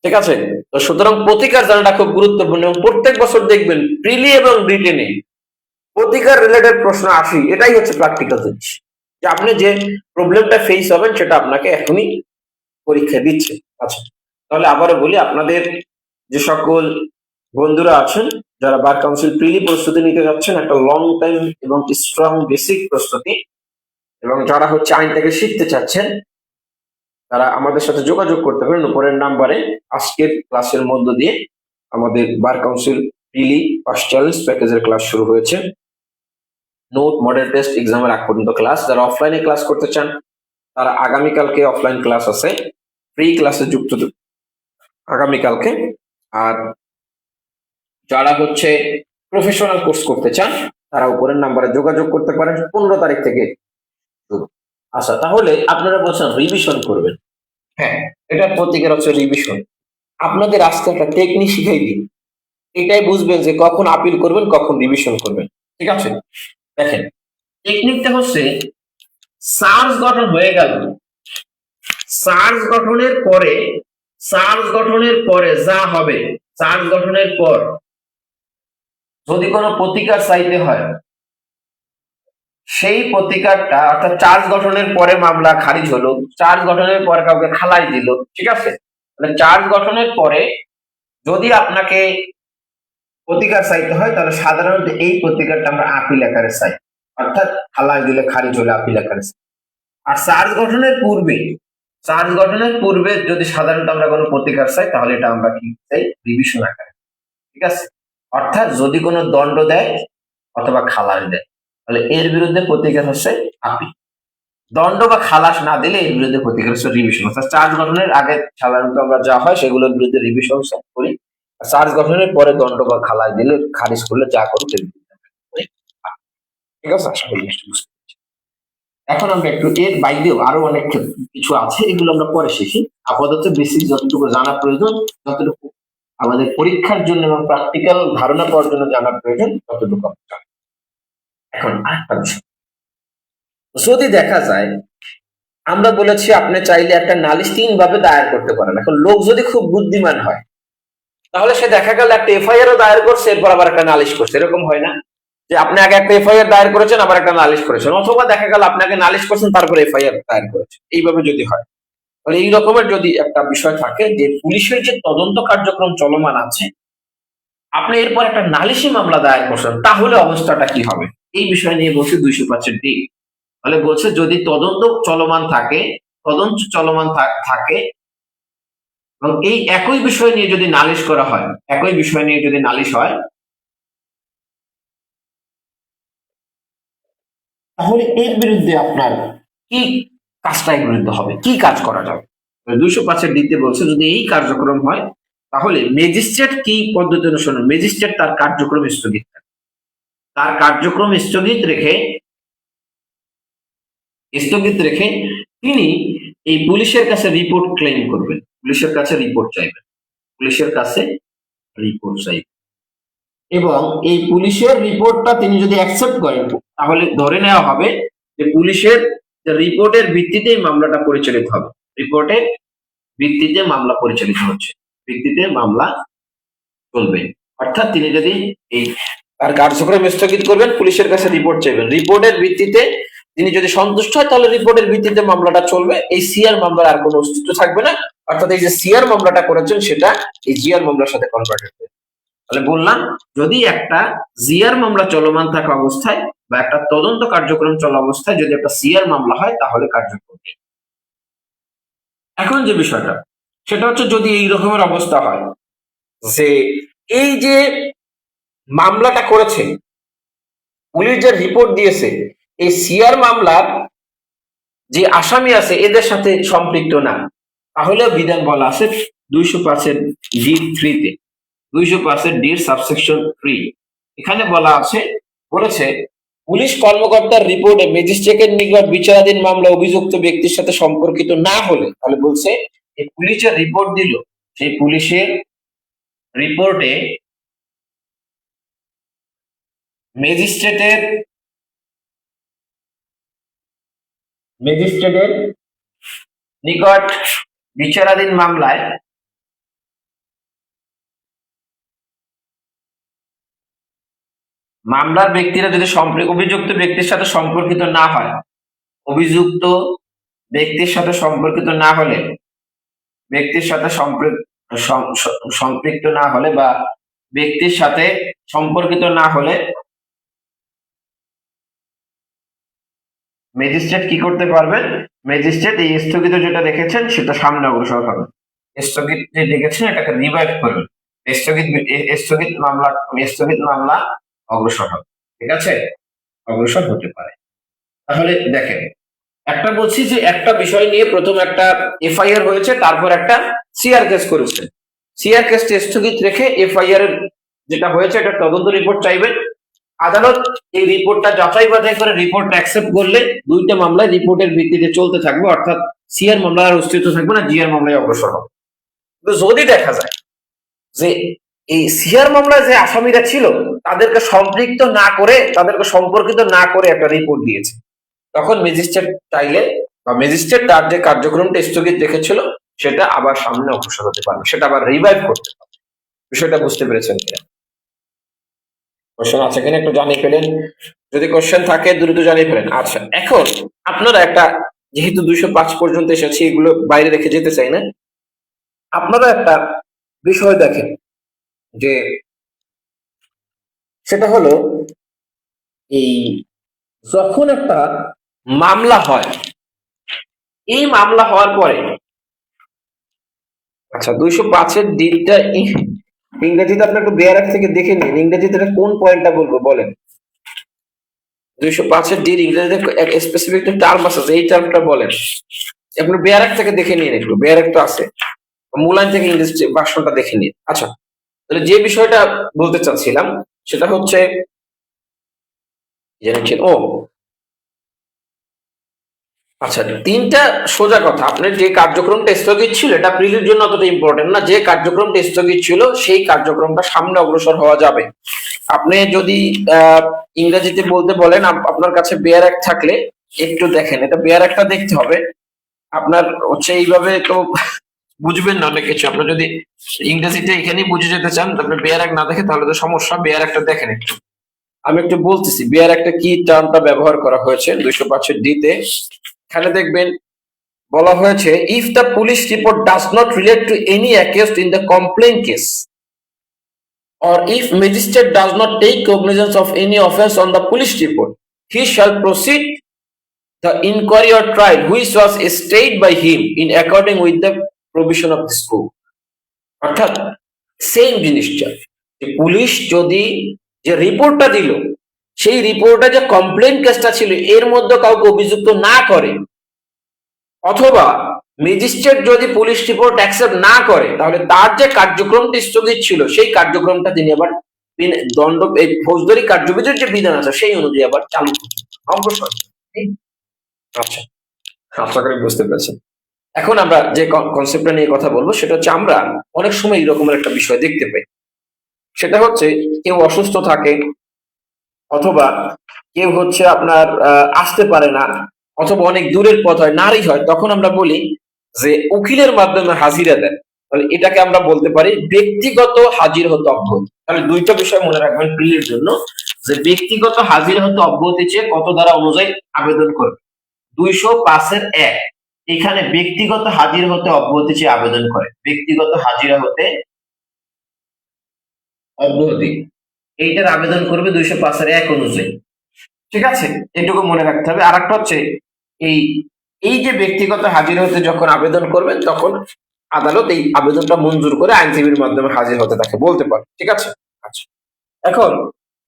S1: ঠিক আছে, তো সুতরাং প্রতিকার জানাটা খুব গুরুত্বপূর্ণ, এবং প্রত্যেক বছর দেখবেন প্রিলি এবং রিটেনে প্রতিকার রিলেটেড প্রশ্ন আসি। এটাই হচ্ছে প্র্যাকটিক্যাল জিনিস, যে আপনি যে প্রবলেমটা ফেস হবেন সেটা আপনাকে এখনই পরীক্ষা দিচ্ছে। আচ্ছা, তাহলে আবারও বলি, আপনাদের যে সকল বন্ধুরা আছেন যারা বার কাউন্সিল প্রিলি প্রস্তুতি নিতে যাচ্ছেন, একটা লং টাইম এবং স্ট্রং বেসিক প্রস্তুতি, এবং যারা হচ্ছে আইনটাকে শিখতে চাচ্ছেন তারা আমাদের সাথে যোগাযোগ করতে পারেন উপরের নাম্বারে। আজকের ক্লাসের মধ্য দিয়ে আমাদের বার কাউন্সিল প্রিলি ফার্স্ট চ্যালেঞ্জ প্যাকেজের ক্লাস শুরু হয়েছে। নোট, মডেল টেস্ট, এক্সামের আগ পর্যন্ত ক্লাস। যারা অফলাইনে ক্লাস করতে চান তারা আগামীকালকে অফলাইন ক্লাস আছে, ফ্রি ক্লাসে যুক্ত আগামীকালকে। আর যারা হচ্ছে প্রফেশনাল কোর্স করতে চান তারা উপরের নাম্বারে যোগাযোগ করতে পারেন 15 তারিখ থেকে। আচ্ছা, তাহলে আপনারা বলছেন রিভিশন করবেন। হ্যাঁ, এটা প্রতিকার হচ্ছে রিভিশন। আপনাদের আজকে একটা টেকনিক শিখাই দিন, এটাই বুঝবেন যে কখন আপিল করবেন কখন রিভিশন করবেন। ঠিক আছে, দেখেন টেকনিকটা হচ্ছে চার্জ গঠন হয়ে গেল, চার্জ গঠনের পরে যা হবে, চার্জ গঠনের পর যদি কোনো প্রতিকার চাইতে হয়, সেই প্রতিকারটা, অর্থাৎ চার্জ গঠনের পরে মামলা খারিজ হলো, চার্জ গঠনের পরে কাউকে খালাস দিল, ঠিক আছে, মানে চার্জ গঠনের পরে যদি আপনাকে প্রতিকার চাইতে হয় তাহলে সাধারণত এই প্রতিকারটা আমরা আপিল আকারে চাই, অর্থাৎ খালাস দিলে খারিজ হলে আপিল আকারে চাই। আর চার্জ গঠনের পূর্বে যদি সাধারণত আমরা কোনো প্রতিকার চাই তাহলে এটা আমরা কি চাই, রিভিশন আকারে। ঠিক আছে, অর্থাৎ যদি কোনো দণ্ড দেয় অথবা খালাস দেয় তাহলে এর বিরুদ্ধে প্রতিকার হচ্ছে আপিল। দণ্ড বা খালাস না দিলে এর বিরুদ্ধে প্রতিকার হচ্ছে রিভিশন। অর্থাৎ চার্জ গঠনের আগে সাধারণত আমরা যা হয় সেগুলোর বিরুদ্ধে রিভিশন করি, আর চার্জ গঠনের পরে দণ্ড বা খালাস দিলে, খারিজ করলে যা করুক এর বিরুদ্ধে করি। ঠিক আছে, আশা করি বুঝতে পেরেছি। এখন আমরা একটু এর বাইরেও আরো অনেক কিছু আছে, এগুলো আমরা পরে শিখি। আপাতত বেসিক যতটুকু জানা প্রয়োজন, যতটুকু আমাদের পরীক্ষার জন্য এবং প্র্যাকটিক্যাল ধারণা পাওয়ার জন্য জানা প্রয়োজন ততটুকু আমরা জানি। এখন আরেকটা বিষয়, যদি দেখা যায় আমরা বলেছি আপনি চাইলে একটা নালিশ 3 ভাবে দায়ের করতে পারেন। এখন লোক যদি খুব বুদ্ধিমান হয় তাহলে সে দেখা গেল একটা এফআইআর দায়ের করছে, এরপর আবার একটা নালিশ করছে। এরকম হয় না যে আপনি আগে একটা এফআইআর দায়ের করেছেন আবার একটা নালিশ করেছেন, অথবা দেখা গেল আপনাকে নালিশ করছেন তারপরে এফআইআর দায়ের করেছেন, এইভাবে যদি হয় তাহলে এই রকমের যদি একটা বিষয় থাকে যে পুলিশের যে তদন্ত কার্যক্রম চলমান আছে, আপনি এরপর একটা নালিশি মামলা দায়ের করছেন, তাহলে অবস্থাটা কি হবে এই বিষয় নিয়ে বলছে 205 ডি। তাহলে বলছে যদি তদন্ত চলমান থাকে এবং এই একই বিষয় নিয়ে যদি নালিশ করা হয়, একই বিষয় নিয়ে যদি নালিশ হয়, তাহলে এর বিরুদ্ধে আপনার কি কাজটা এর বিরুদ্ধে হবে, কি কাজ করা যাবে। 205 ডিতে বলছে যদি এই কার্যক্রম হয় তাহলে ম্যাজিস্ট্রেট কি পদ্ধতি অনুসরণ, ম্যাজিস্ট্রেট তার কার্যক্রম স্থগিত রেখে তিনি এই পুলিশের কাছে রিপোর্ট ক্লেম করবেন, পুলিশের কাছে রিপোর্ট চাইবেন, এবং এই পুলিশের রিপোর্টটা তিনি যদি অ্যাকসেপ্ট করেন তাহলে ধরে নেওয়া হবে যে পুলিশের রিপোর্টের ভিত্তিতেই মামলাটা পরিচালিত হবে, রিপোর্টের ভিত্তিতে মামলা পরিচালিত হচ্ছে, ভিত্তিতে মামলা চলবে। অর্থাৎ তিনি যদি এই আর কার্যক্রম স্থগিত করবেন, পুলিশের কাছে রিপোর্ট চাইবেন, রিপোর্টের ভিত্তিতে তিনি যদি সন্তুষ্ট হয় তাহলে রিপোর্টের ভিত্তিতে মামলাটা চলবে, এই সিআর মামলার আর কোনো অস্তিত্ব থাকবে না, অর্থাৎ এই যে সিআর মামলাটা করেছেন সেটা এই জিআর মামলার সাথে কনভার্টেড হবে। তাহলে বললাম, যদি একটা জিআর মামলা চলমান থাকা অবস্থায় বা একটা তদন্ত কার্যক্রম চলা অবস্থায় যদি একটা সিআর মামলা হয় তাহলে কার্যক্রম নেই। এখন যে বিষয়টা সেটা হচ্ছে, যদি এই রকমের অবস্থা হয় যে এই যে মামলাটা করেছে, পুলিশ যে রিপোর্ট দিয়েছে, এই সিআর মামলার যে আসামি আছে এদের সাথে সম্পৃক্ত না, তাহলে বিধান বলা আছে 205 D3-তে, 205 D সাবসেকশন 3, এখানে বলা আছে, বলেছে পুলিশ কর্মকর্তার রিপোর্টে ম্যাজিস্ট্রেটের নিকট বিচারাধীন মামলা অভিযুক্ত ব্যক্তির সাথে সম্পর্কিত না হলে, তাহলে বলছে এই পুলিশের রিপোর্ট দিল, সেই পুলিশের রিপোর্টে ম্যাজিস্ট্রেটের নিকট বিচারাধীন মামলায় মামলার ব্যক্তিরা যদি অভিযুক্ত ব্যক্তির সাথে সম্পর্কিত না হয়, অভিযুক্ত ব্যক্তির সাথে সম্পর্কিত না হলে, ব্যক্তির সাথে সম্পৃক্ত না হলে বা ব্যক্তির সাথে সম্পর্কিত না হলে ম্যাজিস্ট্রেট কি করতে পারবেন, ম্যাজিস্ট্রেট এই স্থগিত যেটা দেখেছেন সেটা সামনে অগ্রসর হবে, স্থগিত যে দেখেছেন এটাকে রিভাইভ করবেন, স্থগিত মামলা অগ্রসর হবে, ঠিক আছে, অগ্রসর হতে পারে। তাহলে দেখেন, একটা বলছি যে একটা বিষয় নিয়ে প্রথম একটা এফআইআর হয়েছে, তারপর একটা সিআর কেস করেছে, সিআর কেসটা স্থগিত রেখে এফআইআর যেটা হয়েছে এটা তদন্ত রিপোর্ট চাইবেন, আদালত এই রিপোর্টটা যাচাই বাছাই করে রিপোর্টটা অ্যাকসেপ্ট করলে দুইটা মামলায় রিপোর্টের ভিত্তিতে চলতে থাকবে, অর্থাৎ সিআর মামলার আর অস্তিত্ব থাকবে না, জিআর মামলায় অগ্রসর হবে। কিন্তু যদি দেখা যায় যে এই সিআর মামলায় যে আসামিরা ছিল তাদেরকে সম্পৃক্ত না করে, তাদেরকে সম্পর্কিত না করে একটা রিপোর্ট দিয়েছে, তখন ম্যাজিস্ট্রেট চাইলে বা ম্যাজিস্ট্রেট তার যে কার্যক্রমটা স্থগিত রেখেছিল সেটা আবার সামনে অগ্রসর হতে পারবে, সেটা আবার রিভাইভ করতে পারবে। বিষয়টা বুঝতে পেরেছেন কিনা? কোশ্চেন আছে কিনা একটু জানিয়ে ফেলেন, যদি কোশ্চেন থাকে দ্রুত জানিয়ে ফেলেন। আচ্ছা, এখন আপনারা একটা, যেহেতু 205 পর্যন্ত এসেছি, এগুলো বাইরে রেখে যেতে চাই না, আপনারা একটা বিষয় দেখেন যে সেটা হলো, এই যখন একটা মামলা হয়, এই মামলা হওয়ার পরে, আচ্ছা 205-এর ডিটটা ইংরেজিতে আপনি একটু বেয়ার থেকে দেখে নিন, ইংরেজিতে কোন পয়েন্টটা বলবো বলেন। 205-এর ডির ইংরেজিতে স্পেসিফিক একটা টার্ম আছে, এই টার্মটা বলেন, আপনি বেয়ার থেকে দেখে নিন, একটু বেয়ার তো আছে, মূলায়ন থেকে ইংরেজি ভাষণটা দেখে নিন। আচ্ছা, তাহলে যে বিষয়টা বলতে চাচ্ছিলাম সেটা হচ্ছে, জেনেছেন ও আচ্ছা, তিনটা সোজা কথা, আপনার যে কার্যক্রমটা স্থগিত ছিল এটা প্রিলির জন্য অতটা ইম্পর্টেন্ট না, যে কার্যক্রমটা স্থগিত ছিল সেই কার্যক্রমটা সামনে অগ্রসর হওয়া যাবে। আপনি যদি ইংরেজিতে বলতে বলেন, আপনার কাছে বেয়ার অ্যাক্ট থাকলে একটু দেখেন, এটা বেয়ার অ্যাক্টটা দেখতে হবে আপনার, হচ্ছে এইভাবে তো বুঝবেন না অনেক কিছু, আপনার যদি ইংরেজিতে এখানেই বুঝে যেতে চান, আপনি বেয়ার অ্যাক্ট না দেখে তাহলে তো সমস্যা, বেয়ার অ্যাক্টটা দেখেন একটু, আমি একটু বলতেছি বেয়ার অ্যাক্টে কি টার্মটা ব্যবহার করা হয়েছে 205 ডিতে। এখানে দেখবেন বলা হয়েছে, if the police report does not relate to any accused in the complain case, or if magistrate does not take cognizance of any offence on the police report, he shall proceed the inquiry or trial which was stayed by him in according with the provision of this code. অর্থাৎ same জিনিসটা, যে police যদি যে রিপোর্টটা দিল, সেই রিপোর্টে যে কমপ্লেইন কেসটা ছিল এর মধ্যে কাউকে অভিযুক্ত না করে, অথবা ম্যাজিস্ট্রেট যদি পুলিশ রিপোর্ট অ্যাকসেপ্ট না করে, তাহলে তার যে কার্যক্রমটি স্থগিত ছিল সেই কার্যক্রমটা তিনি আবার দণ্ড, এই ফৌজদারি কার্যবিধির যে বিধান আছে সেই অনুযায়ী আবার চালু করতে অগ্রসর। আচ্ছা, আশা করি বুঝতে পেরেছেন। এখন আমরা যে কনসেপ্টটা নিয়ে কথা বলবো সেটা হচ্ছে, আমরা অনেক সময় এই রকমের একটা বিষয় দেখতে পাই, সেটা হচ্ছে কেউ অসুস্থ থাকে, অথবা কেউ হচ্ছে আপনার আসতে পারে না, অথবা অনেক দূরের পথ হয়, নারী হয়, তখন আমরা বলি যে উকিলের মাধ্যমে হাজিরা দেন। তাহলে এটাকে আমরা বলতে পারি ব্যক্তিগত হাজির হতে অব্যাহতি। তাহলে দুইটা বিষয় মনে রাখবেন প্রিলির জন্য, যে ব্যক্তিগত হাজির হতে অব্যাহতি চেয়ে কত ধারা অনুযায়ী আবেদন করবে। 205-1 এখানে ব্যক্তিগত হাজির হতে অব্যাহতি চেয়ে আবেদন করে, ব্যক্তিগত হাজিরা হতে অব্যাহতি এইটার আবেদন করবে 205-1 অনুযায়ী। ঠিক আছে, এটুকু মনে রাখতে হবে। আর একটা হচ্ছে এই এই যে ব্যক্তিগত হাজির হতে যখন আবেদন করবেন তখন আদালত এই আবেদনটা মঞ্জুর করে আইনজীবীর মাধ্যমে হাজির হতে তাকে বলতে পারে। ঠিক আছে, আচ্ছা এখন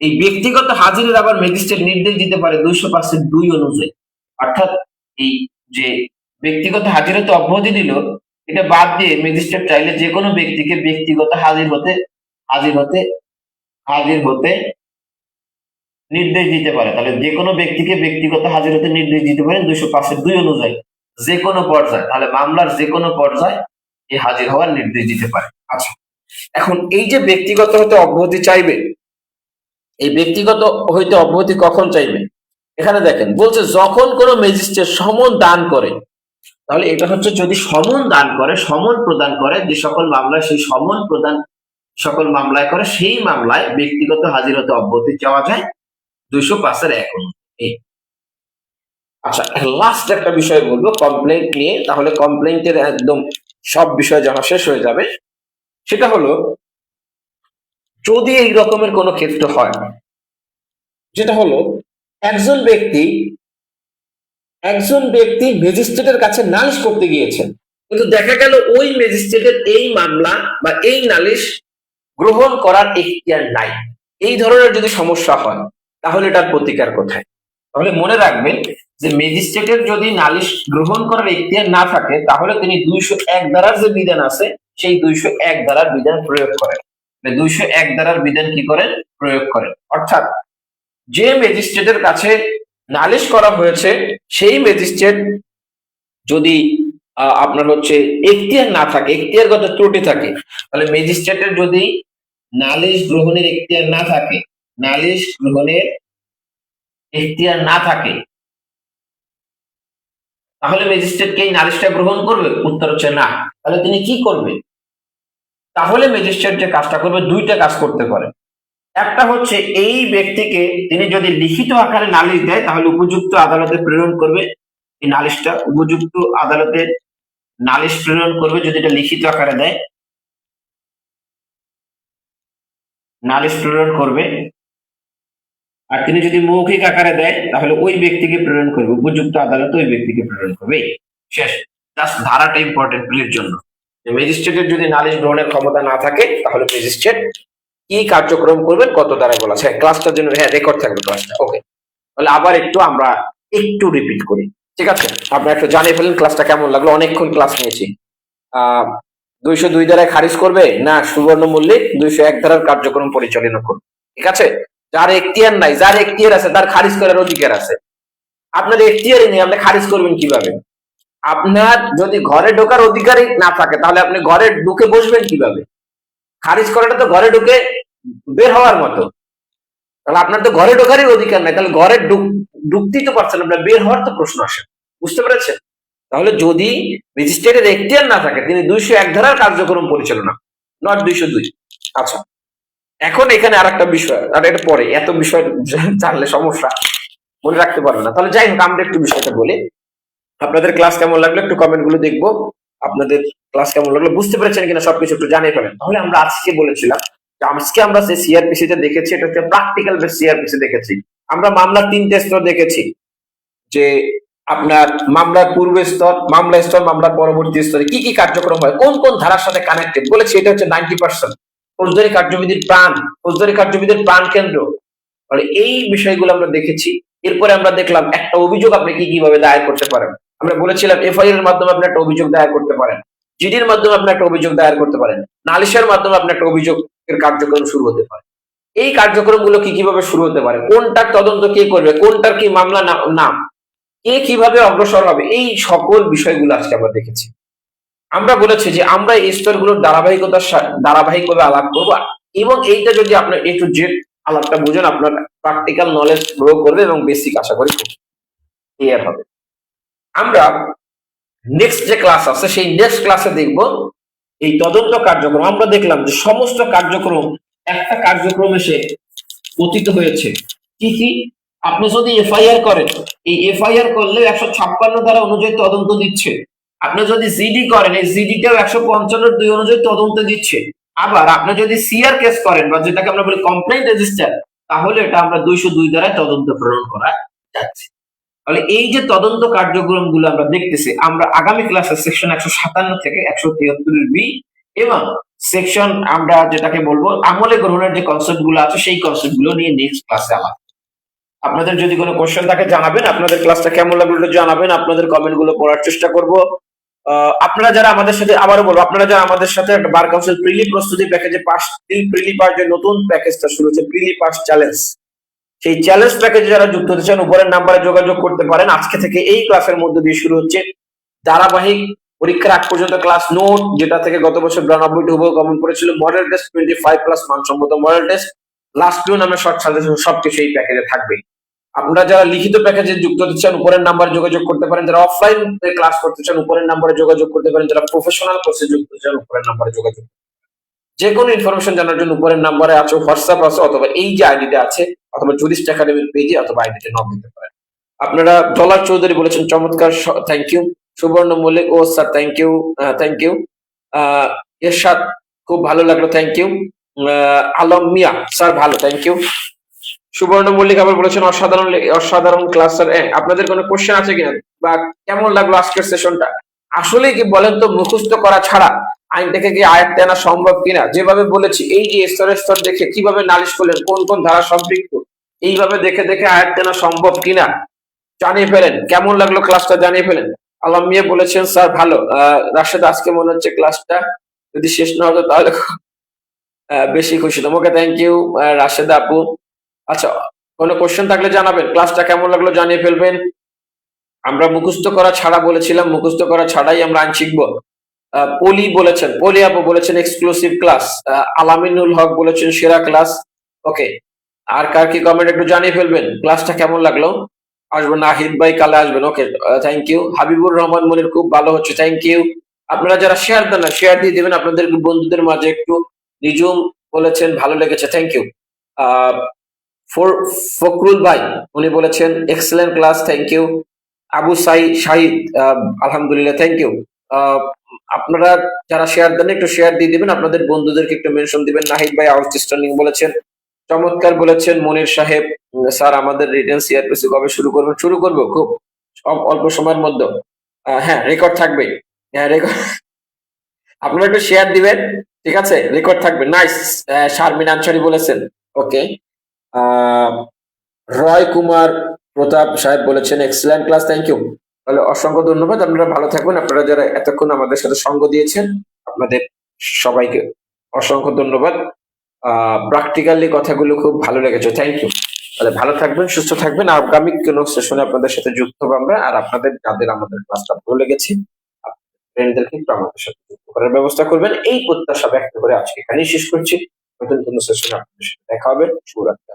S1: এই ব্যক্তিগত হাজিরের আবার ম্যাজিস্ট্রেট নির্দেশ দিতে পারে 205-2 অনুযায়ী। অর্থাৎ এই যে ব্যক্তিগত হাজির হতে অব্যাহতি দিল, এটা বাদ দিয়ে ম্যাজিস্ট্রেট চাইলে যে কোনো ব্যক্তিকে ব্যক্তিগত হাজির হতে নির্দেশ দিতে পারে। তাহলে যে কোনো ব্যক্তিকে ব্যক্তিগত হাজির হতে নির্দেশ দিতে পারেন 205-2 অনুযায়ী যে কোনো পর্যায়ে। তাহলে মামলার যে কোনো পর্যায়ে এই হাজির হওয়ার নির্দেশ দিতে পারে। আচ্ছা, এখন এই যে ব্যক্তিগত হতে অব্যাহতি চাইবে, এই ব্যক্তিগত হইতে অব্যাহতি কখন চাইবে? এখানে দেখেন বলছে যখন কোনো ম্যাজিস্ট্রেট সমন দান করে। তাহলে এটা হচ্ছে যদি সমন দান করে, সমন প্রদান করে, যে সকল মামলায় সেই সমন প্রদান সকল মামলায় করে, সেই মামলায় ব্যক্তিগত হাজির হতে অব্যাহতি চাওয়া যায় 205-1 অনুযায়ী। আচ্ছা, লাস্ট একটা বিষয় বলবো কমপ্লেইন্ট নিয়ে, তাহলে কমপ্লেইন্টের একদম সব বিষয় জানা শেষ হয়ে যাবে। সেটা হলো যদি এই রকমের কোনো ক্ষেত্র হয়, যেটা হলো একজন ব্যক্তি ম্যাজিস্ট্রেটের কাছে নালিশ করতে গিয়েছেন, কিন্তু দেখা গেল ওই ম্যাজিস্ট্রেটের এই মামলা বা এই নালিশ গ্রহণ করার এখতিয়ার নাই। এই ধরনের যদি সমস্যা হয় তাহলে এটার প্রতিকার কোথায়? তাহলে মনে রাখবেন যে ম্যাজিস্ট্রেটের যদি নালিশ গ্রহণ করার এখতিয়ার না থাকে তাহলে তিনি 201 ধারার যে বিধান আছে সেই 201 ধারার বিধান প্রয়োগ করেন। 201 ধারার বিধান কি করেন? প্রয়োগ করেন। অর্থাৎ যে ম্যাজিস্ট্রেটের কাছে নালিশ করা হয়েছে সেই ম্যাজিস্ট্রেট যদি আপনার হচ্ছে এখতিয়ার না থাকে, এখতিয়ারগত ত্রুটি থাকে, তাহলে ম্যাজিস্ট্রেটের যদি নালিশ গ্রহণের এখতিয়ার না থাকে, নালিশ গ্রহণের এখতিয়ার না থাকে, তাহলে ম্যাজিস্ট্রেট কি এই নালিশটা গ্রহণ করবে? উত্তর হচ্ছে না। তাহলে তিনি কি করবে? তাহলে ম্যাজিস্ট্রেট যে কাজটা করবে, দুইটা কাজ করতে পারে। একটা হচ্ছে এই ব্যক্তিকে তিনি যদি লিখিত আকারে নালিশ দেয় তাহলে উপযুক্ত আদালতে প্রেরণ করবে, এই নালিশটা উপযুক্ত আদালতে নালিশ প্রেরণ করবে যদি এটা লিখিত আকারে দেয়, নালিশ প্রেরণ করবে। আর তিনি যদি মৌখিক আকারে দেয় তাহলে ওই ব্যক্তিকে প্রেরণ করবে, উপযুক্ত আদালতে ওই ব্যক্তিকে প্রেরণ করবে। শেষ। জাস্ট ধারাটা ইম্পর্টেন্ট প্লের জন্য। ম্যাজিস্ট্রেটের যদি নালিশ গ্রহণের ক্ষমতা না থাকে তাহলে ম্যাজিস্ট্রেট কি কার্যক্রম করবেন কত দ্বারা বলা আছে। ক্লাসটার জন্য রেকর্ড থাকবে ক্লাসটা। ওকে, তাহলে আবার আমরা একটু রিপিট করি। ঠিক আছে, আপনারা একটু জানিয়ে ফেলেন ক্লাসটা কেমন লাগলো। অনেকক্ষণ ক্লাস নিয়েছি। 202 ধারায় খারিজ করবে না সুবর্ণ মল্লিক 201 ধারার কার্যক্রম পরিচালনা করবে। ঠিক আছে, যার এখতিয়ার নাই, যার এখতিয়ার আছে তার খারিজ করার অধিকার আছে। আপনার এখতিয়ারই নেই, আপনি খারিজ করবেন কিভাবে? আপনার যদি ঘরে ঢোকার অধিকারই না থাকে তাহলে আপনি ঘরে ঢুকে বসবেন কিভাবে? খারিজ করাটা তো ঘরে ঢুকে বের হওয়ার মতো। তাহলে আপনার তো ঘরে ঢোকারই অধিকার নাই, তাহলে ঘরে ঢুকতেই তো পারছেন, আপনার বের হওয়ার তো প্রশ্ন আসে। বুঝতে পেরেছেন? তাহলে যদি ম্যাজিস্ট্রেটের এখতিয়ার না থাকে তিনি 201 ধারার কার্যক্রম পরিচালনা, নট 202। আচ্ছা, এখন এখানে আর একটা বিষয়, আর এটা পরে, এত বিষয় জানলে সমস্যা, মনে রাখতে পারবে না। তাহলে যাই হোক, আমরা একটু বিষয়টা বলি। আপনাদের ক্লাস কেমন লাগলো একটু কমেন্ট গুলো দেখবো। আপনাদের ক্লাস কেমন লাগলো, বুঝতে পেরেছেন কিনা সবকিছু একটু জানিয়ে ফেলেন। তাহলে আমরা আজকে বলেছিলাম যে আজকে আমরা যে সিআরপিসি তে দেখেছি এটা হচ্ছে প্র্যাকটিক্যাল বেস সিআরপিসি দেখেছি। আমরা মামলার 3টে স্তর দেখেছি, যে আপনার মামলার পূর্ব স্তর, মামলা স্তর, মামলার পরবর্তী স্তরে কি কি কার্যক্রম হয়, কোন কোন ধারার সাথে কানেক্টেড বলেছি। এটা হচ্ছে 90% ফৌজদারি কার্যবিধির প্রাণ, ফৌজদারি কার্যবিধির প্রাণ কেন্দ্র। মানে এই বিষয়গুলো আমরা দেখেছি। এরপরে আমরা দেখলাম একটা অভিযোগ আপনি কি কিভাবে দায়ের করতে পারেন। আমরা বলেছিলাম এফআইআর এর মাধ্যমে আপনি একটা অভিযোগ দায়ের করতে পারেন, জিডির মাধ্যমে আপনি একটা অভিযোগ দায়ের করতে পারেন, নালিশের মাধ্যমে আপনি একটা অভিযোগের কার্যক্রম শুরু হতে পারে। এই কার্যক্রমগুলো কি কিভাবে শুরু হতে পারে, কোনটার তদন্ত কে করবে, কোনটার কি মামলা নাম, কে কিভাবে অগ্রসর হবে, এই সকল বিষয়গুলো আজকে আমরা দেখেছি। আমরা বলেছি যে আমরা এই স্তরগুলোর ধারাবাহিকভাবে আলাপ করবো, এবং এইটা যদি আপনার A to Z আলাপটা বুঝেন আপনার প্র্যাকটিক্যাল নলেজ গ্রো করবে এবং বেসিক আশা করি ক্লিয়ার হবে। আমরা নেক্সট যে ক্লাস আছে সেই নেক্সট ক্লাসে দেখব এই তদন্ত কার্যক্রম আমরা দেখলাম যে সমস্ত কার্যক্রম একটা কার্যক্রম এসে পতিত হয়েছে। কি কি? আপনি যদি এফআইআর করেন, এই এফআইআর করলে 156 ধারা অনুযায়ী তদন্ত দিচ্ছে। আপনি যদি জিডি করেন, এই জিডিটাও 155(2) অনুযায়ী তদন্ত দিচ্ছে। আবার আপনি যদি সিআর কেস করেন বা যেটাকে আমরা বলি কমপ্লেইন রেজিস্টার, তাহলে এটা আমরা 202 ধারায় তদন্ত প্রেরণ করা যাচ্ছে। তাহলে এই যে তদন্ত কার্যক্রম গুলো আমরা দেখতেছি, আমরা আগামী ক্লাসে সেকশন 157 থেকে 173 বি এবং সেকশন আমরা যেটাকে বলবো আমলে গ্রহণের যে কনসেপ্ট গুলো আছে সেই কনসেপ্ট গুলো নিয়ে নেক্সট ক্লাসে আলাপ। আপনাদের যদি কোনো কোশ্চেন থাকে জানাবেন, আপনাদের ক্লাসটা কেমন লাগলো একটু জানাবেন, আপনাদের কমেন্ট গুলো পড়ার চেষ্টা করব। আপনারা যারা আমাদের সাথে, আবারও বলবো, আপনারা যারা আমাদের সাথে একটা বার কাউন্সিল প্রিলি প্রস্তুতি প্যাকেজে পাস প্রিলি পাস যে নতুন প্যাকেজটা শুরু হচ্ছে প্রিলি পাস চ্যালেঞ্জ, সেই চ্যালেঞ্জ প্যাকেজে যারা যুক্ত হতে চান উপরের নাম্বারে যোগাযোগ করতে পারেন। আজকে থেকে এই ক্লাসের মধ্যে দিয়ে শুরু হচ্ছে ধারাবাহিক পরীক্ষার আগ পর্যন্ত ক্লাস নোট, যেটা থেকে গত বছর 92 হুবহু কমন পড়েছিল, মডেল টেস্ট 25+ মানসম্মত মডেল টেস্ট, লাস্ট পিউ নামে শর্ট সাজেশন, সবকিছু এই প্যাকেজে থাকবে। আপনারা যারা লিখিত প্যাকেজে যুক্ত হতে চান উপরের নাম্বারে যোগাযোগ করতে পারেন, যারা অফলাইন ক্লাস করতে চান উপরের নাম্বারে যোগাযোগ করতে পারেন, যারা প্রফেশনাল কোর্সে যুক্ত হতে চান উপরের নাম্বারে যোগাযোগ। যে কোনো ইনফরমেশন জানার জন্য উপরের নাম্বারে আছে, হোয়াটসঅ্যাপ আছে, অথবা এই যে আইডিটা আছে, অথবা জুরিস্ট একাডেমির পেজে অথবা আইডিতে নক দিতে পারেন। আপনারা ডলার চৌধুরী বলেছেন চমৎকার, থ্যাংক ইউ। সুবর্ণ মল্লিক, ও sir thank you, thank you. Ershad, খুব ভালো লাগলো, thank you. Alam Mia, sir ভালো, থ্যাংক ইউ। সুবর্ণ মল্লিক আবার বলেছেন অসাধারণ, অসাধারণ ক্লাস স্যার। আপনাদের কোনো কোশ্চেন আছে কিনা বা কেমন লাগলো আজকের সেশনটা? আসলে কি বলেন তো, মুখস্থ করা ছাড়া আইনটাকে কি আয়ত্তে আনা সম্ভব কিনা? যেভাবে বলেছি, এই যে স্তরে স্তর দেখে কিভাবে নালিশ করলেন, কোন কোন ধারা সম্পৃক্ত, এইভাবে দেখে দেখে আয়ত্তে আনা সম্ভব কিনা জানিয়ে ফেলেন। কেমন লাগলো ক্লাসটা জানিয়ে ফেলেন। আলম মিয়া বলেছেন স্যার ভালো। রাশেদ, আজকে মনে হচ্ছে ক্লাসটা যদি শেষ না হতো তাহলে বেশি খুশি হতাম। ওকে, থ্যাংক ইউ রাশেদ আপু। আচ্ছা, কোনো কোশ্চেন থাকলে জানাবেন। ক্লাসটা কেমন লাগলো জানিয়ে ফেলবেন। আমরা মুখস্থ করা ছাড়া বলেছিলাম, মুখস্থ করা ছাড়াই আমরা আইন শিখবো। পলি বলেছেন, পলি আপু বলেছেন এক্সক্লুসিভ ক্লাস। আলামিনুল হক বলেছেন সেরা ক্লাস। ওকে, আর কার কি কমেন্ট একটু জানিয়ে ফেলবেন। ক্লাসটা কেমন লাগলো? আসবেন, নাহিদ ভাই কালে আসবেন। ওকে, থ্যাংক ইউ। হাবিবুর রহমান মনির, খুব ভালো হচ্ছে, থ্যাংক ইউ। আপনারা যারা শেয়ার দেন না, শেয়ার দিয়ে দিবেন আপনাদের বন্ধুদের মাঝে একটু। নিজুম বলেছেন ভালো লেগেছে, থ্যাংক ইউ। ফখরুল ভাই উনি বলেছেন excellent class, thank you. Abu Shahid, আলহামদুলিল্লাহ, থ্যাংক ইউ। আপনারা যারা শেয়ার দেন একটু শেয়ার দিয়ে দিবেন, আপনাদের বন্ধুদেরকে একটু মেনশন দিবেন। নাহিদ ভাই আউটস্ট্যান্ডিং বলেছেন, চমৎকার বলেছেন মনির সাহেব। স্যার আমাদের রিটেন সিআরপিসি কবে শুরু করবেন? শুরু করবো খুব অল্প সময়ের মধ্যে। হ্যাঁ, রেকর্ড থাকবে। হ্যাঁ, রেকর্ড আপনারা একটু শেয়ার দিবেন, ঠিক আছে? রেকর্ড থাকবে। নাইস। শারমিন আনসারি বলেছেন, ওকে। রয় কুমার প্রতাপ সাহেব বলেছেন এক্সেলেন্ট ক্লাস, থ্যাংক ইউ। তাহলে অসংখ্য ধন্যবাদ, আপনারা ভালো থাকবেন। আপনারা যারা এতক্ষণ আমাদের সাথে সঙ্গ দিয়েছেন আপনাদের সবাইকে অসংখ্য ধন্যবাদ। প্র্যাকটিক্যালি কথাগুলো খুব ভালো লেগেছে, থ্যাংক ইউ। তাহলে ভালো থাকবেন, সুস্থ থাকবেন। আগামী কোনো সেশনে আপনাদের সাথে যুক্ত হবো আমরা। আর আপনাদের যাদের আমাদের ক্লাসটা ভালো লেগেছে ফ্রেন্ডদেরকে একটু আমাদের সাথে যুক্ত করার ব্যবস্থা করবেন, এই প্রত্যাশা ব্যক্ত করে আজকে এখানেই শেষ করছি। নতুন কোনো সেশনে আপনাদের সাথে দেখা হবে। শুভরাত্রি।